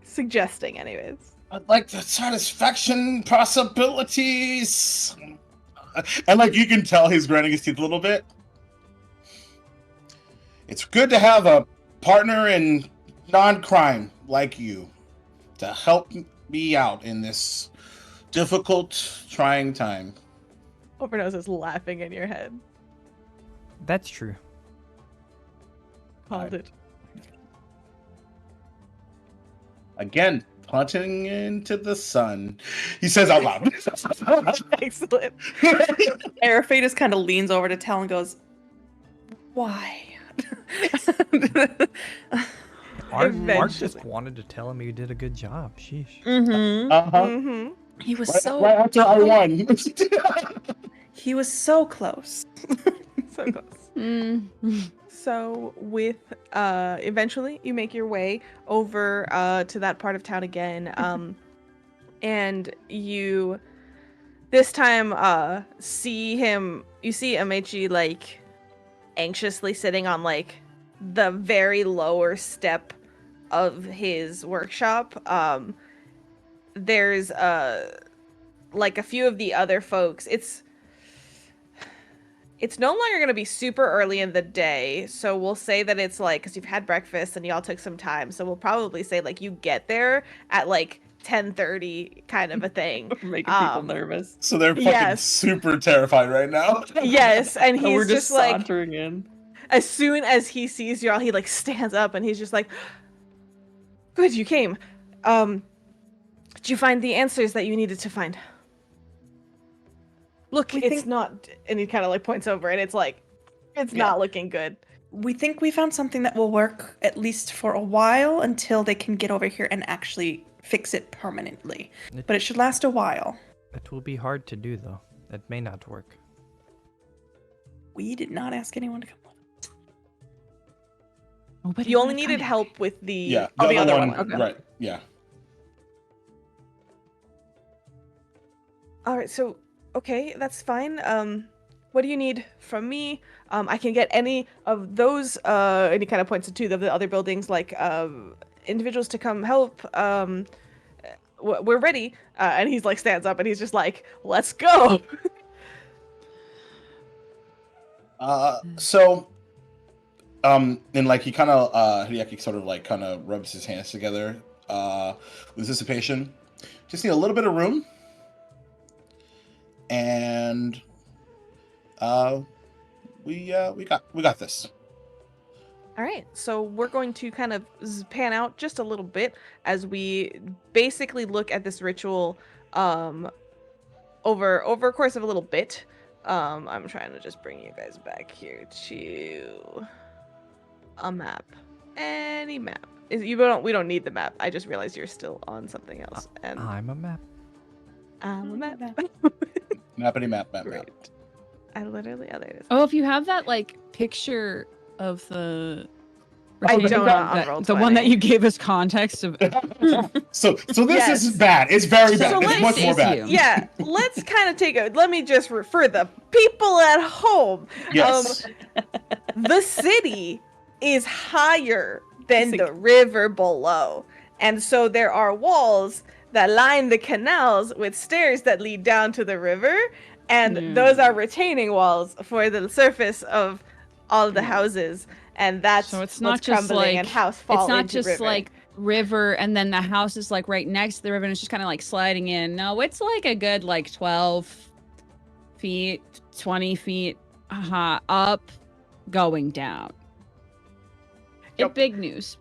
Speaker 1: suggesting anyways.
Speaker 2: I'd like the satisfaction possibilities. And like you can tell he's grinding his teeth a little bit. It's good to have a partner in non-crime like you to help me out in this difficult, trying time.
Speaker 1: Overnosa's laughing in your head.
Speaker 3: That's true.
Speaker 1: Called it.
Speaker 2: Again, punching into the sun. He says out loud.
Speaker 1: Excellent.
Speaker 5: Arafate just kind of leans over to Tal and goes, "Why?"
Speaker 3: Art
Speaker 1: Eventually.
Speaker 3: just wanted to tell him you did a good job. Sheesh.
Speaker 5: Mm-hmm.
Speaker 1: Mm-hmm.
Speaker 5: He was
Speaker 2: Right,
Speaker 5: so
Speaker 2: right after I won.
Speaker 5: he was so close.
Speaker 1: So close. So with eventually you make your way over to that part of town again, and you this time see Amechi like anxiously sitting on like the very lower step of his workshop. There's like a few of the other folks. It's no longer going to be super early in the day, so we'll say that it's like, because you've had breakfast and y'all took some time, so we'll probably say like you get there at like 10:30 kind of a thing.
Speaker 5: Making people nervous.
Speaker 2: So they're fucking
Speaker 1: Yes.
Speaker 2: super terrified right now.
Speaker 1: Yes, and
Speaker 5: And
Speaker 1: he's
Speaker 5: we're
Speaker 1: just
Speaker 5: just
Speaker 1: like,
Speaker 5: sauntering in.
Speaker 1: as soon as he sees y'all, he like stands up and he's just like, "Good, you came. Did you find the answers that you needed to find?" Look,
Speaker 5: We
Speaker 1: it's
Speaker 5: think-
Speaker 1: not, and he kind of like points over and it's like, it's
Speaker 5: Yeah.
Speaker 1: not looking good.
Speaker 5: We think we found something that will work at least for a while until they can get over here and actually fix it permanently. But it should last a while.
Speaker 3: It will be hard to do, though. It may not work.
Speaker 5: We did not ask anyone to come with.
Speaker 4: Nobody
Speaker 1: You only
Speaker 4: wanna
Speaker 1: needed
Speaker 4: come
Speaker 1: help with the
Speaker 2: Yeah.
Speaker 5: Oh, the other one.
Speaker 1: Okay.
Speaker 2: Right. Yeah.
Speaker 1: All right, so okay, that's fine. What do you need from me? I can get any of those. And he kind of points to two of the other buildings, like individuals to come help. We're ready. And he's like stands up and he's just like, "Let's go."
Speaker 2: And like he kind of Hideaki sort of like kind of rubs his hands together with anticipation. Just need a little bit of room, and we got this.
Speaker 1: All right, so we're going to kind of pan out just a little bit as we basically look at this ritual over a course of a little bit. I'm trying to just bring you guys back here to a map. Any map. We don't need the map. I just realized you're still on something else. And
Speaker 3: I'm a map.
Speaker 1: I'm a map.
Speaker 2: Mappity map.
Speaker 1: Great. I literally, there it is.
Speaker 4: Oh, if you have that like picture of the
Speaker 1: I don't on
Speaker 4: the one that you gave us context of.
Speaker 2: So this
Speaker 1: Yes.
Speaker 2: is bad. It's very bad.
Speaker 1: So
Speaker 2: It's
Speaker 1: let's-
Speaker 2: much more bad.
Speaker 4: you.
Speaker 1: Yeah, let's kind of let me just refer the people at home.
Speaker 2: Yes.
Speaker 1: The city is higher than the river below. And so there are walls that line the canals with stairs that lead down to the river. And those are retaining walls for the surface of all the houses. And that's
Speaker 4: So it's
Speaker 1: what's
Speaker 4: not just
Speaker 1: crumbling
Speaker 4: like
Speaker 1: and house fall
Speaker 4: it's not
Speaker 1: into
Speaker 4: just
Speaker 1: river.
Speaker 4: like river and then the house is like right next to the river and it's just kind of like sliding in. No, it's like a good like 12 feet, 20 feet up, going down.
Speaker 1: Yep.
Speaker 4: Big news.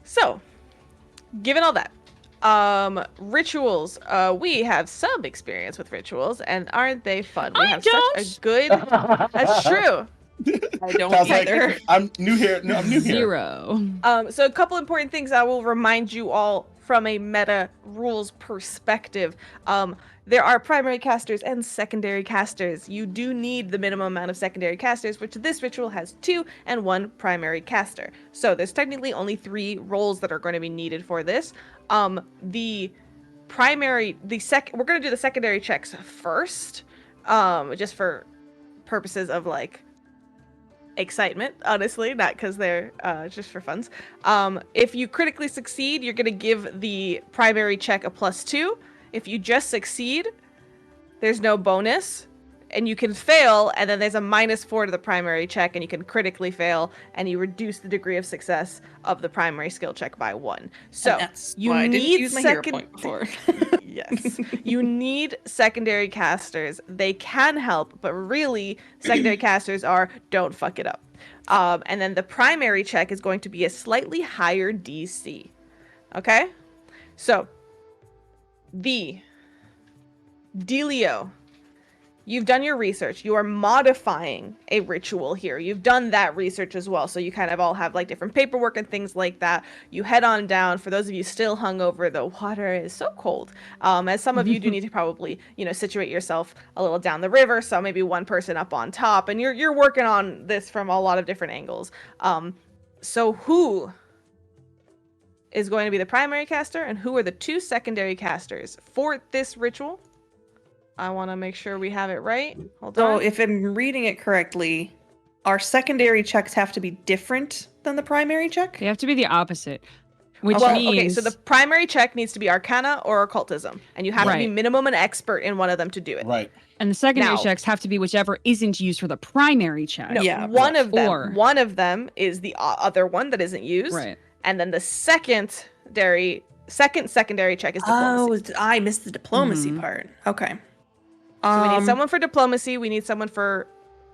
Speaker 1: So, given all that, rituals, we have some experience with rituals, and aren't they fun? We
Speaker 4: I
Speaker 1: have
Speaker 4: don't.
Speaker 1: such a good. That's true.
Speaker 5: I don't
Speaker 2: Sounds like
Speaker 5: either.
Speaker 2: I'm new here. No, I'm new here.
Speaker 4: 0.
Speaker 1: So a couple important things I will remind you all from a meta rules perspective. There are primary casters and secondary casters. You do need the minimum amount of secondary casters, which this ritual has 2 and 1 primary caster. So there's technically only 3 roles that are going to be needed for this. We're going to do the secondary checks first, just for purposes of like excitement, honestly, not because they're just for funs. If you critically succeed, you're going to give the primary check a +2. If you just succeed, there's no bonus, and you can fail, and then there's a -4 to the primary check, and you can critically fail, and you reduce the degree of success of the primary skill check by 1. So
Speaker 5: And that's
Speaker 1: you
Speaker 5: why I didn't
Speaker 1: need
Speaker 5: use my hero point before.
Speaker 1: Yes. You need secondary casters. They can help, but really, secondary casters are don't fuck it up. And then the primary check is going to be a slightly higher DC. Okay? So, the Delio. You've done your research. You are modifying a ritual here. You've done that research as well. So you kind of all have like different paperwork and things like that. You head on down. For those of you still hungover, the water is so cold. As some of you do need to probably, situate yourself a little down the river. So maybe one person up on top, and you're working on this from a lot of different angles. So who is going to be the primary caster, and who are the 2 secondary casters for this ritual? I want to make sure we have it right. Hold
Speaker 5: So
Speaker 1: on.
Speaker 5: if I'm reading it correctly, our secondary checks have to be different than the primary check?
Speaker 4: They have to be the opposite, which
Speaker 1: Well,
Speaker 4: means
Speaker 1: okay, so the primary check needs to be Arcana or Occultism, and you have to be
Speaker 4: Right.
Speaker 1: minimum an expert in one of them to do it.
Speaker 2: Right.
Speaker 4: and the secondary
Speaker 1: Now-
Speaker 4: checks have to be whichever isn't used for the primary check.
Speaker 1: No,
Speaker 5: Yeah,
Speaker 1: one of them.
Speaker 4: Or-
Speaker 1: One of them is the other one that isn't used,
Speaker 4: Right.
Speaker 1: and then the second secondary check is diplomacy.
Speaker 5: Oh, I missed the diplomacy
Speaker 4: Mhm.
Speaker 5: part. Okay.
Speaker 1: So we need someone for diplomacy. We need someone for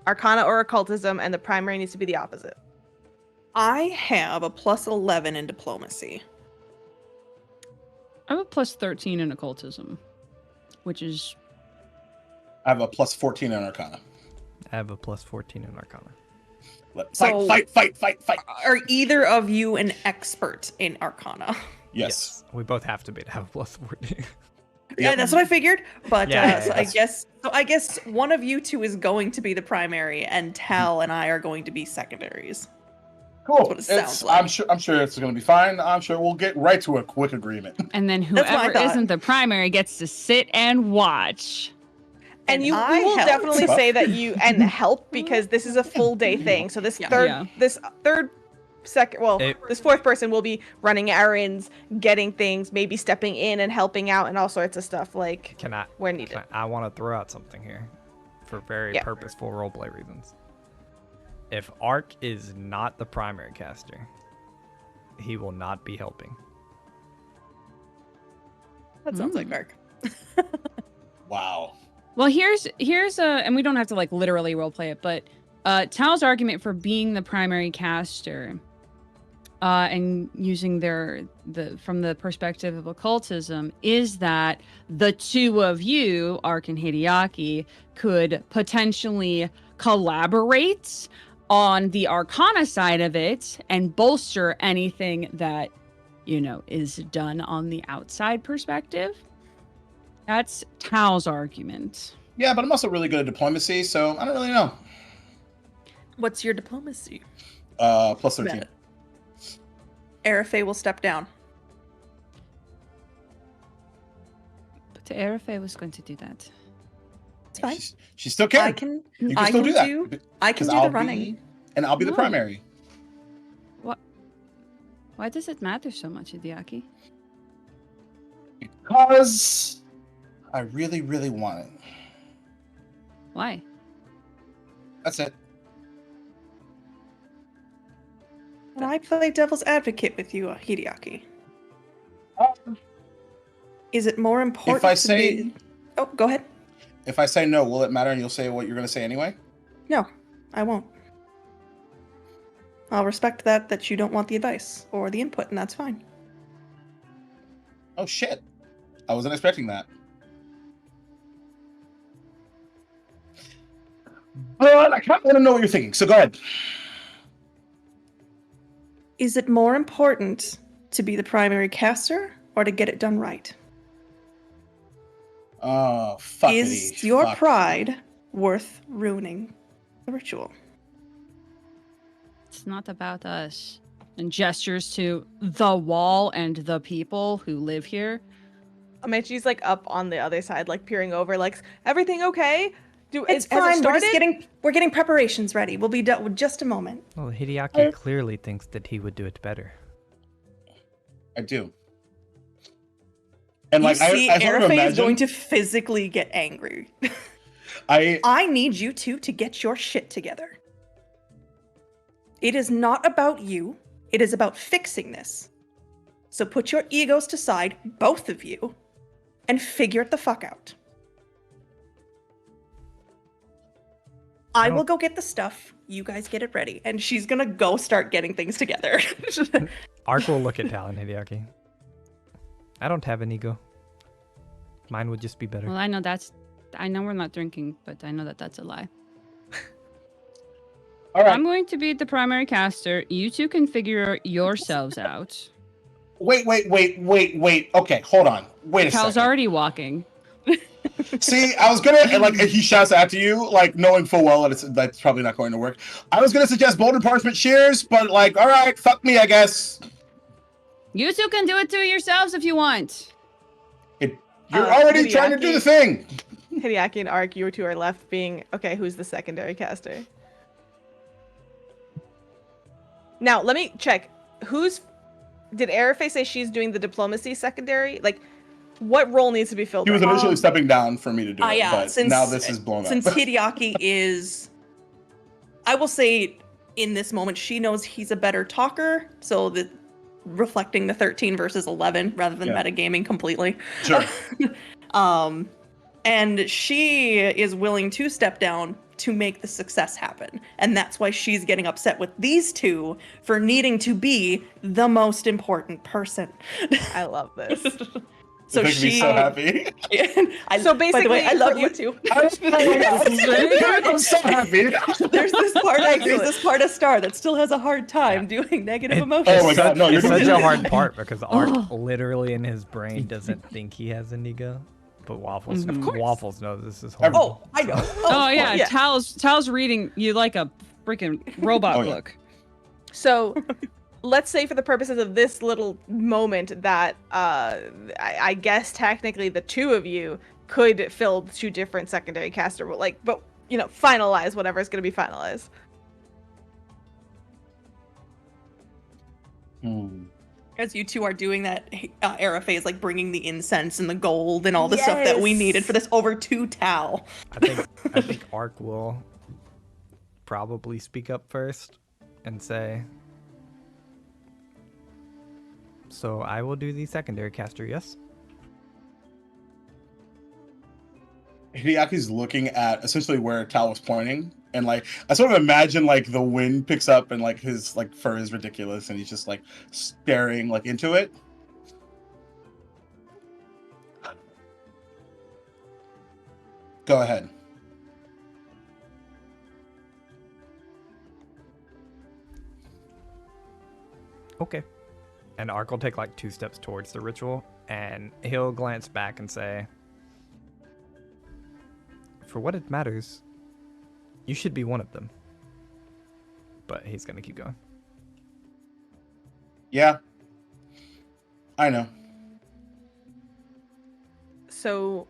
Speaker 1: Arcana or Occultism, and the primary needs to be the opposite.
Speaker 5: I have a +11 in diplomacy.
Speaker 4: I have a +13 in occultism, which is
Speaker 2: I have a +14 in Arcana.
Speaker 3: I have a +14 in Arcana.
Speaker 5: So-
Speaker 2: Fight.
Speaker 5: Are either of you an expert in Arcana?
Speaker 2: Yes.
Speaker 3: We both have to be to have a +14.
Speaker 5: Yeah, that's what I figured. But
Speaker 3: Yeah,
Speaker 5: so
Speaker 2: that's-
Speaker 5: I guess one of you 2 is going to be the primary, and Tal and I are going to be secondaries.
Speaker 2: Cool.
Speaker 5: what it sounds
Speaker 2: I'm
Speaker 5: like.
Speaker 2: sure it's going to be fine. I'm sure we'll get right to a quick agreement.
Speaker 4: and then
Speaker 5: That's what I
Speaker 4: whoever
Speaker 5: thought.
Speaker 4: isn't the primary gets to sit and watch.
Speaker 1: And you
Speaker 5: I
Speaker 1: we will
Speaker 5: helped.
Speaker 1: definitely say that you and help, because this is a full day thing. So this
Speaker 5: Yeah.
Speaker 1: this fourth person will be running errands, getting things, maybe stepping in and helping out, and all sorts of stuff like
Speaker 3: Can I?
Speaker 1: where needed.
Speaker 3: I want to throw out something here, for very
Speaker 1: Yeah.
Speaker 3: purposeful roleplay reasons. If Ark is not the primary caster, he will not be helping.
Speaker 5: That sounds like Ark.
Speaker 2: Wow.
Speaker 4: Well, here's a, and we don't have to like literally roleplay it, but Tao's argument for being the primary caster, and using from the perspective of occultism, is that the two of you, Ark and Hideaki, could potentially collaborate on the Arcana side of it and bolster anything that, is done on the outside perspective. That's Tao's argument.
Speaker 2: Yeah, but I'm also really good at diplomacy, so I don't really know.
Speaker 5: What's your diplomacy?
Speaker 2: Plus 13.
Speaker 5: Arafe will step down.
Speaker 4: But Arafe was going to do that.
Speaker 5: It's fine.
Speaker 2: She still can.
Speaker 5: I can.
Speaker 2: You can
Speaker 5: I
Speaker 2: still
Speaker 5: can
Speaker 2: do that.
Speaker 5: do. I can
Speaker 2: 'Cause
Speaker 5: do
Speaker 2: I'll
Speaker 5: the running.
Speaker 2: and I'll be the
Speaker 4: No.
Speaker 2: primary.
Speaker 4: Why does it matter so much, Hideaki?
Speaker 2: Because I really, really want it.
Speaker 4: Why?
Speaker 2: That's it.
Speaker 5: And I play devil's advocate with you, Hideaki. Is it more important
Speaker 2: If I
Speaker 5: to
Speaker 2: say,
Speaker 5: be... Oh, go ahead.
Speaker 2: if I say no, will it matter? And you'll say what you're going to say anyway.
Speaker 5: No, I won't. I'll respect that you don't want the advice or the input, and that's fine.
Speaker 2: Oh shit! I wasn't expecting that. But I kind of want to know what you're thinking. So go ahead.
Speaker 5: Is it more important to be the primary caster or to get it done right?
Speaker 2: Oh, fuck.
Speaker 5: Is your pride worth ruining the ritual?
Speaker 4: It's not about us. And gestures to the wall and the people who live here.
Speaker 1: Amichi's like up on the other side, like peering over, like, everything okay?
Speaker 5: It's fine. We're getting preparations ready. We'll be done with just a moment.
Speaker 3: Well, Hideaki clearly thinks that he would do it better.
Speaker 2: I do. And
Speaker 5: You
Speaker 2: like,
Speaker 5: see,
Speaker 2: I sort of
Speaker 5: Arafe is
Speaker 2: imagine.
Speaker 5: going to physically get angry.
Speaker 2: I
Speaker 5: I need you two to get your shit together. It is not about you. It is about fixing this. So put your egos to side, both of you, and figure it the fuck out. I will go get the stuff. You guys get it ready. And she's gonna go start getting things together.
Speaker 3: Ark will look at Tal and Hideaki. I don't have an ego. Mine would just be better.
Speaker 4: Well, I know we're not drinking, but I know that that's a lie.
Speaker 2: all right.
Speaker 4: I'm going to be the primary caster. You two can figure yourselves out.
Speaker 2: Wait. Okay, hold on. Wait a
Speaker 4: Cal's
Speaker 2: second.
Speaker 4: already walking.
Speaker 2: See, I was gonna, and like, he shouts after you, like, knowing full well that that's probably not going to work. I was gonna suggest boulder parchment shears, but like, all right, fuck me, I guess.
Speaker 4: You two can do it to yourselves if you want.
Speaker 2: You're already trying to do the thing.
Speaker 1: Hideaki and Ark, you two are left being, okay, who's the secondary caster? Now, let me check. Did Arafe say she's doing the diplomacy secondary? Like, what role needs to be filled?
Speaker 2: He was
Speaker 1: right now?
Speaker 2: initially stepping down for me to do it,
Speaker 5: Yeah,
Speaker 2: but now this is blown up.
Speaker 5: Since Hideaki is, I will say, in this moment, she knows he's a better talker, so that reflecting the 13 versus 11 rather than metagaming completely.
Speaker 2: Sure.
Speaker 5: And she is willing to step down to make the success happen. And that's why she's getting upset with these two for needing to be the most important person.
Speaker 1: I love this.
Speaker 5: So
Speaker 2: it makes me so happy.
Speaker 1: So
Speaker 5: by the way,
Speaker 1: basically,
Speaker 5: I love you too.
Speaker 2: I'm so happy.
Speaker 5: There's this part of Star that still has a hard time doing negative emotions.
Speaker 2: Oh my god, no, you're
Speaker 3: It's such
Speaker 2: doing
Speaker 3: a hard part because Ark literally in his brain doesn't think he has an ego. But Waffles,
Speaker 5: Of course.
Speaker 3: Waffles knows this is hard.
Speaker 5: Oh, I know.
Speaker 4: Oh,
Speaker 5: of
Speaker 4: yeah,
Speaker 5: course.
Speaker 4: Tal's reading you like a freaking robot
Speaker 2: Oh, yeah.
Speaker 4: book.
Speaker 1: So, let's say for the purposes of this little moment that I guess technically the two of you could fill two different secondary caster, but finalize whatever's going to be finalized.
Speaker 5: As you two are doing that, Arafe is like bringing the incense and the gold and all the stuff that we needed for this over to Tao.
Speaker 3: I think Ark will probably speak up first and say, so I will do the secondary caster, yes?
Speaker 2: Hideaki's looking at essentially where Tal was pointing, And like I sort of imagine like the wind picks up and like his like fur is ridiculous and he's just like staring like into it. Go ahead.
Speaker 3: Okay. And Ark will take like 2 steps towards the ritual, and he'll glance back and say, "For what it matters, you should be one of them." But he's gonna keep going.
Speaker 2: Yeah. I know.
Speaker 1: So,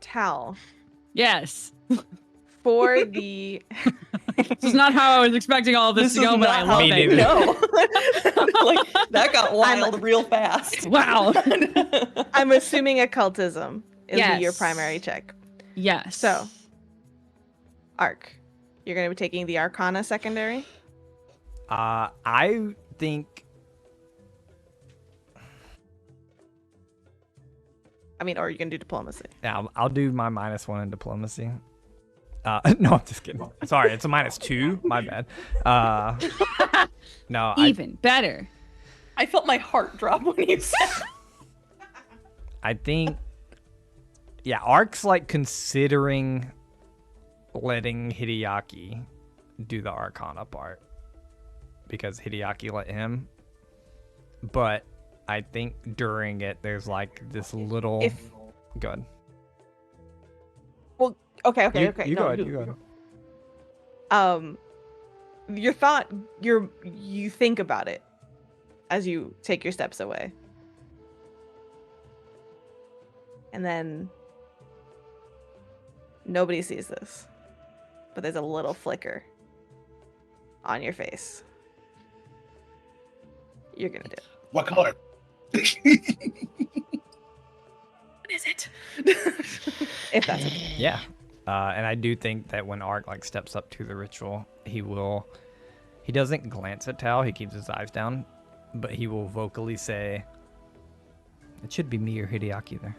Speaker 1: Tal,
Speaker 4: Yes.
Speaker 1: for the
Speaker 4: This is not how I was expecting all of this to go, but I love
Speaker 3: Me
Speaker 4: it.
Speaker 3: neither.
Speaker 5: No. Like, that got wild real fast.
Speaker 4: Wow.
Speaker 1: I'm assuming occultism is your
Speaker 4: Yes.
Speaker 1: primary check.
Speaker 4: Yes.
Speaker 1: So, Arc, you're going to be taking the Arcana secondary.
Speaker 3: I think
Speaker 1: I mean, or are you going to do diplomacy?
Speaker 3: yeah, I'll do my -1 in diplomacy. No, I'm just kidding. Sorry, it's a -2. My bad. No,
Speaker 4: Even better.
Speaker 5: I felt my heart drop when you said
Speaker 3: I think, yeah, Ark's like considering letting Hideaki do the Arcana part because Hideaki let him. But I think during it, there's like this little. Go ahead.
Speaker 1: Well, okay.
Speaker 3: You
Speaker 1: No,
Speaker 3: go ahead. You go ahead.
Speaker 1: Your thought, you think about it as you take your steps away. And then nobody sees this, but there's a little flicker on your face. You're gonna do it.
Speaker 2: What color?
Speaker 5: what is it?
Speaker 1: If that's okay.
Speaker 3: Yeah. And I do think that when Ark like steps up to the ritual, he doesn't glance at Tal, he keeps his eyes down, but he will vocally say, "It should be me or Hideaki there."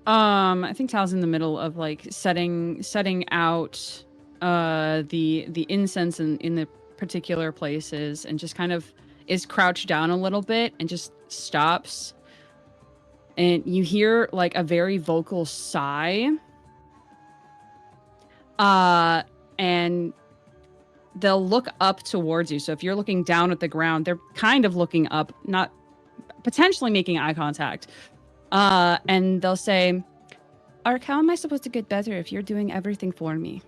Speaker 4: I think Tal's in the middle of like setting out the incense in the particular places and just kind of is crouched down a little bit and just stops. And you hear like a very vocal sigh. And they'll look up towards you. So if you're looking down at the ground, they're kind of looking up, not potentially making eye contact. And they'll say, "Ark, how am I supposed to get better if you're doing everything for me?"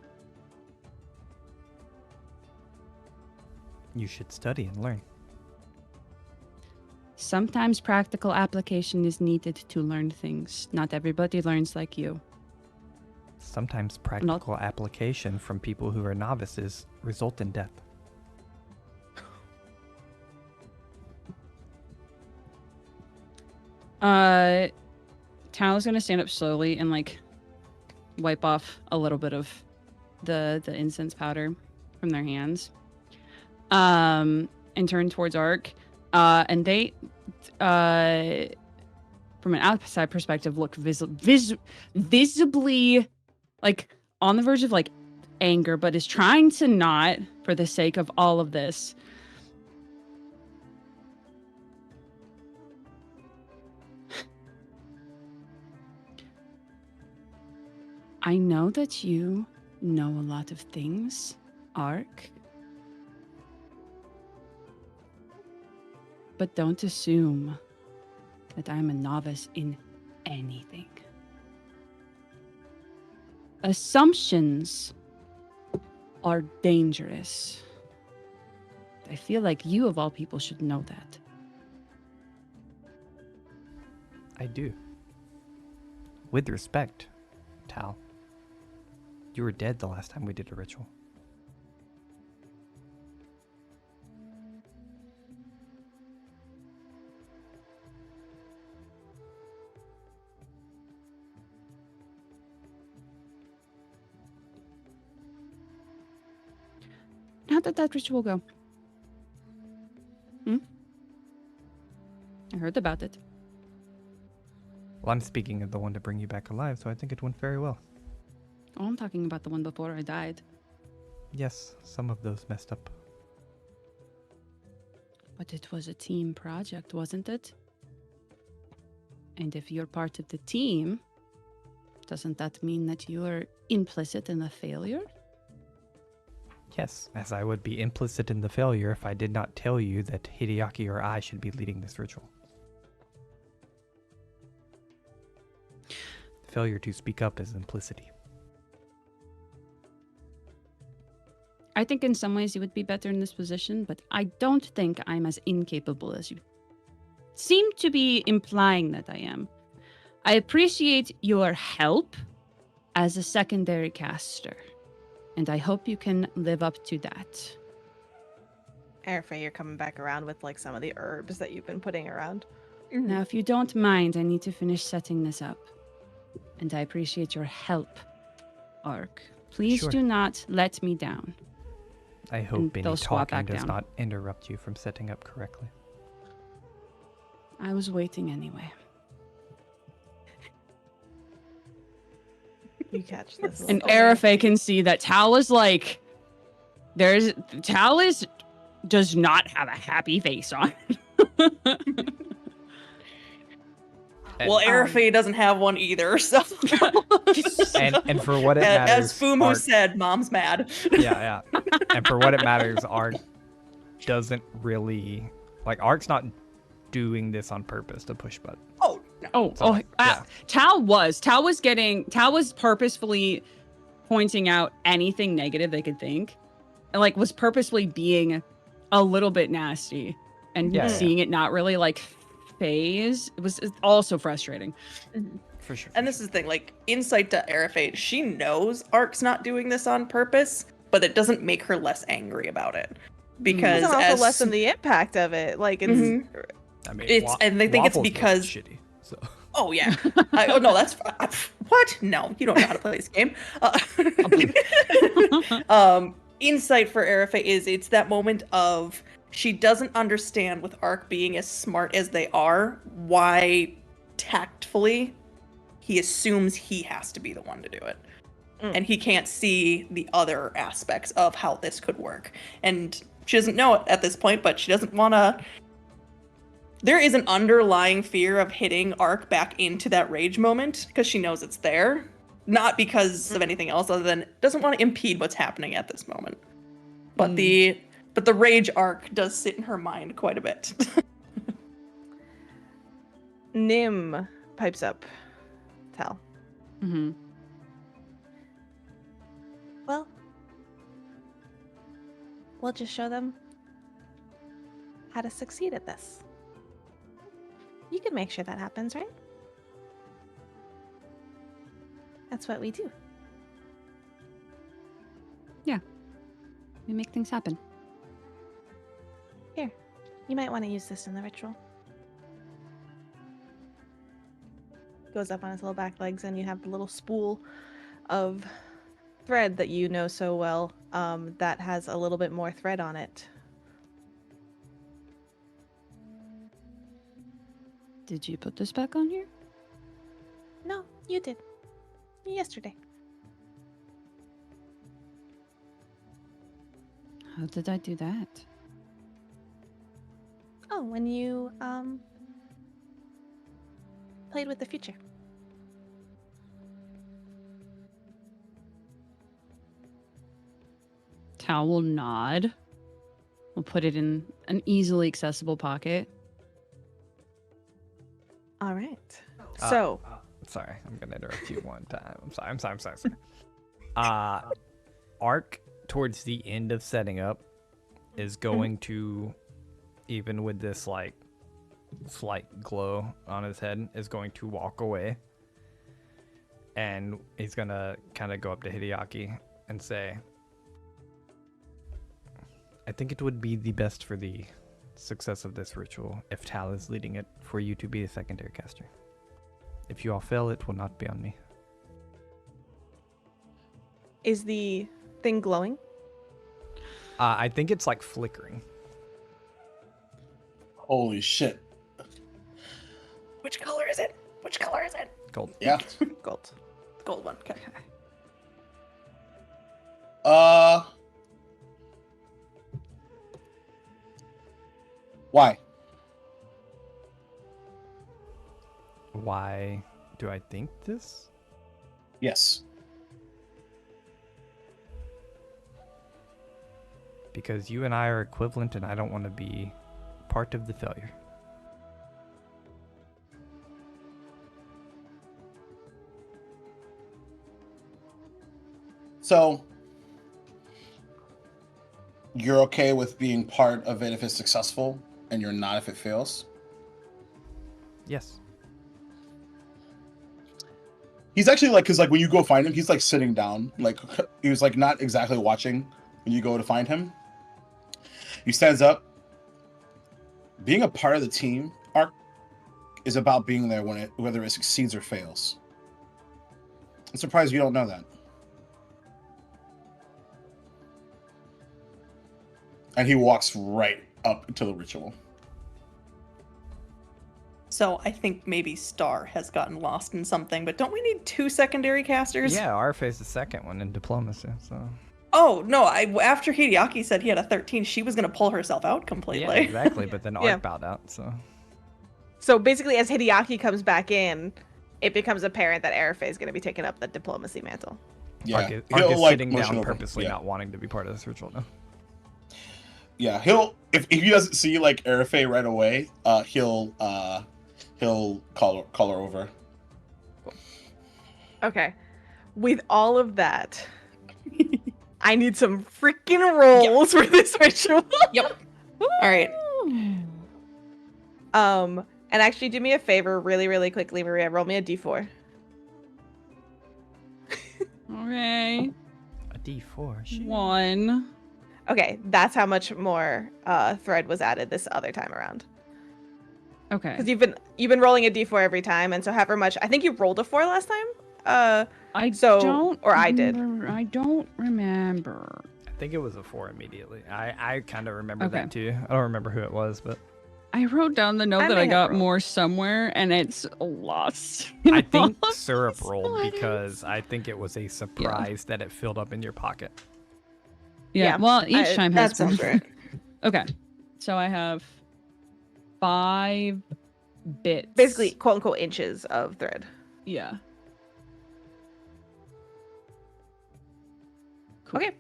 Speaker 3: You should study and learn.
Speaker 4: Sometimes practical application is needed to learn things. Not everybody learns like you.
Speaker 3: Sometimes practical application from people who are novices result in death.
Speaker 4: Tal's gonna stand up slowly and like wipe off a little bit of the incense powder from their hands. And turn towards Ark. And they from an outside perspective look visibly like on the verge of like anger, but is trying to not for the sake of all of this. I know that you know a lot of things, Ark. But don't assume that I'm a novice in anything. Assumptions are dangerous. I feel like you, of all people, should know that.
Speaker 3: I do. With respect, Tal. You were dead the last time we did a ritual.
Speaker 4: How did that ritual go? I heard about it.
Speaker 3: Well, I'm speaking of the one to bring you back alive, so I think it went very well.
Speaker 4: Oh, I'm talking about the one before I died.
Speaker 3: Yes, some of those messed up.
Speaker 4: But it was a team project, wasn't it? And if you're part of the team, doesn't that mean that you're implicit in the failure?
Speaker 3: Yes, as I would be implicit in the failure if I did not tell you that Hideaki or I should be leading this ritual. The failure to speak up is implicity.
Speaker 4: I think in some ways you would be better in this position, but I don't think I'm as incapable as you seem to be implying that I am. I appreciate your help as a secondary caster, and I hope you can live up to that.
Speaker 1: Airfay, you're coming back around with like some of the herbs that you've been putting around.
Speaker 4: Now, if you don't mind, I need to finish setting this up. And I appreciate your help, Ark. Please
Speaker 3: Sure.
Speaker 4: do not let me down.
Speaker 3: I
Speaker 4: And
Speaker 3: hope any
Speaker 4: they'll swap
Speaker 3: talking
Speaker 4: back
Speaker 3: does
Speaker 4: down.
Speaker 3: not interrupt you from setting up correctly.
Speaker 4: I was waiting anyway.
Speaker 1: You catch this.
Speaker 4: And
Speaker 1: little-
Speaker 4: Arafay can see that Tal is like, does not have a happy face on.
Speaker 5: Well, Arafay doesn't have one either, so.
Speaker 3: And for what it matters,
Speaker 5: As Fumu
Speaker 3: Art-
Speaker 5: said, Mom's mad.
Speaker 3: yeah. And for what it matters, Art doesn't really Art's not doing this on purpose to push buttons.
Speaker 5: Oh, no.
Speaker 3: So, yeah.
Speaker 4: Tal was purposefully pointing out anything negative they could think, and was purposefully being a little bit nasty, and
Speaker 3: Yeah,
Speaker 4: seeing it not really phase. It's also frustrating.
Speaker 3: For sure.
Speaker 5: And this is the thing, insight to Arafate, she knows Ark's not doing this on purpose, but it doesn't make her less angry about it. Because
Speaker 1: doesn't also
Speaker 5: as
Speaker 1: lessen the impact of it. Like it's
Speaker 5: Mhm.
Speaker 3: I mean,
Speaker 5: and they think it's
Speaker 3: Waffles was
Speaker 5: because
Speaker 3: shitty. So
Speaker 5: oh yeah, oh no, that's what? No, you don't know how to play this game. Insight for Arafate is it's that moment of she doesn't understand with Ark being as smart as they are why tactfully he assumes he has to be the one to do it. And he can't see the other aspects of how this could work. And she doesn't know it at this point, but she doesn't want to. There is an underlying fear of hitting Ark back into that rage moment because she knows it's there. Not because of anything else other than doesn't want to impede what's happening at this moment. But the rage Ark does sit in her mind quite a bit.
Speaker 1: Nim pipes up. Tal.
Speaker 4: Mm-hmm.
Speaker 1: Well, we'll just show them how to succeed at this. You can make sure that happens, right? That's what we do.
Speaker 4: We make things happen.
Speaker 1: Here, you might want to use this in the ritual. Goes up on his little back legs, and you have the little spool of thread that you know so well that has a little bit more thread on it.
Speaker 4: Did you put this back on here?
Speaker 1: No, you did. Yesterday.
Speaker 4: How did I do that?
Speaker 1: Oh, when you played with the future.
Speaker 4: Tal will nod. We'll put it in an easily accessible pocket.
Speaker 1: All right. So,
Speaker 3: sorry, I'm gonna interrupt you one time. I'm sorry. Ark towards the end of setting up is going to, even with this slight glow on his head, is going to walk away, and he's gonna kind of go up to Hideaki and say, I think it would be the best for the success of this ritual if Tal is leading it for you to be a secondary caster. If you all fail, it will not be on me.
Speaker 1: is the thing glowing?
Speaker 3: I think it's flickering.
Speaker 2: Holy shit.
Speaker 5: Which color is it? Which color is it?
Speaker 3: Gold.
Speaker 2: Yeah.
Speaker 1: Gold.
Speaker 5: Gold one. Okay.
Speaker 2: Why?
Speaker 3: Why do I think this?
Speaker 2: Yes.
Speaker 3: Because you and I are equivalent, and I don't want to be part of the failure.
Speaker 2: So, you're okay with being part of it if it's successful, and you're not if it fails?
Speaker 3: Yes.
Speaker 2: He's actually like, because like when you go find him, he's like sitting down, like he was like not exactly watching when you go to find him. He stands up. Being a part of the team arc is about being there when whether it succeeds or fails. I'm surprised you don't know that. And he walks right up to the ritual.
Speaker 5: So I think maybe Star has gotten lost in something, but don't we need 2 secondary casters?
Speaker 3: Yeah, Arfe's the second one in diplomacy, so...
Speaker 5: Oh, no, after Hideaki said he had a 13, she was going to pull herself out completely.
Speaker 3: Yeah, exactly, but then Arc bowed out, so...
Speaker 1: So basically, as Hideaki comes back in, it becomes apparent that Arafe is going to be taking up the diplomacy mantle.
Speaker 2: Yeah,
Speaker 3: Arc is
Speaker 2: he'll,
Speaker 3: sitting
Speaker 2: motion
Speaker 3: down
Speaker 2: over.
Speaker 3: purposely
Speaker 2: Yeah.
Speaker 3: not wanting to be part of this ritual now.
Speaker 2: Yeah, he'll if he doesn't see like Arafe right away, he'll call her over.
Speaker 1: Okay. With all of that, I need some freaking rolls for this ritual.
Speaker 5: Yep. All right.
Speaker 1: And actually do me a favor really, really quickly, Maria. Roll me a d4.
Speaker 4: Okay.
Speaker 3: A D4, shit.
Speaker 4: 1.
Speaker 1: Okay, that's how much more thread was added this other time around.
Speaker 4: Okay.
Speaker 1: Because you've been rolling a d4 every time, and so however much I think you rolled a 4 last time.
Speaker 4: I
Speaker 1: so-
Speaker 4: don't.
Speaker 1: or I did.
Speaker 4: I don't remember.
Speaker 3: I think it was a 4 immediately. I kind of remember
Speaker 4: Okay.
Speaker 3: that too. I don't remember who it was, but...
Speaker 4: I wrote down the note
Speaker 1: I
Speaker 4: that
Speaker 1: may
Speaker 4: I
Speaker 1: have
Speaker 4: got
Speaker 1: rolled.
Speaker 4: more somewhere, and it's lost.
Speaker 3: I think
Speaker 4: Lost
Speaker 3: Syrup
Speaker 4: my
Speaker 3: rolled
Speaker 4: letters.
Speaker 3: because I think it was a surprise that it filled up in your pocket.
Speaker 4: Yeah.
Speaker 1: Yeah,
Speaker 4: Well, each time has
Speaker 5: That sounds
Speaker 4: been.
Speaker 5: right.
Speaker 4: Okay. So I have 5 bits.
Speaker 1: Basically, quote unquote, inches of thread.
Speaker 4: Yeah.
Speaker 1: Okay.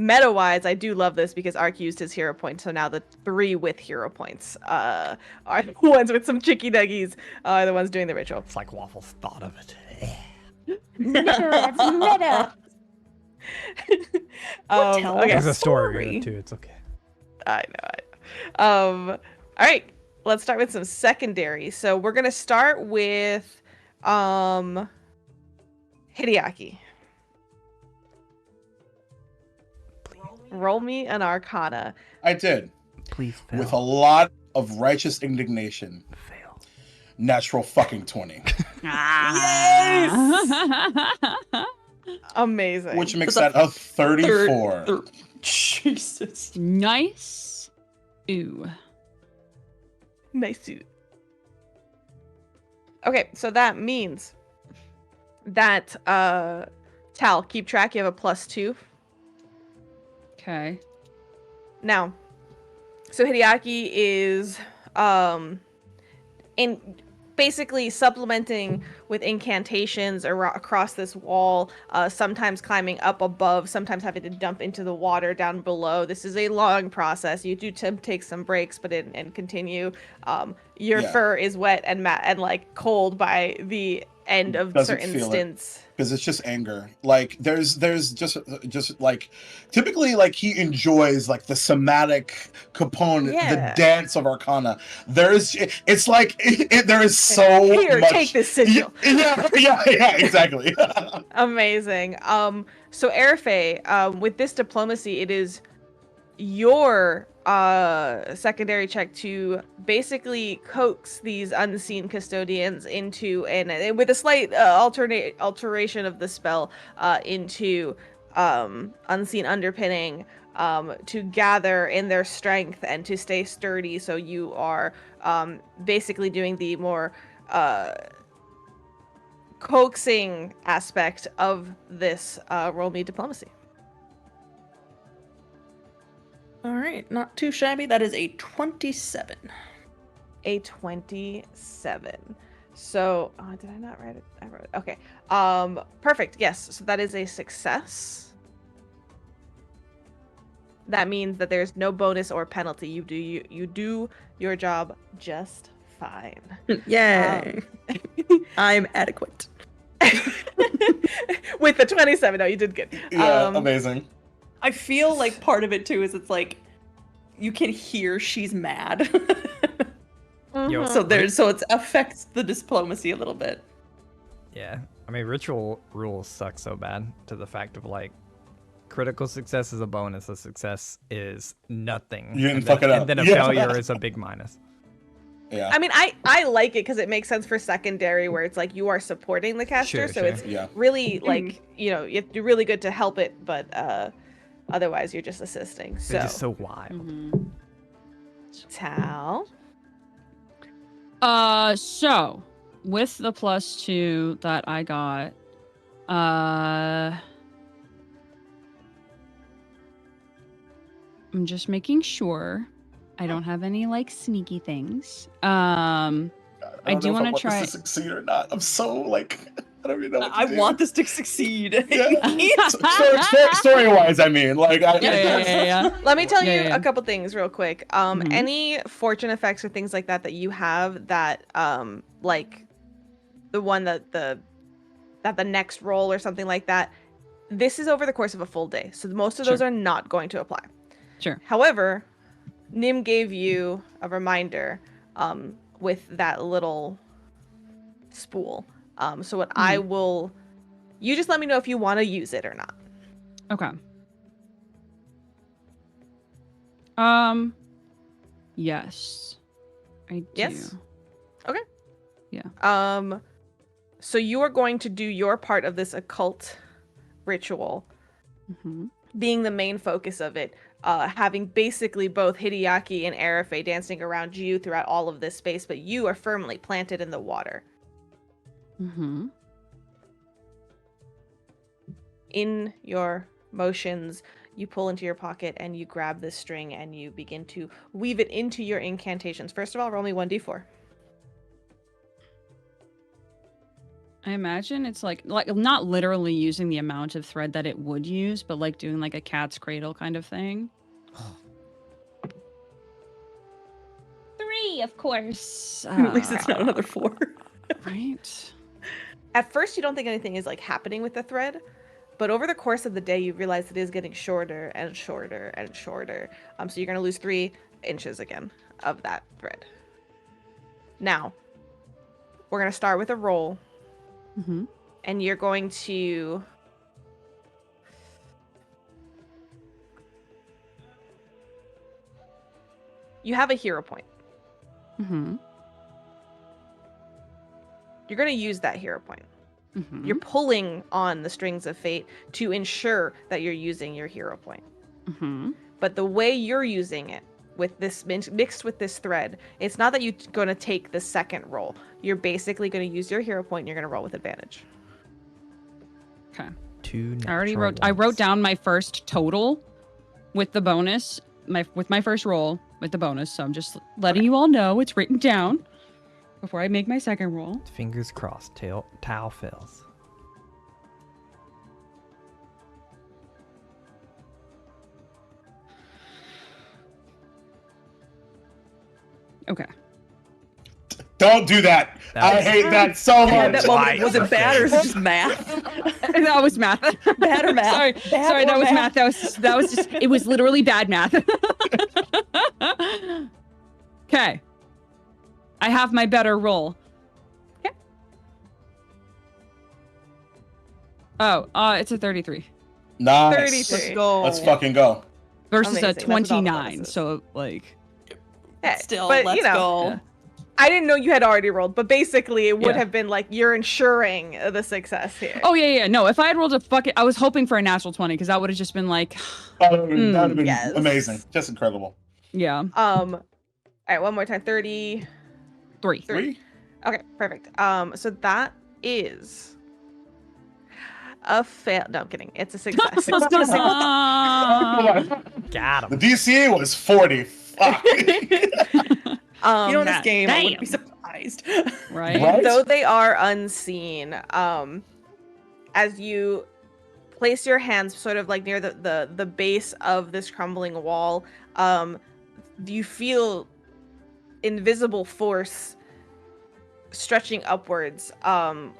Speaker 1: Meta-wise, I do love this because Ark used his hero point, so now the 3 with hero points are the ones with some chicky nuggies are the ones doing the ritual.
Speaker 3: It's like Waffles thought of it.
Speaker 6: Meta, it's meta.
Speaker 5: tell
Speaker 1: Okay.
Speaker 3: There's a story
Speaker 5: Sorry.
Speaker 3: in it too, it's okay.
Speaker 1: I know. All right. Let's start with some secondary. So we're gonna start with Hideaki. Roll me an Arcana.
Speaker 2: I did
Speaker 3: Please fail.
Speaker 2: with a lot of righteous indignation.
Speaker 3: fail.
Speaker 2: Natural fucking 20,
Speaker 1: Amazing.
Speaker 2: which makes
Speaker 5: That's
Speaker 2: that a 34.
Speaker 5: Jesus.
Speaker 4: Nice. Ooh.
Speaker 1: Nice suit. Okay, so that means that Tal, keep track. You have a +2.
Speaker 4: Okay.
Speaker 1: Now, so Hideaki is in basically supplementing with incantations across this wall, sometimes climbing up above, sometimes having to dump into the water down below. This is a long process. You do take some breaks, but and continue. Your
Speaker 2: Yeah.
Speaker 1: fur is wet and like cold by the end of
Speaker 2: Doesn't
Speaker 1: certain
Speaker 2: feel it.
Speaker 1: stints.
Speaker 2: Because it's just anger. Like there's just like typically like he enjoys like the somatic component,
Speaker 1: Yeah.
Speaker 2: the dance of Arcana. It's like there is so
Speaker 1: Here,
Speaker 2: much.
Speaker 1: take this sigil.
Speaker 2: Yeah, exactly.
Speaker 1: Amazing. So Arafe, with this diplomacy, it is your secondary check to basically coax these unseen custodians into, and with a slight alteration of the spell, into unseen underpinning, to gather in their strength and to stay sturdy. So you are basically doing the more coaxing aspect of this roll me diplomacy.
Speaker 5: All right, not too shabby. That is a 27.
Speaker 1: A 27. So, did I not write it? I wrote it. Okay. Perfect. Yes. So that is a success. That means that there's no bonus or penalty. You do your job just fine.
Speaker 5: Yay. I'm adequate.
Speaker 1: With the 27. No, you did good.
Speaker 2: Yeah, amazing.
Speaker 5: I feel like part of it too is it's like you can hear she's mad.
Speaker 3: Yo,
Speaker 5: So it affects the diplomacy a little bit.
Speaker 3: Yeah, I mean, ritual rules suck so bad to the fact of like, critical success is a bonus, a success is nothing.
Speaker 2: You didn't fuck it up.
Speaker 3: And then a
Speaker 2: Yeah.
Speaker 3: failure is a big minus.
Speaker 2: Yeah.
Speaker 1: I mean, I like it because it makes sense for secondary, where it's like you are supporting the caster, so it's really like you have to do really good to help it, but otherwise you're just assisting.
Speaker 3: They're just so wild.
Speaker 1: Tal.
Speaker 4: So with the +2 that I got, I'm just making sure I don't have any like sneaky things. I do want to try
Speaker 2: this to succeed or not. I'm so like, I don't even know. What to
Speaker 5: I
Speaker 2: do.
Speaker 5: want this to succeed.
Speaker 2: Yeah. Story-wise, I mean, like,
Speaker 4: Yeah.
Speaker 1: Let me tell you
Speaker 4: Yeah.
Speaker 1: a couple things real quick. Any fortune effects or things like that you have that like the one that the next roll or something like that, this is over the course of a full day, so most of those are not going to apply.
Speaker 4: Sure.
Speaker 1: However, Nim gave you a reminder with that little spool. So what I will, you just let me know if you want to use it or not.
Speaker 4: Okay. Yes. I do.
Speaker 1: Yes? Okay.
Speaker 4: Yeah.
Speaker 1: So you are going to do your part of this occult ritual, being the main focus of it, having basically both Hideaki and Arafe dancing around you throughout all of this space, but you are firmly planted in the water. In your motions, you pull into your pocket and you grab this string and you begin to weave it into your incantations. First of all, roll me 1d4.
Speaker 4: I imagine it's like not literally using the amount of thread that it would use, but like doing like a cat's cradle kind of thing. 3, of course.
Speaker 5: At least it's not another 4.
Speaker 4: Right.
Speaker 1: At first, you don't think anything is like happening with the thread, but over the course of the day, you realize it is getting shorter and shorter and shorter. So you're gonna lose 3 inches again of that thread. Now, we're gonna start with a roll, and you're going to you have a hero point. You're going to use that hero point. You're pulling on the strings of fate to ensure that you're using your hero point. But the way you're using it, with this mixed with this thread, it's not that you're going to take the second roll. You're basically going to use your hero point and you're going to roll with advantage.
Speaker 4: Okay.
Speaker 3: 2
Speaker 4: I wrote down my first total with the bonus, with my first roll with the bonus, so I'm just letting you all know it's written down before I make my second roll.
Speaker 3: Fingers crossed. Tau fails.
Speaker 2: Okay. Don't do that. I hate that so much.
Speaker 5: That moment, was it bad or is it just math?
Speaker 4: That was math.
Speaker 5: Bad or math?
Speaker 4: Sorry, that was math. That was just. It was literally bad math. Okay. I have my better roll. Okay. Oh, it's a 33.
Speaker 2: Nice.
Speaker 1: 33.
Speaker 5: Let's go.
Speaker 2: Let's fucking go.
Speaker 4: Versus
Speaker 1: Amazing.
Speaker 4: a
Speaker 1: That's with all the
Speaker 4: 29.
Speaker 1: bonuses.
Speaker 4: So like.
Speaker 1: Okay,
Speaker 5: Still,
Speaker 1: but,
Speaker 5: let's go.
Speaker 4: Yeah.
Speaker 1: I didn't know you had already rolled, but basically it would
Speaker 4: Yeah.
Speaker 1: have been like you're ensuring the success here.
Speaker 4: Oh yeah. No, if I had rolled I was hoping for a natural 20 because that would have just been like.
Speaker 2: That would have been
Speaker 1: Yes.
Speaker 2: amazing. Just incredible.
Speaker 4: Yeah.
Speaker 1: All right, one more time. 33.
Speaker 4: 3.
Speaker 2: Three?
Speaker 1: Okay, perfect. So that is a fail. No, I'm kidding. It's a success.
Speaker 5: I was gonna say,
Speaker 3: Got
Speaker 2: The
Speaker 3: him.
Speaker 2: DC was 40. Fuck.
Speaker 1: Um,
Speaker 5: you know, in this game, I wouldn't be
Speaker 4: damn.
Speaker 5: surprised.
Speaker 4: Right?
Speaker 2: Right?
Speaker 1: Though they are unseen, as you place your hands sort of like near the base of this crumbling wall, you feel invisible force stretching upwards,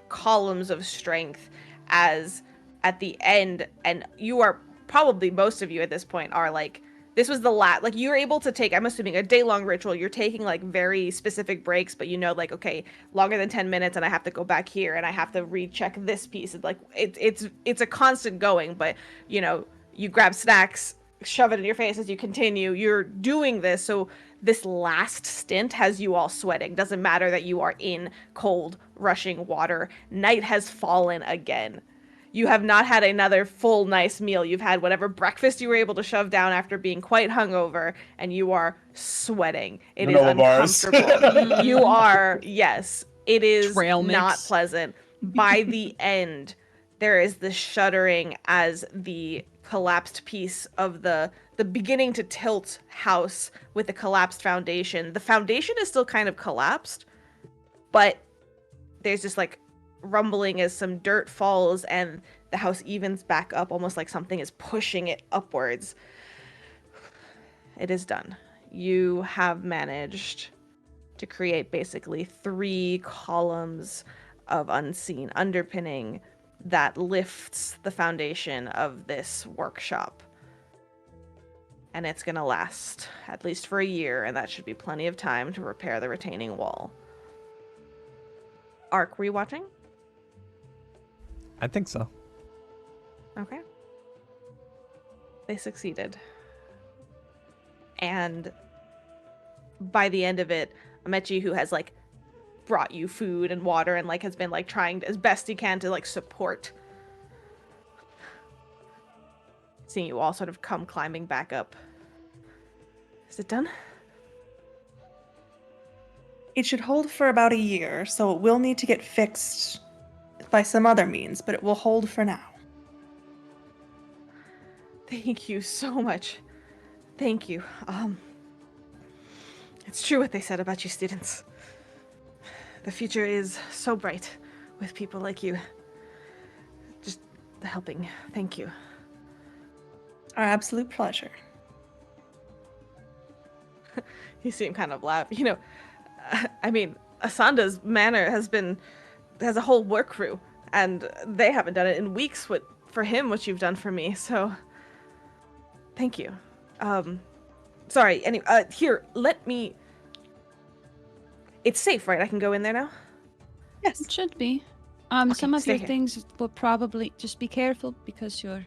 Speaker 1: columns of strength, as at the end, and you are probably, most of you at this point are like, this was the last, like, you're able to take, I'm assuming, a day-long ritual. You're taking like very specific breaks, but you know, like, okay, longer than 10 minutes and I have to go back here and I have to recheck this piece. And like, it's a constant going, but you know, you grab snacks, shove it in your face as you continue. You're doing this, so this last stint has you all sweating. Doesn't matter that you are in cold, rushing water. Night has fallen again. You have not had another full, nice meal. You've had whatever breakfast you were able to shove down after being quite hungover, and you are sweating. It is
Speaker 2: Granola bars.
Speaker 1: uncomfortable. You are, yes, it is
Speaker 4: Trail
Speaker 1: not
Speaker 4: mix.
Speaker 1: pleasant. By the end, there is this shuddering as the collapsed piece of the beginning to tilt house with the collapsed foundation. The foundation is still kind of collapsed, but there's just like rumbling as some dirt falls and the house evens back up, almost like something is pushing it upwards. It is done. You have managed to create basically 3 columns of unseen underpinning that lifts the foundation of this workshop. And it's gonna last at least for a year, and that should be plenty of time to repair the retaining wall. Ark, were you watching?
Speaker 3: I think so.
Speaker 1: Okay. They succeeded. And by the end of it, Amechi, who has like brought you food and water and like has been like trying as best he can to like support, seeing you all sort of come climbing back up. Is it done?
Speaker 5: It should hold for about a year, so it will need to get fixed by some other means, but it will hold for now.
Speaker 1: Thank you so much. Thank you. It's true what they said about you students. The future is so bright with people like you. Just helping. Thank you.
Speaker 5: Our absolute pleasure.
Speaker 1: You see him kind of laugh. You know, I mean, Asanda's manor has a whole work crew, and they haven't done it in weeks for him what you've done for me, so thank you. Sorry, anyway, here, let me... It's safe, right? I can go in there now?
Speaker 5: Yes.
Speaker 6: It should be. Some of
Speaker 1: stay
Speaker 6: your
Speaker 1: here.
Speaker 6: things will probably just be careful because you're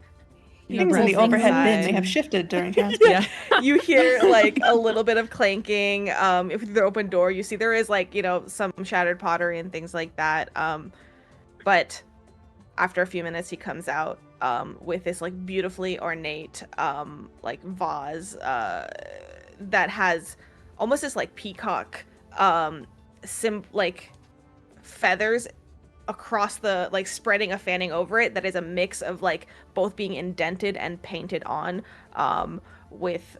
Speaker 5: Things in the
Speaker 1: rolling
Speaker 5: overhead bin
Speaker 1: inside.
Speaker 5: may have shifted during transport.
Speaker 4: Yeah.
Speaker 1: You hear like a little bit of clanking. If through the open door, you see there is like, you know, some shattered pottery and things like that. But after a few minutes, he comes out with this like beautifully ornate like vase that has almost this like peacock like feathers across the like spreading a fanning over it that is a mix of like both being indented and painted on with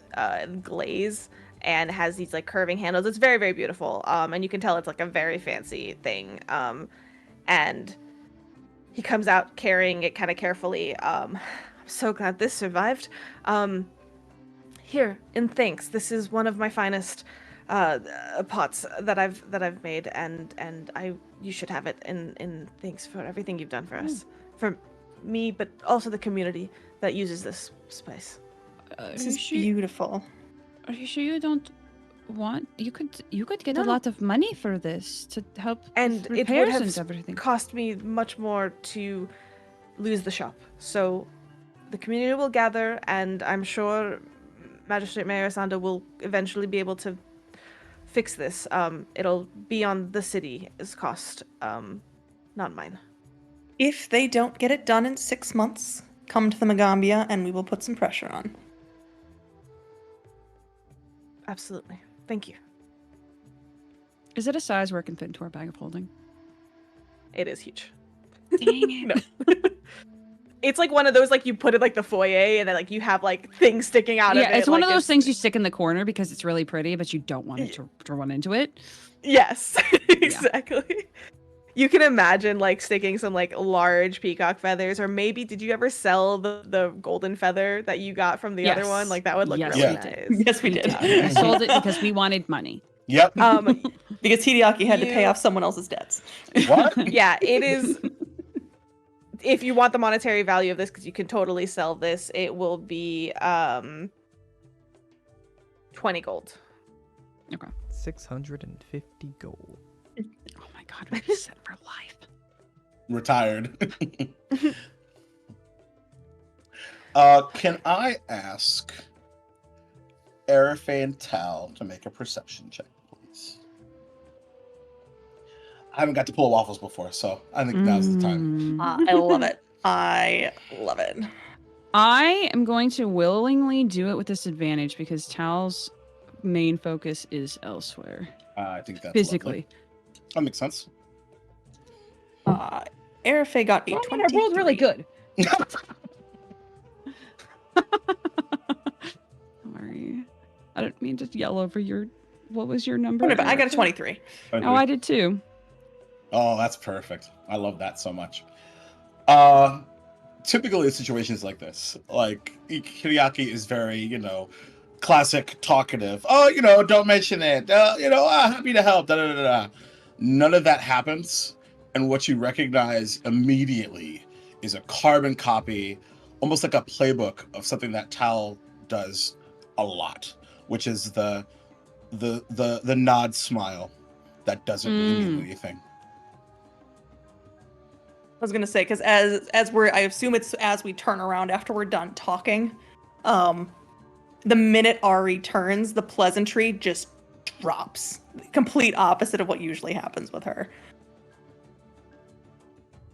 Speaker 1: glaze, and has these like curving handles. It's very, very beautiful, and you can tell it's like a very fancy thing, and he comes out carrying it kind of carefully. I'm so glad this survived. Here, in thanks, this is one of my finest pots that I've made, and you should have it in thanks for everything you've done for us, for me, but also the community that uses this spice.
Speaker 5: This is beautiful.
Speaker 6: Are you sure you don't want? You could get
Speaker 1: No,
Speaker 6: a
Speaker 1: no.
Speaker 6: lot of money for this to help
Speaker 1: And
Speaker 6: with
Speaker 1: it would
Speaker 6: repairs
Speaker 1: have
Speaker 6: and everything.
Speaker 1: cost me much more to lose the shop. So the community will gather, and I'm sure Magistrate Mayor Asanda will eventually be able to fix this. It'll be on the city's cost, not mine.
Speaker 5: If they don't get it done in 6 months, come to the Magaambya and we will put some pressure on.
Speaker 1: Absolutely. Thank you.
Speaker 4: Is it a size where it can fit into our bag of holding?
Speaker 1: It is huge.
Speaker 6: Dang it.
Speaker 1: No. It's like one of those like you put it like the foyer and then like you have like things sticking out of it.
Speaker 4: Yeah, it's one
Speaker 1: like,
Speaker 4: of those things you stick in the corner because it's really pretty, but you don't want it to run into it.
Speaker 1: Yes, exactly. You can imagine like sticking some like large peacock feathers, or maybe did you ever sell the golden feather that you got from the other one? Like that would look
Speaker 4: Yes,
Speaker 1: really
Speaker 4: we
Speaker 1: nice.
Speaker 4: did.
Speaker 5: Yes, we did.
Speaker 4: We sold it because we wanted money.
Speaker 2: Yep.
Speaker 5: Because Hideaki had to pay off someone else's debts.
Speaker 2: What?
Speaker 1: Yeah, it is. If you want the monetary value of this, because you can totally sell this, it will be 20 gold.
Speaker 4: Okay.
Speaker 3: 650 gold.
Speaker 4: Oh my god, we're set for life.
Speaker 2: Retired. Can I ask Arafe and Tal to make a perception check, please? I haven't got to pull waffles before, so I think now's the time.
Speaker 5: I love it. I love it.
Speaker 4: I am going to willingly do it with this advantage because Tal's main focus is elsewhere.
Speaker 2: I think that's
Speaker 4: Physically.
Speaker 2: lovely. That makes sense.
Speaker 5: Arafe got a 23.
Speaker 4: I rolled really good. Sorry. I don't mean to yell over your... What was your number?
Speaker 5: Whatever, I got a
Speaker 4: Erica?
Speaker 5: 23.
Speaker 4: Oh, I did too.
Speaker 2: Oh, that's perfect. I love that so much. Typically in situations like this, like Hideaki is very, classic talkative. Oh, don't mention it. Happy to help. Da, da, da, da. None of that happens. And what you recognize immediately is a carbon copy, almost like a playbook of something that Tal does a lot, which is the nod smile that doesn't really mean anything.
Speaker 5: I was gonna say, because as we're, I assume it's as we turn around after we're done talking, the minute Ari turns, the pleasantry just drops. Complete opposite of what usually happens with her.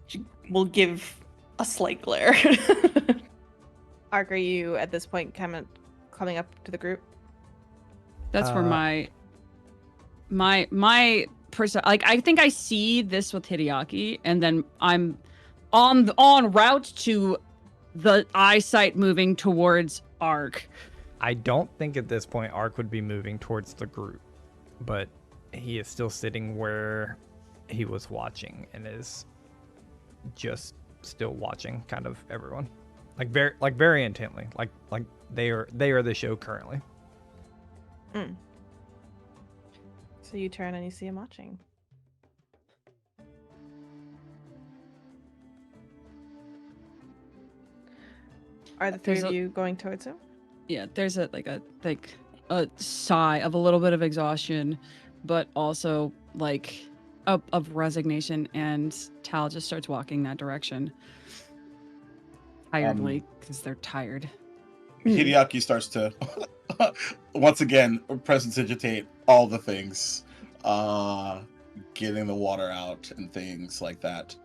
Speaker 5: She will give a slight glare.
Speaker 1: Ark, are you at this point coming up to the group?
Speaker 4: That's where my person, like, I think I see this with Hideaki, and then I'm on route to the eyesight moving towards Ark.
Speaker 3: I don't think at this point Ark would be moving towards the group, but he is still sitting where he was watching and is just still watching kind of everyone, very intently, like they are the show currently.
Speaker 1: So you turn and you see him watching. Are the three of you going towards him?
Speaker 4: Yeah, there's a sigh of a little bit of exhaustion, but also of resignation, and Tal just starts walking that direction tiredly because they're tired.
Speaker 2: Hideaki starts to once again prestidigitate all the things, getting the water out and things like that.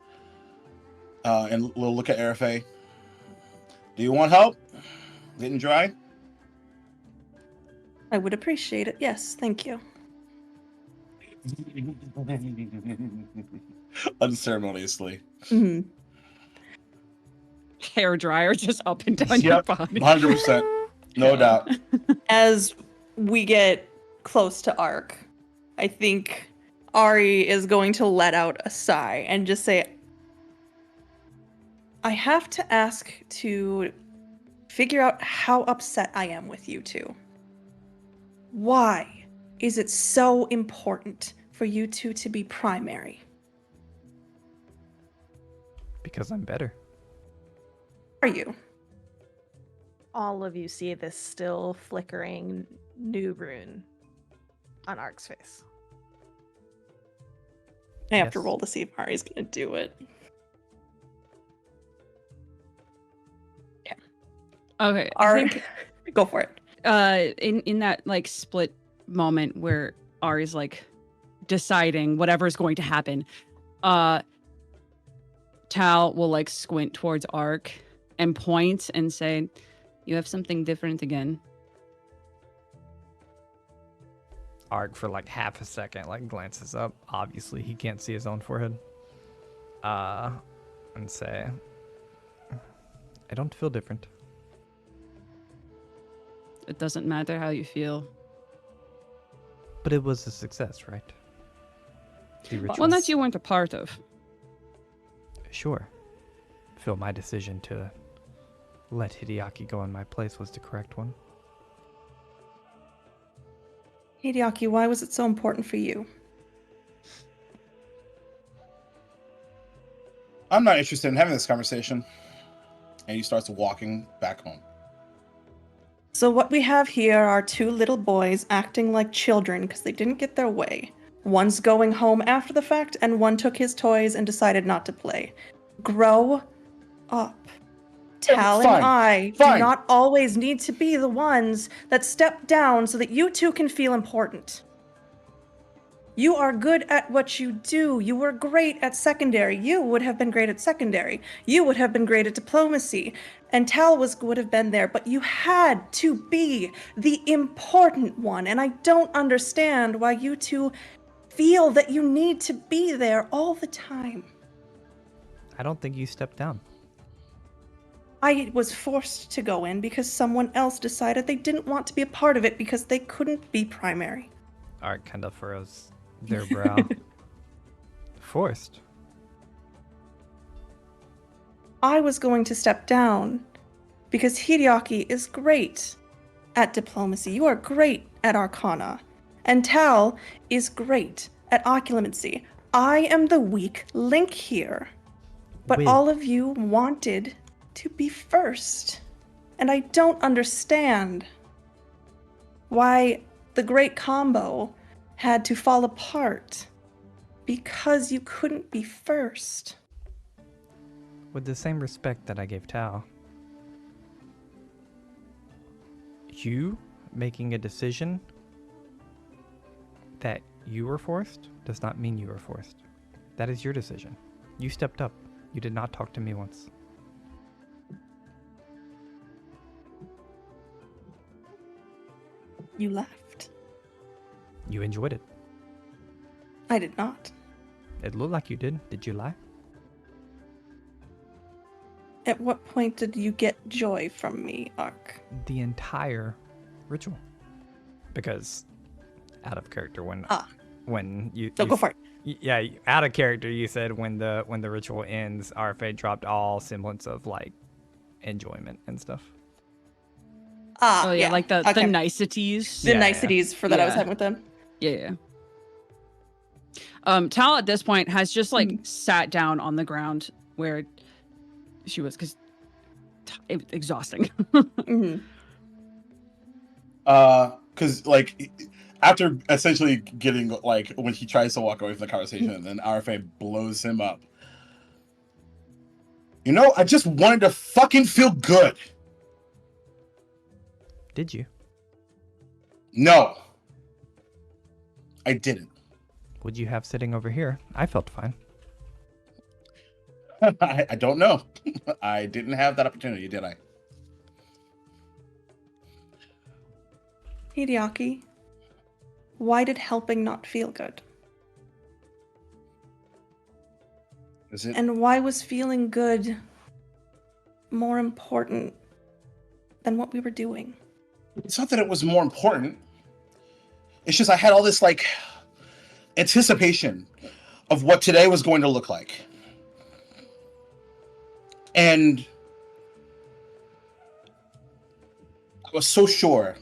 Speaker 2: And we'll look at Arafe. Do you want help? Getting dry?
Speaker 5: I would appreciate it. Yes, thank you.
Speaker 2: Unceremoniously.
Speaker 5: Mm-hmm.
Speaker 4: Hair dryer just up and down your body.
Speaker 2: 100%. No doubt.
Speaker 5: As we get close to Ark, I think Ari is going to let out a sigh and just say, I have to ask to figure out how upset I am with you two. Why is it so important for you two to be primary?
Speaker 3: Because I'm better.
Speaker 5: Are you?
Speaker 1: All of you see this still flickering new rune on Ark's face.
Speaker 5: I have to
Speaker 3: Yes.
Speaker 5: roll to see if Ari's going to do it.
Speaker 4: Okay,
Speaker 5: Ari,
Speaker 4: I think
Speaker 5: go for it.
Speaker 4: in that split moment where Ari's deciding whatever's going to happen, Tal will squint towards Ark and point and say, "You have something different again."
Speaker 3: Ark for half a second glances up. Obviously he can't see his own forehead. And say, I don't feel different.
Speaker 4: It doesn't matter how you feel.
Speaker 3: But it was a success, right? The ritual.
Speaker 4: One that you weren't a part of.
Speaker 3: Sure. Feel my decision to let Hideaki go in my place was the correct one.
Speaker 5: Hideaki, why was it so important for you?
Speaker 2: I'm not interested in having this conversation. And he starts walking back home.
Speaker 5: So what we have here are two little boys acting like children because they didn't get their way. One's going home after the fact, and one took his toys and decided not to play. Grow up. Tal and I do not always need to be the ones that step down so that you two can feel important. You are good at what you do. You were great at secondary. You would have been great at secondary. You would have been great at diplomacy. And Tal would have been there, but you had to be the important one. And I don't understand why you two feel that you need to be there all the time.
Speaker 3: I don't think you stepped down.
Speaker 5: I was forced to go in because someone else decided they didn't want to be a part of it because they couldn't be primary.
Speaker 3: Art kind of furrows their brow. Forced.
Speaker 5: I was going to step down because Hideaki is great at diplomacy. You are great at arcana. And Tal is great at occlumency. I am the weak link here. But
Speaker 3: Wait.
Speaker 5: all of you wanted to be first. And I don't understand why the great combo had to fall apart because you couldn't be first.
Speaker 3: With the same respect that I gave Tao, you making a decision that you were forced does not mean you were forced. That is your decision. You stepped up. You did not talk to me once.
Speaker 5: You left.
Speaker 3: You enjoyed it.
Speaker 5: I did not.
Speaker 3: It looked like you did. Did you lie?
Speaker 5: At what point did you get joy from me, Ark?
Speaker 3: The entire ritual. Because out of character when you
Speaker 5: No, go for it.
Speaker 3: Yeah, out of character you said when the ritual ends, RFA dropped all semblance of like enjoyment and stuff.
Speaker 5: Ah,
Speaker 4: Oh yeah, like the niceties.
Speaker 5: The niceties for that I was having with them.
Speaker 4: Yeah. Tal at this point has just like sat down on the ground where she was because it was exhausting.
Speaker 2: Because like after essentially getting like when he tries to walk away from the conversation and then RFA blows him up. You know, I just wanted to fucking feel good.
Speaker 3: Did you?
Speaker 2: No. I didn't.
Speaker 3: Would you have sitting over here? I felt fine.
Speaker 2: I don't know. I didn't have that opportunity, did I?
Speaker 5: Hideaki, why did helping not feel good?
Speaker 2: Is it?
Speaker 5: And why was feeling good more important than what we were doing?
Speaker 2: It's not that it was more important. It's just I had all this like anticipation of what today was going to look like. And I was so sure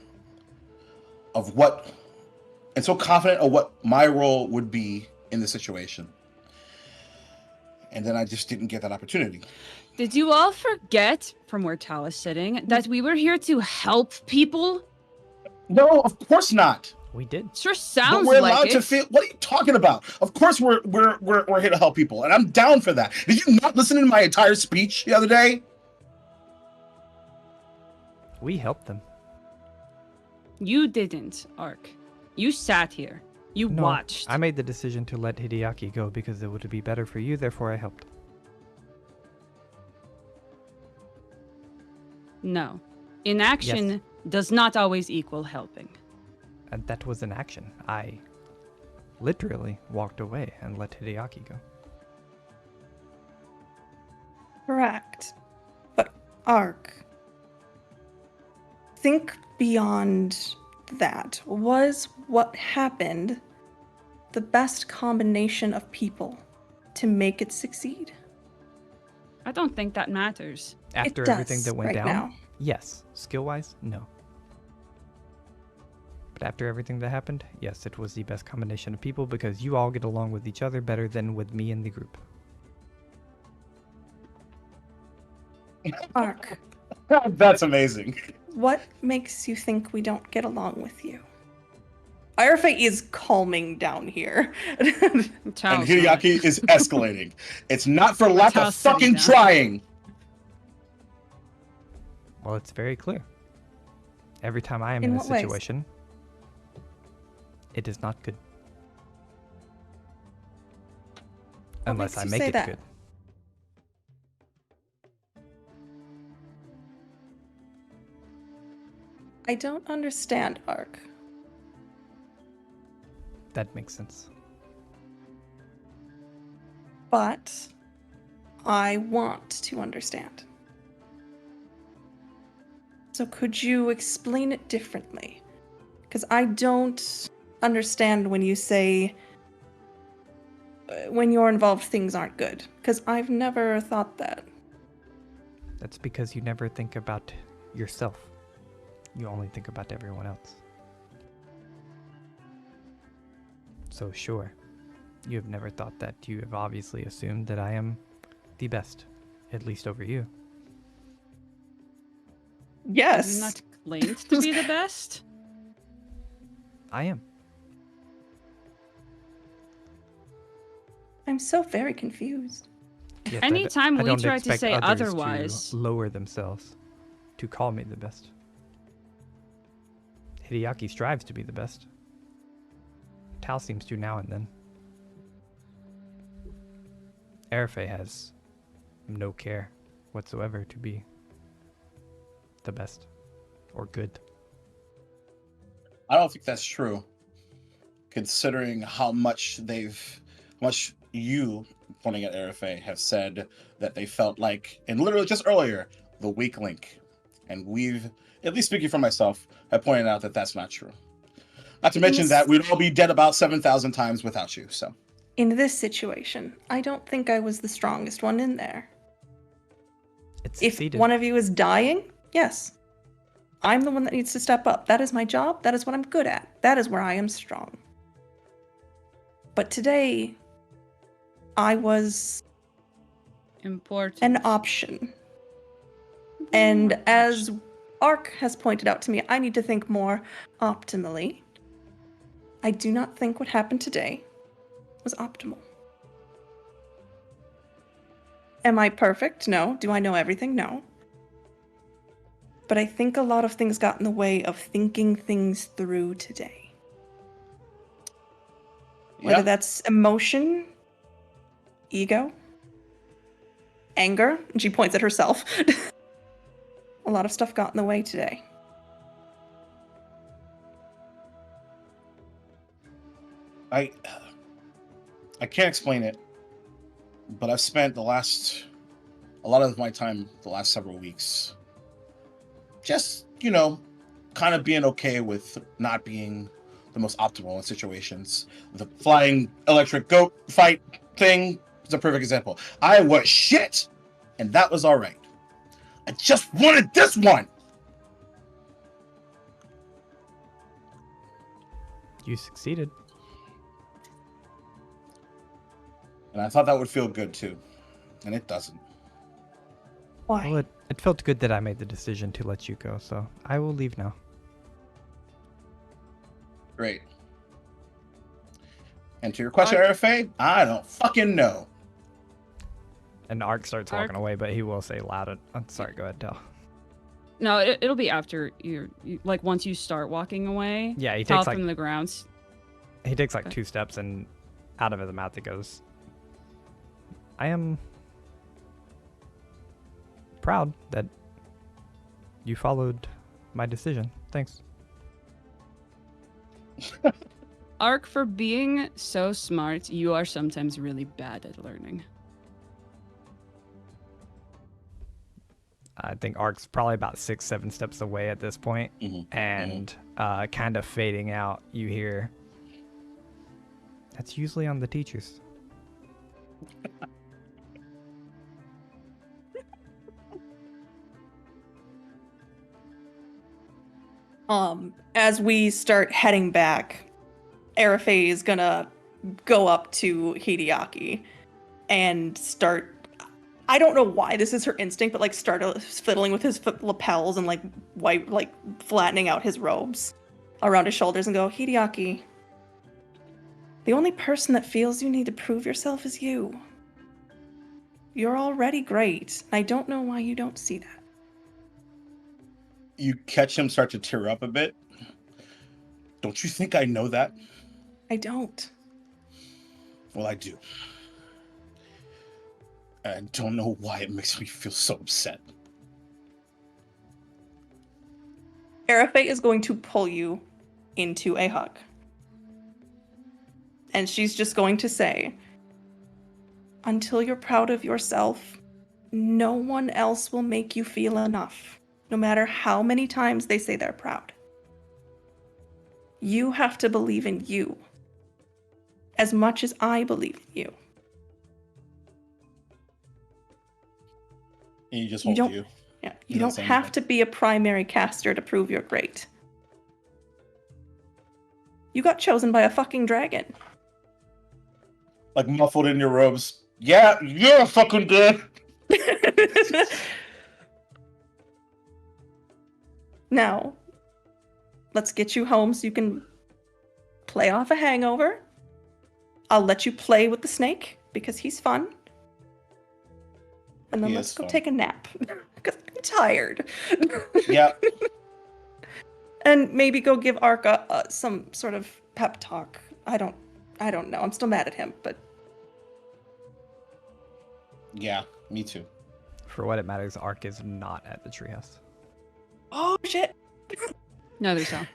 Speaker 2: of what, and so confident of what my role would be in the situation. And then I just didn't get that opportunity.
Speaker 4: Did you all forget from where Tal is sitting that we were here to help people?
Speaker 2: No, of course not.
Speaker 3: We did.
Speaker 4: Sure
Speaker 2: But
Speaker 4: sounds
Speaker 2: we're
Speaker 4: like
Speaker 2: allowed
Speaker 4: it.
Speaker 2: to feel. What are you talking about? Of course we're here to help people, and I'm down for that. Did you not listen to my entire speech the other day?
Speaker 3: We helped them.
Speaker 4: You didn't, Ark. You sat here. You
Speaker 3: No,
Speaker 4: watched.
Speaker 3: I made the decision to let Hideaki go because it would be better for you, therefore I helped.
Speaker 4: No. Inaction does not always equal helping.
Speaker 3: And that was an action. I literally walked away and let Hideaki go.
Speaker 5: Correct. But Ark. Think beyond that. Was what happened the best combination of people to make it succeed?
Speaker 4: I don't think that matters.
Speaker 3: After
Speaker 5: It does
Speaker 3: everything that went
Speaker 5: right
Speaker 3: down,
Speaker 5: now.
Speaker 3: yes. Skill-wise, no. But after everything that happened, yes, it was the best combination of people because you all get along with each other better than with me and the group.
Speaker 5: Ark,
Speaker 2: That's amazing.
Speaker 5: what makes you think we don't get along with you? Irfa is calming down here.
Speaker 2: And
Speaker 4: Tao's
Speaker 2: Hideaki is escalating. It's not for lack of
Speaker 4: Tao's sitting
Speaker 2: fucking
Speaker 4: down.
Speaker 2: trying.
Speaker 3: Well, it's very clear. Every time I am
Speaker 5: In
Speaker 3: in a
Speaker 5: what ways?
Speaker 3: situation, it is not good.
Speaker 5: What
Speaker 3: Unless
Speaker 5: makes
Speaker 3: I
Speaker 5: you
Speaker 3: make
Speaker 5: say
Speaker 3: it
Speaker 5: that?
Speaker 3: good.
Speaker 5: I don't understand, Ark.
Speaker 3: That makes sense.
Speaker 5: But I want to understand. So could you explain it differently? Because I don't understand when you say when you're involved things aren't good. Because I've never thought that.
Speaker 3: That's because you never think about yourself. You only think about everyone else. So sure, you have never thought that. You have obviously assumed that I am the best, at least over you.
Speaker 5: Yes.
Speaker 4: I'm not claimed to be the best.
Speaker 3: I am.
Speaker 5: I'm so very confused.
Speaker 3: Yet
Speaker 4: Anytime
Speaker 3: I
Speaker 4: we
Speaker 3: don't
Speaker 4: try to
Speaker 3: expect
Speaker 4: say
Speaker 3: others
Speaker 4: otherwise-
Speaker 3: to lower themselves to call me the best. Hideaki strives to be the best. Tal seems to now and then. Arafe has no care whatsoever to be the best or good.
Speaker 2: I don't think that's true, considering how much you, pointing at Arafe, have said that they felt like, and literally just earlier, the weak link. And we've, at least speaking for myself, have pointed out that that's not true. Not to mention that we'd all be dead about 7,000 times without you, so.
Speaker 5: In this situation, I don't think I was the strongest one in there.
Speaker 3: It
Speaker 5: If
Speaker 3: succeeded.
Speaker 5: one of you is dying, yes. I'm the one that needs to step up. That is my job. That is what I'm good at. That is where I am strong. But today, I was
Speaker 4: Important.
Speaker 5: an option. And as Ark has pointed out to me, I need to think more optimally. I do not think what happened today was optimal. Am I perfect? No. Do I know everything? No. But I think a lot of things got in the way of thinking things through today. Whether
Speaker 2: Yep.
Speaker 5: that's emotion, ego, anger, and she points at herself. A lot of stuff got in the way today.
Speaker 2: I can't explain it, but I've spent a lot of my time the last several weeks just, kind of being okay with not being the most optimal in situations. The flying electric goat fight thing is a perfect example. I was shit, and that was all right. I just wanted this one.
Speaker 3: You succeeded.
Speaker 2: And I thought that would feel good too. And it doesn't.
Speaker 5: Why?
Speaker 3: Well, it felt good that I made the decision to let you go, so I will leave now.
Speaker 2: Great. And to your question,
Speaker 4: Ark.
Speaker 2: RFA, I don't fucking know.
Speaker 3: And Ark starts walking
Speaker 4: Ark?
Speaker 3: away, but he will say loud. I'm sorry, go ahead, Tal.
Speaker 4: No, it'll be after you like once you start walking away.
Speaker 3: Yeah, he
Speaker 4: Tall
Speaker 3: takes like
Speaker 4: from the grounds.
Speaker 3: he takes like
Speaker 4: Okay.
Speaker 3: 2 steps, and out of his mouth it goes, I am proud that you followed my decision. Thanks.
Speaker 4: Ark, for being so smart, you are sometimes really bad at learning.
Speaker 3: I think Ark's probably about 6-7 steps away at this point, and kind of fading out. You hear, that's usually on the teachers.
Speaker 5: As we start heading back, Arafe is gonna go up to Hideaki and start. I don't know why this is her instinct, but like start fiddling with his lapels and like flattening out his robes around his shoulders and go, Hideaki, the only person that feels you need to prove yourself is you. You're already great. I don't know why you don't see that.
Speaker 2: You catch him start to tear up a bit. Don't you think I know that?
Speaker 5: I don't.
Speaker 2: Well, I do. I don't know why it makes me feel so upset.
Speaker 5: Arafe is going to pull you into a hug. And she's just going to say, until you're proud of yourself, no one else will make you feel enough, no matter how many times they say they're proud. You have to believe in you, as much as I believe in you.
Speaker 2: And you just hold you.
Speaker 5: Yeah, you don't have to be a primary caster to prove you're great. You got chosen by a fucking dragon.
Speaker 2: Like muffled in your robes. Yeah, you're fucking dead.
Speaker 5: Now, let's get you home so you can play off a hangover. I'll let you play with the snake because he's fun. And then let's go take a nap because I'm tired.
Speaker 2: Yeah.
Speaker 5: And maybe go give Arca some sort of pep talk. I don't know. I'm still mad at him, but
Speaker 2: yeah, me too.
Speaker 3: For what it matters, Ark is not at the treehouse.
Speaker 5: oh shit!
Speaker 4: No, there's no.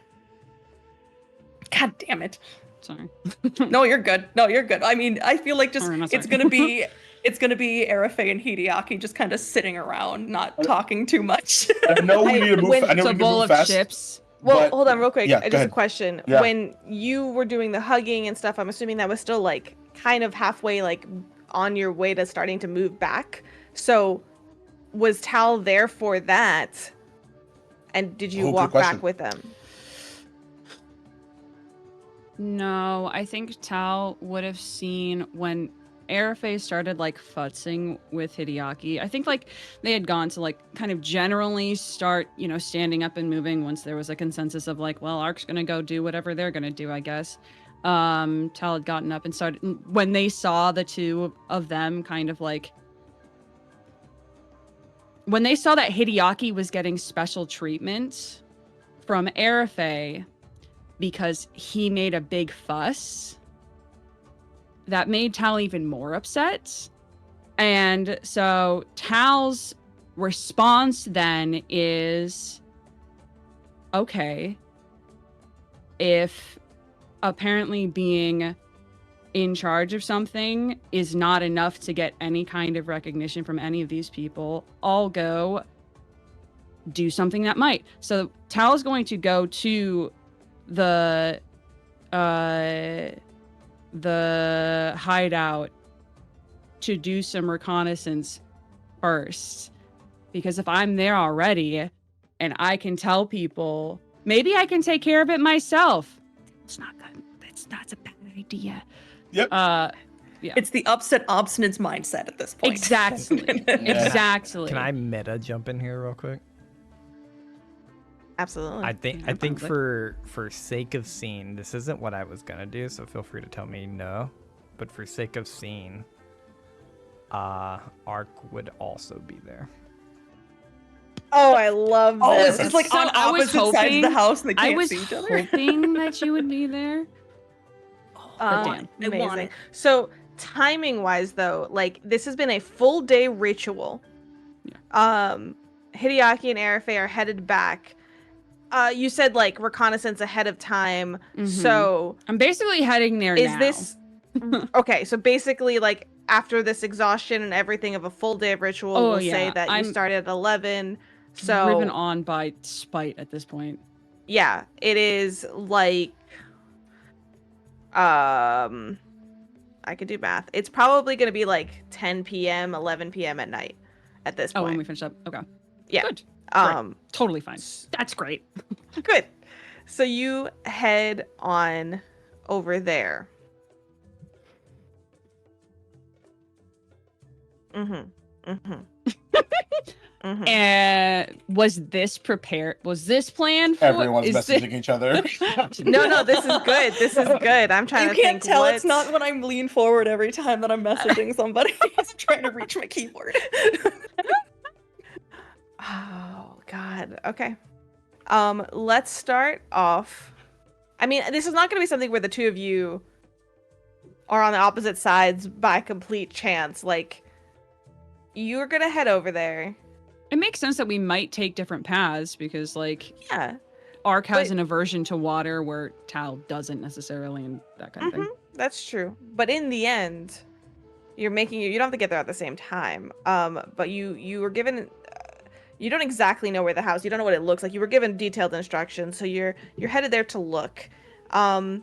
Speaker 5: God damn it!
Speaker 4: Sorry.
Speaker 5: No, you're good. No, you're good. I mean, I feel like just
Speaker 4: Sorry,
Speaker 5: it's gonna be Arafe and Hideaki just kind of sitting around, not talking too much.
Speaker 2: I know we need to move. I know
Speaker 4: It's
Speaker 2: we
Speaker 4: a
Speaker 2: need to
Speaker 4: bowl
Speaker 2: move
Speaker 4: of
Speaker 2: fast.
Speaker 4: chips.
Speaker 1: Well,
Speaker 2: But-
Speaker 1: hold on real quick.
Speaker 2: Yeah, go
Speaker 1: Just a
Speaker 2: ahead.
Speaker 1: question.
Speaker 2: Yeah.
Speaker 1: When you were doing the hugging and stuff, I'm assuming that was still like kind of halfway like on your way to starting to move back. So was Tal there for that? And did you
Speaker 2: Oh, good
Speaker 1: walk
Speaker 2: question.
Speaker 1: back with them?
Speaker 4: No, I think Tao would have seen when Arafe started like futzing with Hideaki. I think like they had gone to like kind of generally start, standing up and moving once there was a consensus of like, well, Ark's gonna go do whatever they're gonna do, I guess. Tal had gotten up and started when they saw the two of them kind of like when they saw that Hideaki was getting special treatment from Arafe because he made a big fuss, that made Tal even more upset. And so Tal's response then is, okay, if apparently being in charge of something is not enough to get any kind of recognition from any of these people, I'll go do something that might. So Tal is going to go to the hideout to do some reconnaissance first, because if I'm there already and I can tell people, maybe I can take care of it myself. It's not good. That's a bad idea.
Speaker 2: Yep.
Speaker 4: Yeah.
Speaker 5: It's the upset obstinance mindset at this point.
Speaker 4: Exactly. Exactly.
Speaker 3: Can I meta jump in here real quick?
Speaker 1: Absolutely.
Speaker 3: I think
Speaker 4: probably.
Speaker 3: for sake of scene, this isn't what I was gonna do, so feel free to tell me no. But for sake of scene, Ark would also be there.
Speaker 1: Oh, I love
Speaker 5: Oh,
Speaker 1: this.
Speaker 5: it's like
Speaker 4: So
Speaker 5: on
Speaker 4: I was
Speaker 5: opposite sides of the
Speaker 4: hoping-
Speaker 5: house and they
Speaker 4: I
Speaker 5: can't
Speaker 4: was
Speaker 5: see each other.
Speaker 4: hoping that you would be there.
Speaker 5: damn.
Speaker 1: Amazing.
Speaker 5: I want it.
Speaker 1: So timing wise though, like this has been a full day ritual. Hideaki and Arafe are headed back. You said like reconnaissance ahead of time.
Speaker 4: Mhm.
Speaker 1: So
Speaker 4: I'm basically heading there
Speaker 1: is
Speaker 4: now.
Speaker 1: this okay? So basically, like after this exhaustion and everything of a full day of ritual,
Speaker 4: Oh,
Speaker 1: we'll
Speaker 4: yeah,
Speaker 1: say that you
Speaker 4: I'm
Speaker 1: started at 11. So
Speaker 4: driven on by spite at this point.
Speaker 1: yeah, it is like I could do math. It's probably going to be like 10 p.m., 11 p.m. at night at this
Speaker 4: Oh,
Speaker 1: point.
Speaker 4: when we finish up. Okay.
Speaker 1: Yeah.
Speaker 4: Good. Totally fine. That's great.
Speaker 1: Good. So you head on over there.
Speaker 4: Was this prepared? Was this planned for?
Speaker 2: Everyone's
Speaker 4: Is
Speaker 2: messaging each other.
Speaker 1: No, this is good. This is good. I'm trying
Speaker 5: You
Speaker 1: to
Speaker 5: can't
Speaker 1: think
Speaker 5: tell
Speaker 1: what...
Speaker 5: it's not when I'm lean forward every time that I'm messaging somebody. I'm trying to reach my keyboard.
Speaker 1: Oh, God. Okay. Let's start off. I mean, this is not going to be something where the two of you are on the opposite sides by complete chance. Like, you're going to head over there.
Speaker 4: It makes sense that we might take different paths because, like,
Speaker 1: Yeah.
Speaker 4: Ark has an aversion to water where Tal doesn't necessarily, and that kind of thing.
Speaker 1: That's true. But in the end, you don't have to get there at the same time. But you were given, you don't exactly know where the house, you don't know what it looks like. You were given detailed instructions, so you're headed there to look. We're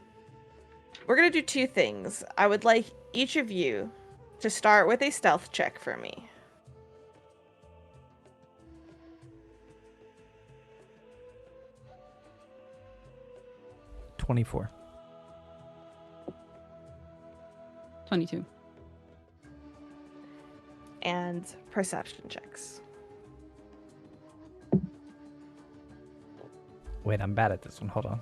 Speaker 1: gonna do two things. I would like each of you to start with a stealth check for me.
Speaker 3: $24.
Speaker 4: 22.
Speaker 1: And perception checks.
Speaker 3: Wait, I'm bad at this one. Hold on.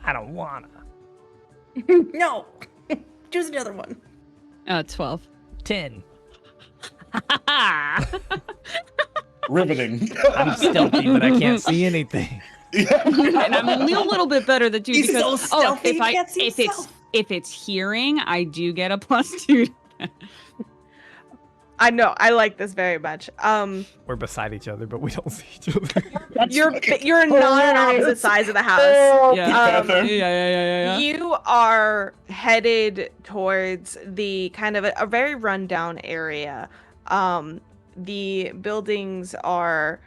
Speaker 3: I don't wanna.
Speaker 5: No. Choose another one.
Speaker 4: 12.
Speaker 3: 10.
Speaker 2: Riveting.
Speaker 3: I'm stealthy, but I can't see anything.
Speaker 4: And I'm a little bit better than you
Speaker 5: He's
Speaker 4: because
Speaker 5: so stealthy, he can't see himself.
Speaker 4: if it's hearing, I do get a +2.
Speaker 1: I know, I like this very much.
Speaker 3: We're beside each other, but we don't see each other.
Speaker 1: You're not on opposite sides of the house.
Speaker 4: Yeah.
Speaker 1: You are headed towards the kind of a very rundown area. The buildings are...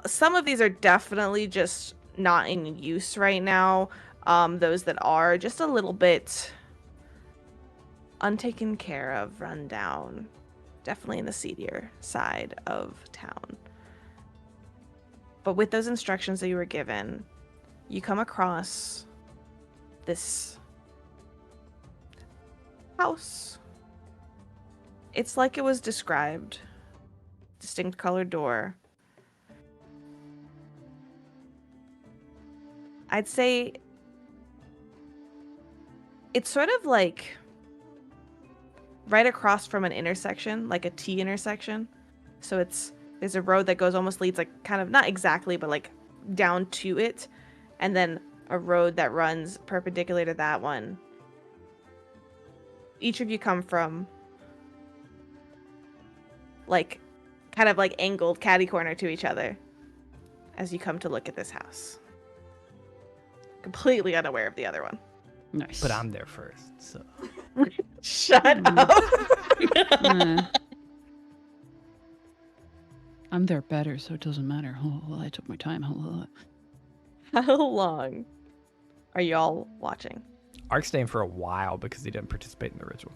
Speaker 1: some of these are definitely just not in use right now. Those that are just a little bit untaken care of, run down. Definitely in the seedier side of town. But with those instructions that you were given, you come across this house. It's like it was described. Distinct colored door. I'd say it's sort of like right across from an intersection, like a T intersection. So there's a road that leads like kind of, not exactly, but like down to it. And then a road that runs perpendicular to that one. Each of you come from like kind of like angled catty corner to each other as you come to look at this house. Completely unaware of the other one.
Speaker 4: Nice.
Speaker 3: But I'm there first, so.
Speaker 1: Shut up.
Speaker 4: I'm there better, so it doesn't matter. Oh, well, I took my time.
Speaker 1: How long are y'all watching?
Speaker 3: Ark's staying for a while because he didn't participate in the ritual.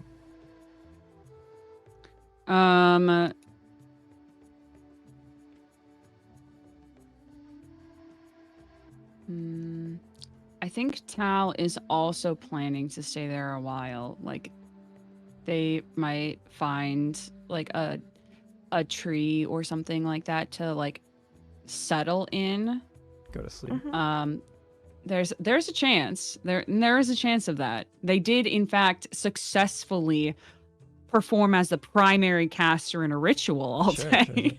Speaker 4: I think Tal is also planning to stay there a while. Like, they might find like a tree or something like that to like settle in.
Speaker 3: Go to sleep.
Speaker 4: There's a chance. There is a chance of that. They did in fact successfully perform as the primary caster in a ritual all day.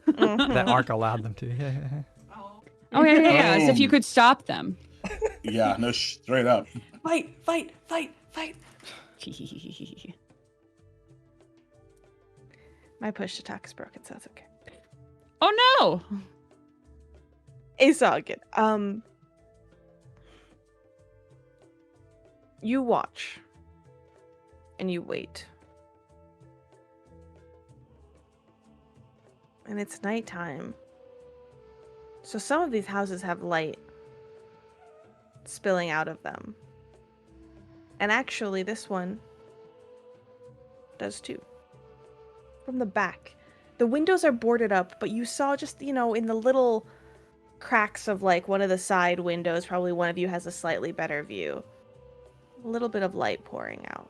Speaker 3: Sure. That Ark allowed them to. Yeah.
Speaker 4: Oh yeah. As if you could stop them.
Speaker 2: Yeah, no, straight up.
Speaker 5: Fight.
Speaker 1: My push to talk is broken, so that's okay.
Speaker 4: Oh no!
Speaker 1: It's all good. You watch. And you wait. And it's nighttime. So some of these houses have light spilling out of them. And actually, this one does too. From the back. The windows are boarded up, but you saw just, in the little cracks of like one of the side windows, probably one of you has a slightly better view. A little bit of light pouring out.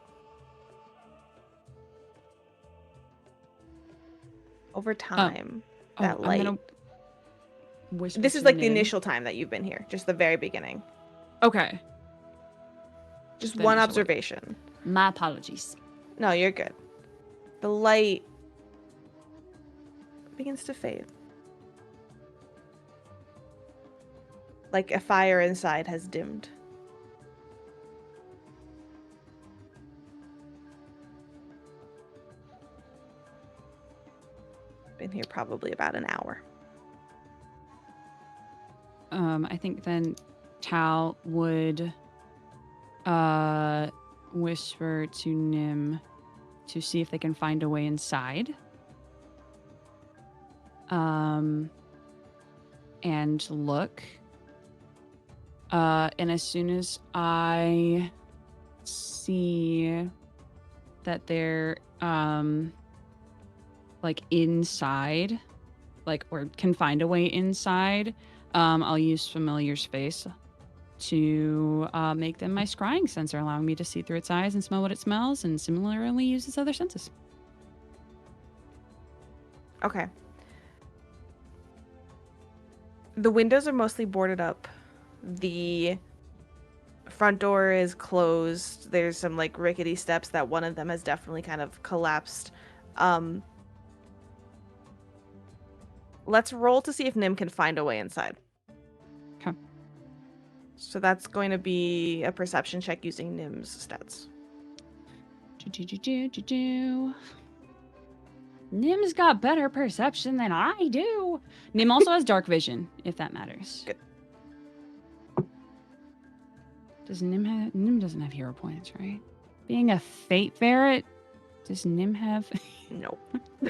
Speaker 1: Over time, that light.
Speaker 4: I'm gonna whisper
Speaker 1: This is
Speaker 4: to
Speaker 1: like the
Speaker 4: Nim.
Speaker 1: initial time that you've been here, just the very beginning.
Speaker 4: Okay.
Speaker 1: Just
Speaker 4: The
Speaker 1: one
Speaker 4: initial
Speaker 1: observation.
Speaker 4: My apologies.
Speaker 1: No, you're good. The light begins to fade. Like a fire inside has dimmed. Been here probably about an hour.
Speaker 4: I think then Tal would whisper to Nim to see if they can find a way inside. And look. And as soon as I see that they're like inside, like, or can find a way inside, I'll use Familiar's face to make them my scrying sensor, allowing me to see through its eyes and smell what it smells, and similarly use its other senses.
Speaker 1: Okay. The windows are mostly boarded up. The front door is closed. There's some like rickety steps that one of them has definitely kind of collapsed. Let's roll to see if Nim can find a way inside.
Speaker 4: Okay.
Speaker 1: So that's going to be a perception check using Nim's stats.
Speaker 4: Nim's got better perception than I do. Nim also has dark vision, if that matters.
Speaker 1: Good.
Speaker 4: Does Nim doesn't have hero points, right? Being a fate ferret, does Nim have?
Speaker 1: Nope.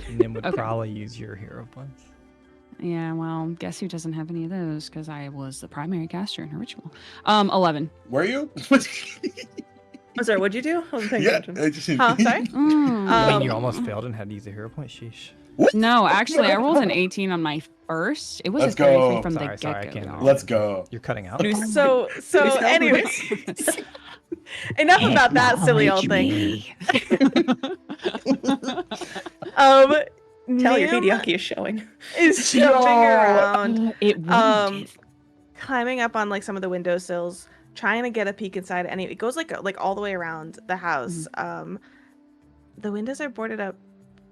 Speaker 3: Nim would
Speaker 4: Okay.
Speaker 3: probably use your hero points.
Speaker 4: Yeah, well, guess who doesn't have any of those? Because I was the primary caster in her ritual. 11.
Speaker 2: Were you?
Speaker 5: I'm sorry, what'd you do? I wasn't paying
Speaker 2: Yeah,
Speaker 5: attention.
Speaker 2: I just.
Speaker 1: Huh, sorry?
Speaker 3: Wait, you almost failed and had to use a hero point? Sheesh.
Speaker 4: No, actually, I rolled an 18 on my first. It was
Speaker 2: Let's
Speaker 4: a 33
Speaker 2: go.
Speaker 4: from
Speaker 3: Sorry,
Speaker 4: the
Speaker 3: sorry, I
Speaker 4: get-go.
Speaker 3: can't-
Speaker 4: though.
Speaker 2: Let's go.
Speaker 3: You're cutting out?
Speaker 1: So anyways, enough about that silly old thing.
Speaker 5: Tell your
Speaker 1: Nim
Speaker 5: Hideaki is showing.
Speaker 1: is jumping around,
Speaker 4: It wouldn't have.
Speaker 1: climbing up on like some of the windowsills, trying to get a peek inside. And it goes like all the way around the house. The windows are boarded up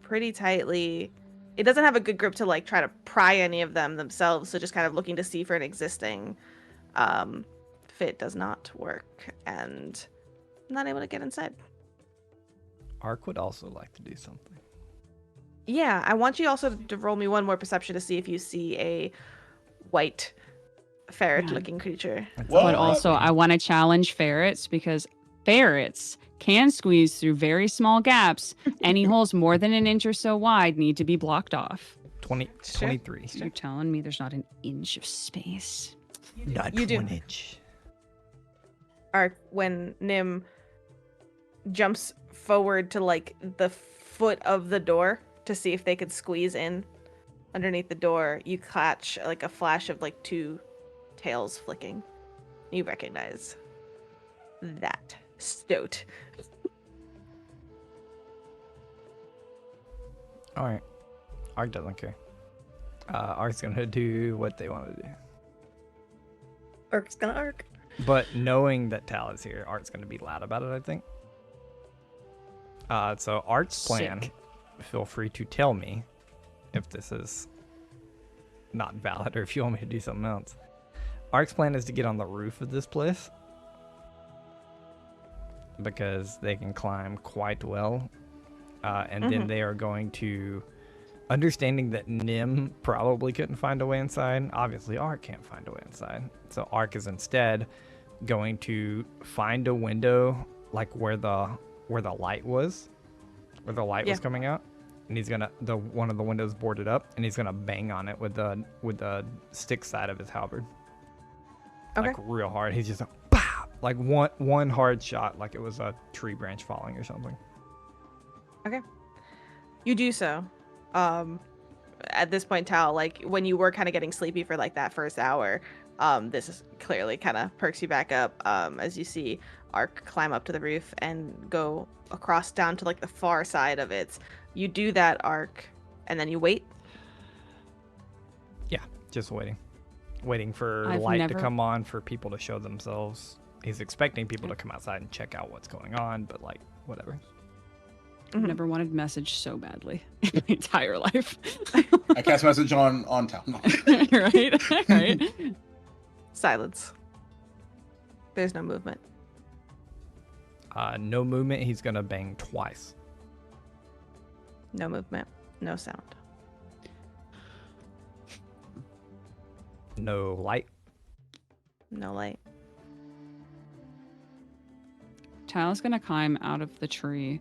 Speaker 1: pretty tightly. It doesn't have a good grip to like try to pry any of them themselves. So just kind of looking to see for an existing fit does not work, and I'm not able to get inside.
Speaker 3: Ark would also like to do something.
Speaker 1: Yeah, I want you also to roll me one more perception to see if you see a white ferret-looking creature.
Speaker 3: That's
Speaker 2: What?
Speaker 4: But also, I want to challenge ferrets because ferrets can squeeze through very small gaps. Any holes more than an inch or so wide need to be blocked off.
Speaker 3: 23.
Speaker 4: So you're telling me there's not an inch of space?
Speaker 3: Not
Speaker 1: You do.
Speaker 3: 1 inch.
Speaker 1: When Nim jumps forward to like the foot of the door to see if they could squeeze in underneath the door, you catch like a flash of like two tails flicking. You recognize that stoat.
Speaker 3: All right. Ark doesn't care. Ark's gonna do what they want to do.
Speaker 5: Ark's gonna arc.
Speaker 3: But knowing that Tal is here, Ark's gonna be loud about it, I think. So Ark's plan,
Speaker 4: Sick.
Speaker 3: feel free to tell me if this is not valid or if you want me to do something else. Ark's plan is to get on the roof of this place because they can climb quite well. And then they are going to, understanding that Nim probably couldn't find a way inside, obviously Ark can't find a way inside. So Ark is instead going to find a window like where the light was, where the light was coming out, and he's gonna one of the windows boarded up, and he's gonna bang on it with the stick side of his halberd.
Speaker 1: Okay.
Speaker 3: Like real hard. He's just like one hard shot, like it was a tree branch falling or something.
Speaker 1: Okay. You do so. At this point, Tal, like when you were kind of getting sleepy for like that first hour, this is clearly kind of perks you back up as you see Ark climb up to the roof and go across down to like the far side of it. You do that, Ark, and then you wait.
Speaker 3: Yeah, just waiting for
Speaker 4: I've
Speaker 3: light to
Speaker 4: never-
Speaker 3: come on, for people to show themselves. He's expecting people to come outside and check out what's going on, but like whatever.
Speaker 4: I've never wanted message so badly in my entire life.
Speaker 2: I cast message on town. No.
Speaker 4: right? Right.
Speaker 1: Silence. There's no movement.
Speaker 3: No movement. He's gonna bang twice.
Speaker 1: No movement. No sound.
Speaker 3: No light.
Speaker 1: No light.
Speaker 4: Tal's gonna climb out of the tree,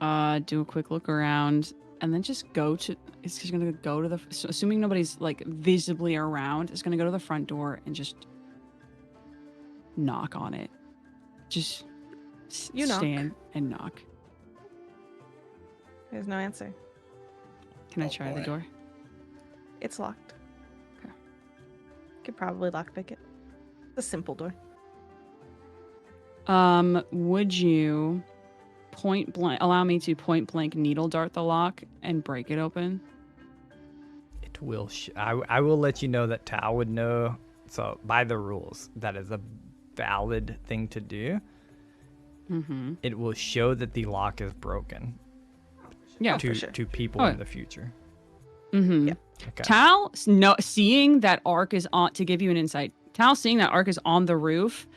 Speaker 4: do a quick look around, and then just go to. It's just gonna go to the. Assuming nobody's like visibly around, it's gonna go to the front door and just knock on it. Just
Speaker 1: You knock.
Speaker 4: stand and knock.
Speaker 1: There's no answer.
Speaker 4: Can I
Speaker 2: Oh,
Speaker 4: try the
Speaker 2: boy.
Speaker 4: door?
Speaker 1: It's locked.
Speaker 4: Okay.
Speaker 1: Could probably lockpick it. It's a simple door.
Speaker 4: Would you allow me to point blank needle dart the lock and break it open?
Speaker 3: It will. I will let you know that Tao would know. So by the rules, that is a valid thing to do.
Speaker 4: Mm-hmm.
Speaker 3: It will show that the lock is broken
Speaker 4: Yeah.
Speaker 1: for sure.
Speaker 3: to people
Speaker 4: Oh,
Speaker 3: in
Speaker 4: yeah.
Speaker 3: the future.
Speaker 4: Mm-hmm.
Speaker 1: Yeah.
Speaker 3: Okay.
Speaker 4: Tal, seeing that Ark is on, to give you an insight, Tal seeing that Ark is on the roof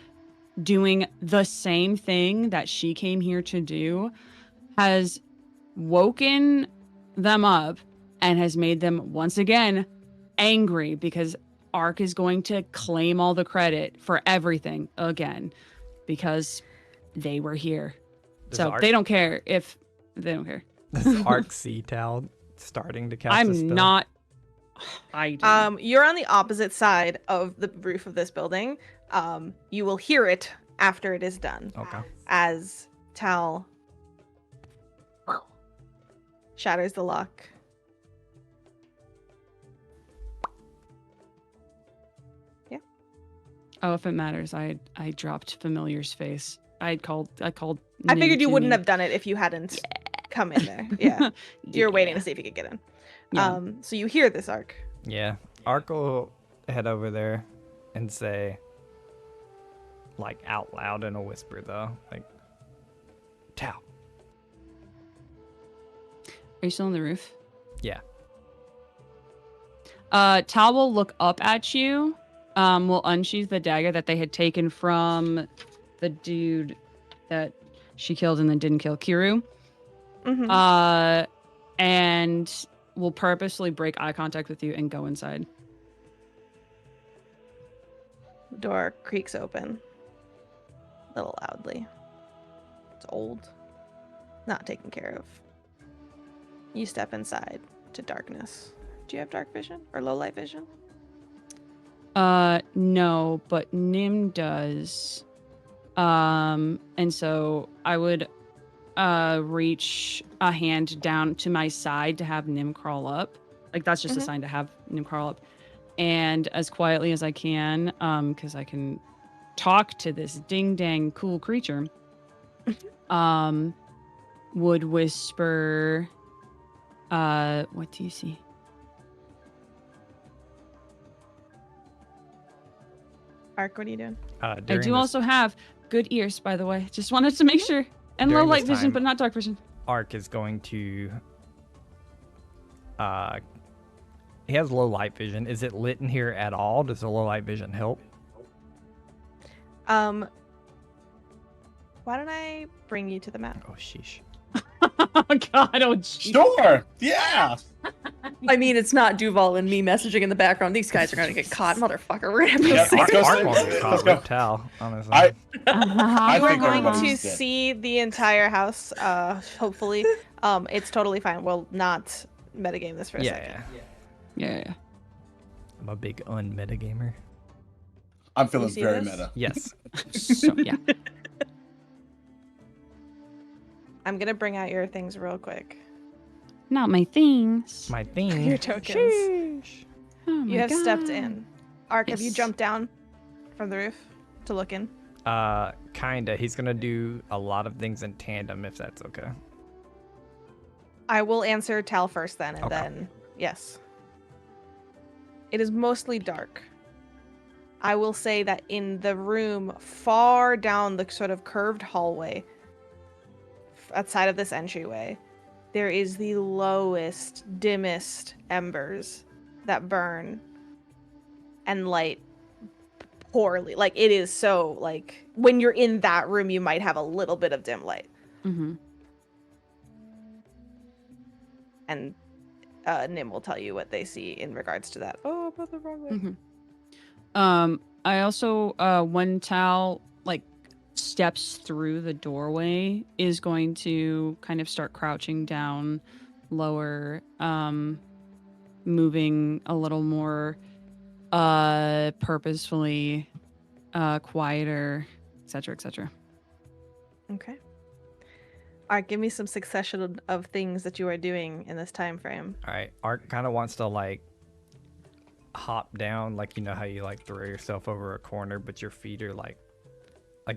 Speaker 4: doing the same thing that she came here to do has woken them up and has made them once again angry because Ark is going to claim all the credit for everything again because they were here.
Speaker 3: Does
Speaker 4: So
Speaker 3: Ark-
Speaker 4: they don't care if they don't care.
Speaker 3: Does Ark see Tao starting to cast a
Speaker 4: I'm
Speaker 3: spell?
Speaker 4: not. I do.
Speaker 1: You're on the opposite side of the roof of this building. You will hear it after it is done.
Speaker 3: Okay.
Speaker 1: As Tal shatters the lock.
Speaker 4: Oh, if it matters, I dropped Familiar's face. I called.
Speaker 1: I
Speaker 4: Nim
Speaker 1: figured you
Speaker 4: to
Speaker 1: wouldn't
Speaker 4: me.
Speaker 1: have done it if you hadn't come in there. Yeah. You're waiting to see if you could get in.
Speaker 4: Yeah.
Speaker 1: So you hear this, Ark.
Speaker 3: Yeah. Ark will head over there and say, like out loud in a whisper though, like, Tao.
Speaker 4: Are you still on the roof?
Speaker 3: Yeah.
Speaker 4: Tal will look up at you. Will unsheath the dagger that they had taken from the dude that she killed and then didn't kill, Kiru.
Speaker 1: Mm-hmm.
Speaker 4: And will purposely break eye contact with you and go inside.
Speaker 1: The door creaks open. A little loudly. It's old. Not taken care of. You step inside to darkness. Do you have dark vision or low light vision?
Speaker 4: No, but Nim does. And so I would reach a hand down to my side to have Nim crawl up. Like that's just a sign to have Nim crawl up. And as quietly as I can, because I can talk to this ding dang cool creature, would whisper, what do you see?
Speaker 1: Ark, what are you doing?
Speaker 4: I do also have good ears, by the way. Just wanted to make sure. And low
Speaker 3: During
Speaker 4: light
Speaker 3: this
Speaker 4: vision,
Speaker 3: time-
Speaker 4: but not dark vision.
Speaker 3: Ark is going to he has low light vision. Is it lit in here at all? Does the low light vision help?
Speaker 1: Why don't I bring you to the map?
Speaker 3: Oh sheesh.
Speaker 4: Oh God! Oh geez.
Speaker 2: Sure. Yeah.
Speaker 5: I mean, it's not Duval and me messaging in the background. These guys are gonna get caught, motherfucker. We're gonna
Speaker 2: Yeah,
Speaker 5: have to
Speaker 2: let's go.
Speaker 3: Ark won't get
Speaker 2: Let's
Speaker 3: caught
Speaker 2: go.
Speaker 3: with Tal, honestly.
Speaker 2: I
Speaker 1: You are
Speaker 2: think
Speaker 1: going to
Speaker 2: everybody's dead.
Speaker 1: see the entire house, hopefully. It's totally fine. We'll not metagame this for a second.
Speaker 4: Yeah.
Speaker 3: I'm a big un-meta gamer.
Speaker 2: I'm feeling
Speaker 1: You see
Speaker 2: very
Speaker 1: this?
Speaker 2: meta.
Speaker 3: Yes.
Speaker 4: So yeah.
Speaker 1: I'm going to bring out your things real quick.
Speaker 4: Not my things.
Speaker 3: My thing.
Speaker 1: Your tokens.
Speaker 3: Sheesh.
Speaker 4: Oh my
Speaker 1: You have stepped
Speaker 4: God.
Speaker 1: in. Ark, have you
Speaker 4: Yes.
Speaker 1: jumped down from the roof to look in?
Speaker 3: Kinda. He's gonna do a lot of things in tandem, if that's okay.
Speaker 1: I will answer Tal first then, and
Speaker 3: Okay.
Speaker 1: then, yes. It is mostly dark. I will say that in the room far down the sort of curved hallway outside of this entryway, there is the lowest, dimmest embers that burn and light poorly. Like, it is so, like, when you're in that room, you might have a little bit of dim light.
Speaker 4: Mm-hmm.
Speaker 1: And Nim will tell you what they see in regards to that. Oh, about the wrong way.
Speaker 4: Mm-hmm. I also, when Tal like steps through the doorway, is going to kind of start crouching down lower, moving a little more purposefully, quieter, etc., etc.
Speaker 1: Okay. All right, give me some succession of things that you are doing in this time frame.
Speaker 3: All right. Ark kind of wants to like hop down, like you know how you like throw yourself over a corner, but your feet are like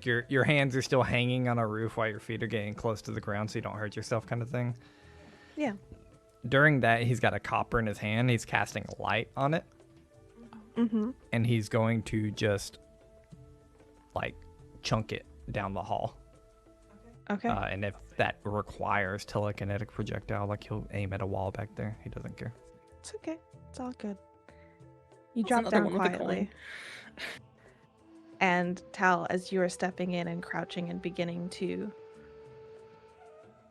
Speaker 3: your hands are still hanging on a roof while your feet are getting close to the ground, so you don't hurt yourself, kind of thing.
Speaker 1: Yeah.
Speaker 3: During that, he's got a copper in his hand. He's casting light on it,
Speaker 1: Mm-hmm.
Speaker 3: and he's going to just like chunk it down the hall.
Speaker 1: Okay.
Speaker 3: And if that requires telekinetic projectile, like he'll aim at a wall back there. He doesn't care.
Speaker 1: It's okay. It's all good. You
Speaker 5: That's
Speaker 1: drop
Speaker 5: another
Speaker 1: down
Speaker 5: one with a coin.
Speaker 1: quietly. And Tal, as you are stepping in and crouching and beginning to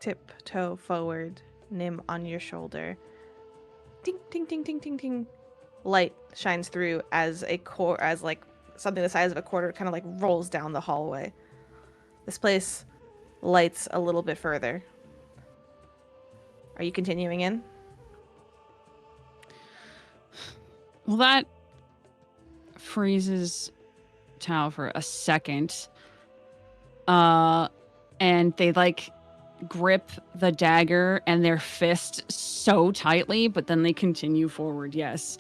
Speaker 1: tiptoe forward, Nim on your shoulder. Ding, ding, ding, ding, ding, ding. Light shines through as like something the size of a quarter kind of like rolls down the hallway. This place lights a little bit further. Are you continuing in?
Speaker 4: Well, that freezes Tao for a second. And they like grip the dagger and their fist so tightly, but then they continue forward. Yes.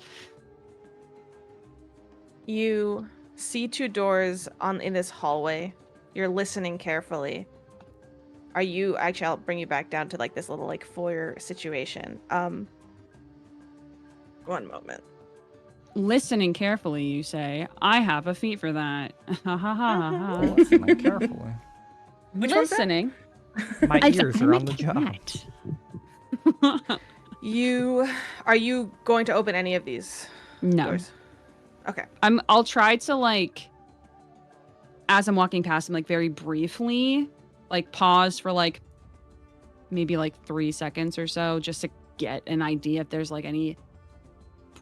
Speaker 1: You see two doors in this hallway. You're listening carefully. Are you actually? I'll bring you back down to like this little like foyer situation. One moment.
Speaker 4: Listening carefully, you say. I have a feat for that. Ha ha ha ha.
Speaker 3: Listening carefully.
Speaker 5: Which one's that?
Speaker 4: Listening.
Speaker 3: My
Speaker 4: I-
Speaker 3: ears
Speaker 4: I'm
Speaker 3: are
Speaker 4: a
Speaker 3: on the job.
Speaker 4: cat.
Speaker 1: Are you going to open any of these
Speaker 4: No.
Speaker 1: doors? Okay.
Speaker 4: I'll try to like as I'm walking past him, like very briefly, like pause for like maybe like 3 seconds or so just to get an idea if there's like any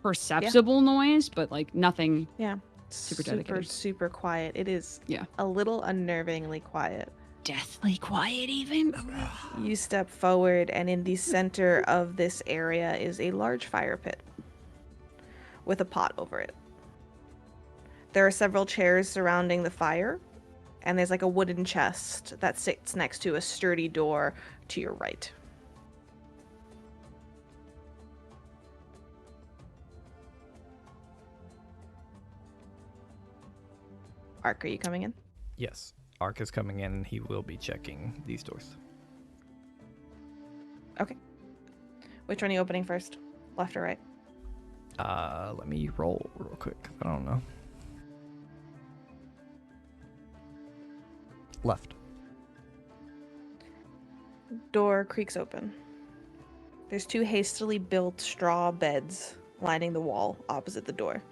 Speaker 4: perceptible noise, but like nothing.
Speaker 1: Yeah.
Speaker 4: Super
Speaker 1: super,
Speaker 4: dedicated.
Speaker 1: super quiet. It is
Speaker 4: Yeah.
Speaker 1: a little unnervingly quiet.
Speaker 4: Deathly quiet even.
Speaker 1: You step forward, and in the center of this area is a large fire pit with a pot over it. There are several chairs surrounding the fire, and there's like a wooden chest that sits next to a sturdy door to your right. Ark, are you coming in?
Speaker 3: Yes. Ark is coming in and he will be checking these doors.
Speaker 1: Okay. Which one are you opening first? Left or right?
Speaker 3: Let me roll real quick. I don't know. Left.
Speaker 1: Door creaks open. There's 2 hastily built straw beds lining the wall opposite the door.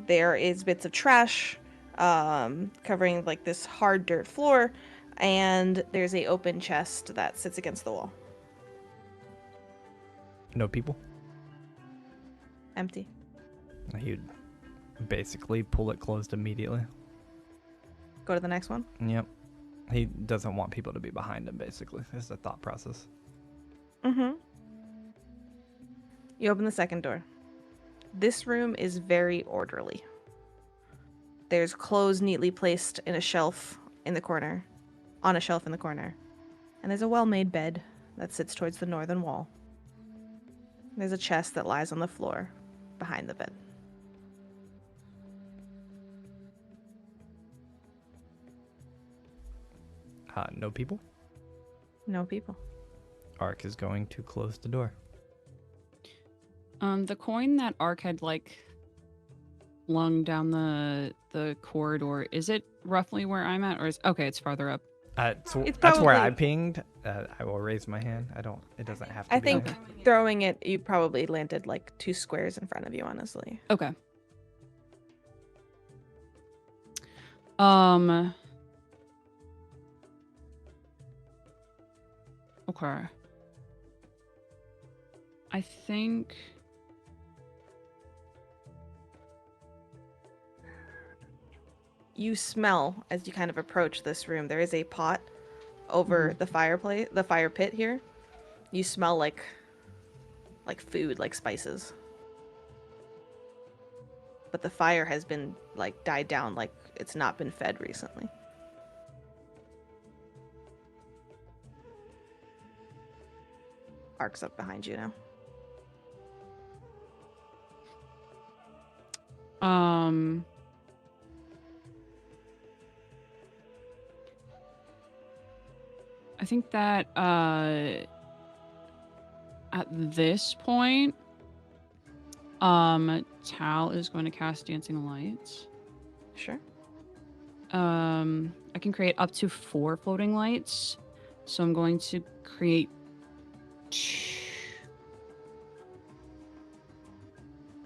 Speaker 1: There is bits of trash covering like this hard dirt floor, And there's a open chest that sits against the wall.
Speaker 3: No people?
Speaker 1: Empty.
Speaker 3: He'd basically pull it closed immediately.
Speaker 1: Go to the next one.
Speaker 3: Yep. He doesn't want people to be behind him, basically. It's the thought process.
Speaker 1: Mm-hmm. You open the second door. This room is very orderly. There's clothes neatly placed in a shelf in the corner, on a shelf in the corner. And there's a well-made bed that sits towards the northern wall. There's a chest that lies on the floor behind the bed.
Speaker 3: No people?
Speaker 1: No people.
Speaker 3: Ark is going to close the door.
Speaker 4: The coin that Ark had like flung down the corridor, is it roughly where I'm at, or is okay? It's farther up.
Speaker 1: It's
Speaker 3: That's where
Speaker 1: probably-
Speaker 3: I pinged. I will raise my hand. It doesn't have to
Speaker 1: I
Speaker 3: be
Speaker 1: think
Speaker 3: there.
Speaker 1: throwing it, you probably landed like 2 squares in front of you, honestly.
Speaker 4: Okay. Okay. I think
Speaker 1: You smell as you kind of approach this room. There is a pot over the fireplace, the fire pit here. You smell like food, like spices. But the fire has been like died down, like it's not been fed recently. Ark's up behind you now.
Speaker 4: I think that at this point, Tal is going to cast Dancing Lights.
Speaker 1: Sure.
Speaker 4: I can create up to 4 floating lights, so I'm going to create.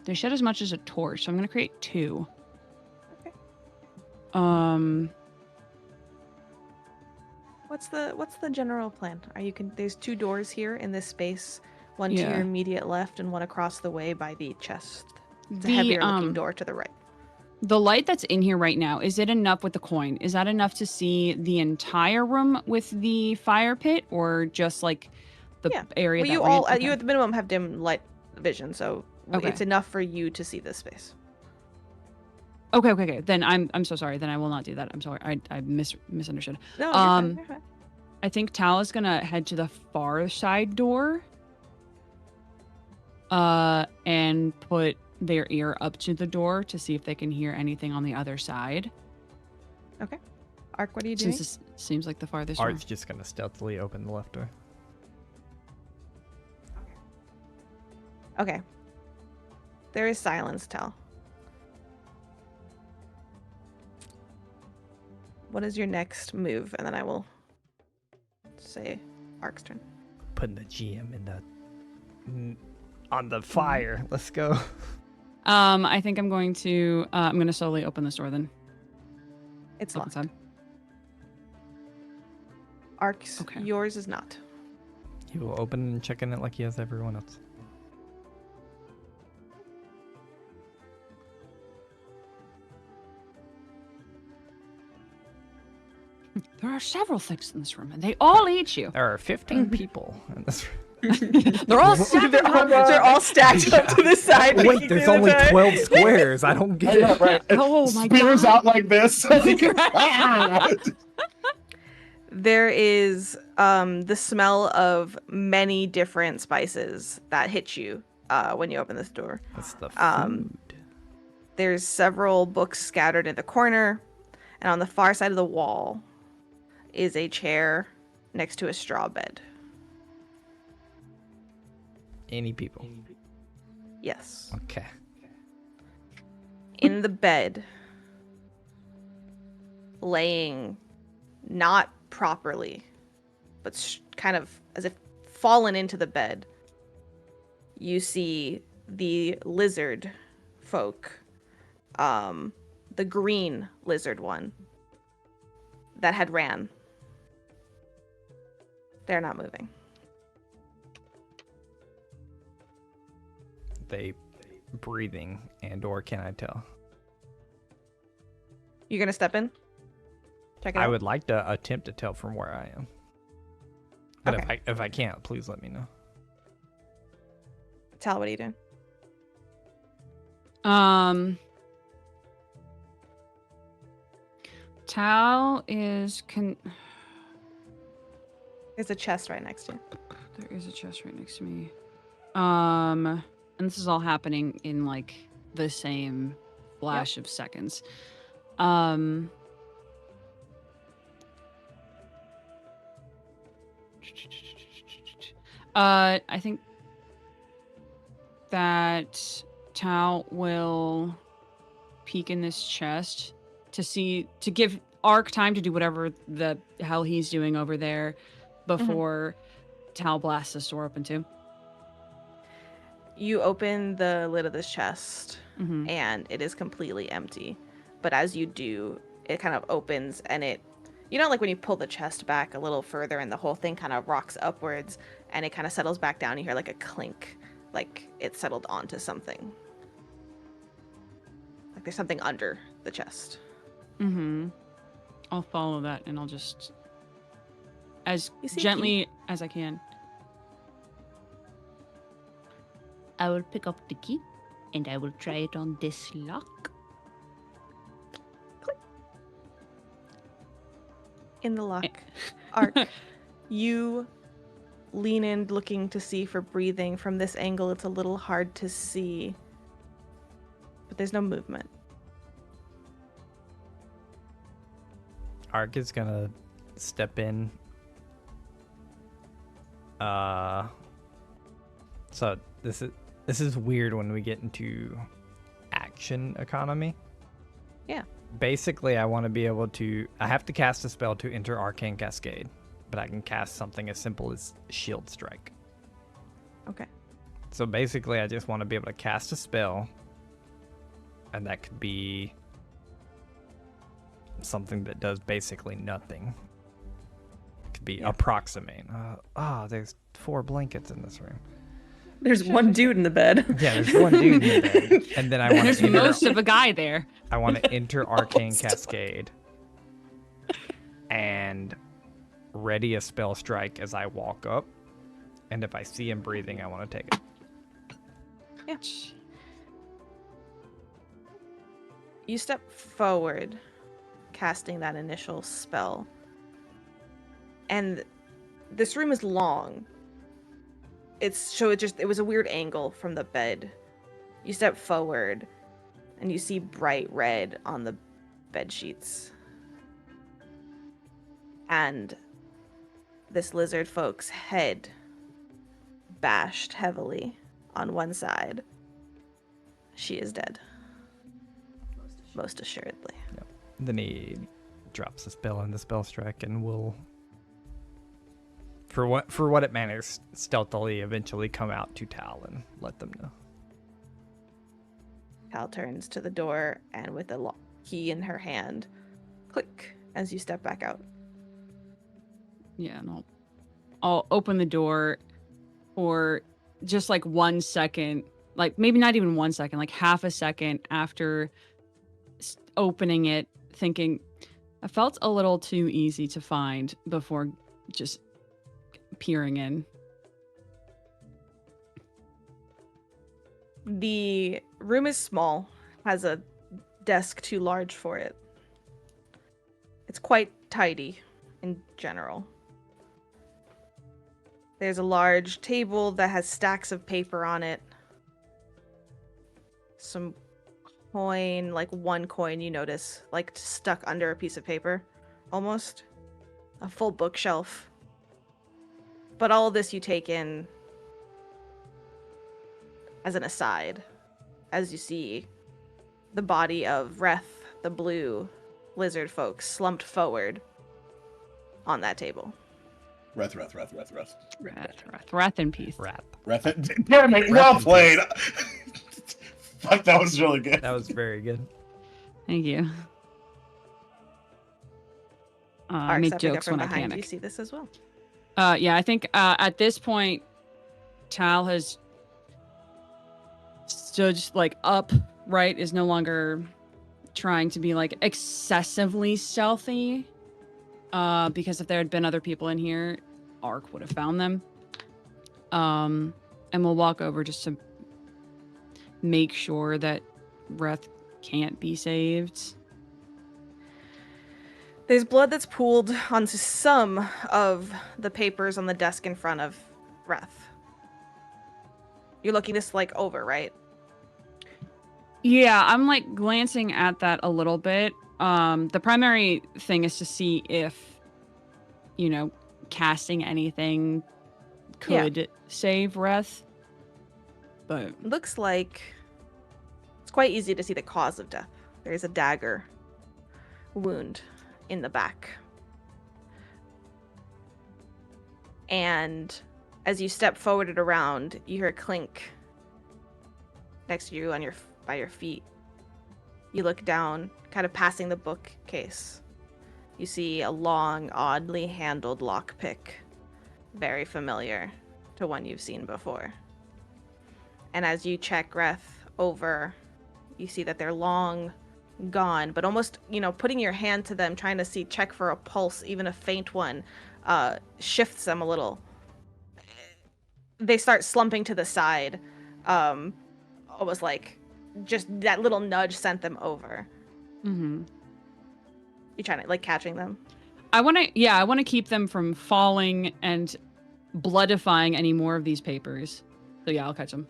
Speaker 4: They shed as much as a torch, so I'm going to create 2.
Speaker 1: Okay. What's the general plan? There's 2 doors here in this space, one to
Speaker 4: Yeah.
Speaker 1: your immediate left and one across the way by the chest. It's a heavier looking door to the right.
Speaker 4: The light that's in here right now, is it enough with the coin? Is that enough to see the entire room with the fire pit, or just like the area
Speaker 1: Well,
Speaker 4: that
Speaker 1: you
Speaker 4: we're in?
Speaker 1: all
Speaker 4: Okay.
Speaker 1: you at the minimum have dim light vision, so
Speaker 4: Okay.
Speaker 1: it's enough for you to see this space.
Speaker 4: Okay. Then I'm so sorry. Then I will not do that. I'm sorry. I misunderstood.
Speaker 1: No, you're fine, you're fine.
Speaker 4: I think Tal is gonna head to the far side door. And put their ear up to the door to see if they can hear anything on the other side.
Speaker 1: Okay. Ark, what are you doing?
Speaker 4: Since this seems like the farthest
Speaker 3: Ark's
Speaker 4: door.
Speaker 3: just going to stealthily open the left door.
Speaker 1: Okay. There is silence, Tal. What is your next move? And then I will say Ark's turn.
Speaker 3: Putting the GM on the fire. Let's go.
Speaker 4: I think I'm going to slowly open this door then.
Speaker 1: It's
Speaker 4: Up
Speaker 1: locked.
Speaker 4: inside.
Speaker 1: Ark's,
Speaker 4: Okay.
Speaker 1: yours is not.
Speaker 3: He will open and check in it like he has everyone else.
Speaker 4: There are several things in this room, and they all eat you.
Speaker 3: There are 15 people in this room.
Speaker 4: They're all stacked
Speaker 1: They're all stacked up to the side.
Speaker 3: Wait,
Speaker 1: making
Speaker 3: there's
Speaker 1: the
Speaker 3: only
Speaker 1: time.
Speaker 3: 12 squares. I don't get it.
Speaker 2: Right.
Speaker 4: Oh my
Speaker 2: Spears
Speaker 4: God.
Speaker 2: out like this.
Speaker 1: There is the smell of many different spices that hit you when you open this door.
Speaker 3: That's the food.
Speaker 1: There's several books scattered in the corner, and on the far side of the wall is a chair next to a straw bed.
Speaker 3: Any people.
Speaker 1: Yes.
Speaker 3: Okay.
Speaker 1: In the bed, laying not properly, but kind of as if fallen into the bed, you see the lizard folk, the green lizard one that had ran They're not moving.
Speaker 3: They breathing and/or can I tell?
Speaker 1: You gonna step in? Check it out.
Speaker 3: I would like to attempt to tell from where I am. But
Speaker 1: Okay.
Speaker 3: if I can't, please let me know.
Speaker 1: Tal, what are you doing?
Speaker 4: Tal is
Speaker 1: There's a chest right next to you.
Speaker 4: There is a chest right next to me. And this is all happening in like the same flash of seconds. I think that Tal will peek in this chest to give Ark time to do whatever the hell he's doing over there before Tal blasts this door open too.
Speaker 1: You open the lid of this chest,
Speaker 4: Mm-hmm.
Speaker 1: and it is completely empty. But as you do, it kind of opens, and like when you pull the chest back a little further, and the whole thing kind of rocks upwards, and it kind of settles back down. You hear like a clink, like it settled onto something. Like there's something under the chest.
Speaker 4: Mm-hmm. I'll follow that, and I'll just as
Speaker 1: You see a
Speaker 4: gently as I can.
Speaker 6: I will pick up the key and I will try it on this lock.
Speaker 1: In the lock. Ark, you lean in looking to see for breathing. From this angle, it's a little hard to see, but there's no movement.
Speaker 3: Ark is gonna step in. So this is weird when we get into action economy.
Speaker 1: Yeah.
Speaker 3: Basically, I want to be able to. I have to cast a spell to enter Arcane Cascade, but I can cast something as simple as Shield Strike.
Speaker 1: Okay.
Speaker 3: So basically, I just want to be able to cast a spell, and that could be something that does basically nothing. It could be approximate. There's 4 blankets in this room.
Speaker 5: There's one dude in the bed.
Speaker 3: Yeah, there's one dude in the bed, and then I want
Speaker 4: There's
Speaker 3: to
Speaker 4: most of a guy there.
Speaker 3: I want to enter Arcane Cascade and ready a spell strike as I walk up, and if I see him breathing, I want to take it.
Speaker 1: Yeah. You step forward, casting that initial spell. And this room is long. It was a weird angle from the bed. You step forward and you see bright red on the bed sheets. And this lizard folk's head bashed heavily on one side. She is dead. Most assuredly.
Speaker 3: Then he drops the spell in the spell strike, and will, for what it matters, stealthily eventually come out to Tal and let them know.
Speaker 1: Tal turns to the door, and with a key in her hand, click as you step back out.
Speaker 4: Yeah, and I'll open the door for just like 1 second, like maybe not even 1 second, like half a second after opening it, thinking I felt a little too easy to find before just peering in.
Speaker 1: The room is small, has a desk too large for it. It's quite tidy in general. There's a large table that has stacks of paper on it. Some coin, like one coin you notice, like stuck under a piece of paper, almost. A full bookshelf. But all of this you take in as an aside, as you see the body of Reth, the blue lizard folk, slumped forward on that table.
Speaker 2: Reth.
Speaker 4: Wrath in peace.
Speaker 3: Wrath.
Speaker 2: Damn it, well played. Fuck, that was really good.
Speaker 3: That was very good.
Speaker 4: Thank you. I
Speaker 1: Ark,
Speaker 4: make
Speaker 1: stepping up
Speaker 4: jokes
Speaker 1: from
Speaker 4: when I
Speaker 1: behind
Speaker 4: panic.
Speaker 1: you see this as well.
Speaker 4: Yeah, I think at this point, Tal has stood like upright, is no longer trying to be like excessively stealthy. Because if there had been other people in here, Ark would have found them. And we'll walk over just to make sure that Reth can't be saved.
Speaker 1: There's blood that's pooled onto some of the papers on the desk in front of Reth. You're looking this like over, right?
Speaker 4: Yeah, I'm like glancing at that a little bit. The primary thing is to see if, casting anything could save Reth. But
Speaker 1: Looks like it's quite easy to see the cause of death. There is a dagger wound in the back. And as you step forward and around, you hear a clink next to you by your feet. You look down, kind of passing the bookcase. You see a long, oddly handled lockpick. Very familiar to one you've seen before. And as you check Reth over, you see that they're long gone, but almost, putting your hand to them, trying to check for a pulse, even a faint one, shifts them a little. They start slumping to the side, almost like just that little nudge sent them over.
Speaker 4: Mm-hmm.
Speaker 1: You trying to catching them?
Speaker 4: I want to keep them from falling and bloodifying any more of these papers. So yeah, I'll catch them.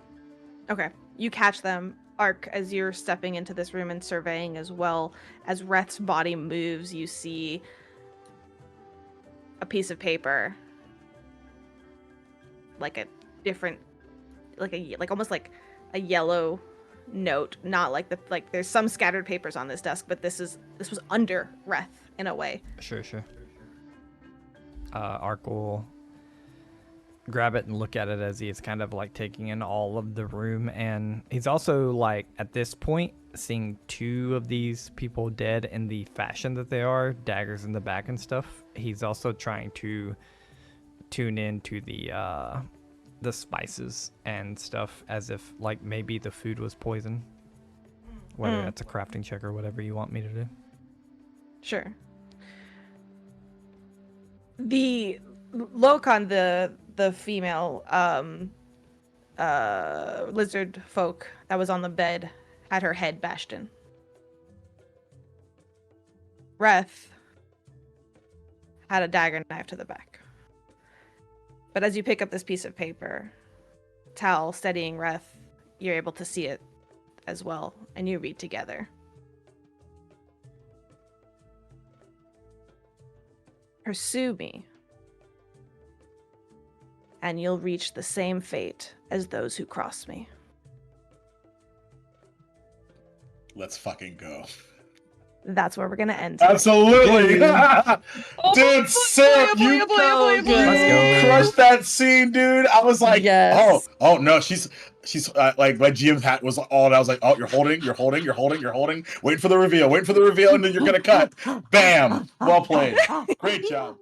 Speaker 1: Okay, you catch them, Ark, as you're stepping into this room and surveying as well. As Reth's body moves, you see a piece of paper, like a different, almost like a yellow note. Not like there's some scattered papers on this desk, but this was under Reth in a way.
Speaker 3: Sure. Ark will grab it and look at it as he is kind of like taking in all of the room, and he's also like at this point seeing two of these people dead in the fashion that they are, daggers in the back and stuff. He's also trying to tune in to the spices and stuff, as if like maybe the food was poison, whether that's a crafting check or whatever you want me to do.
Speaker 1: Sure. The Lokon, the female lizard folk that was on the bed, had her head bashed in. Reth had a dagger knife to the back. But as you pick up this piece of paper, Tal steadying Reth, you're able to see it as well, and you read together. Pursue me, and you'll reach the same fate as those who cross me.
Speaker 2: Let's fucking go.
Speaker 1: That's where we're gonna end.
Speaker 2: Absolutely.
Speaker 1: Oh,
Speaker 2: Dude, Syrup, you
Speaker 3: Let's go.
Speaker 2: crushed that scene, dude. I was like,
Speaker 5: Yes.
Speaker 2: oh no, she's like, my GM hat was on. I was like, oh, you're holding. Wait for the reveal, and then you're gonna cut. Bam. Well played. Great job.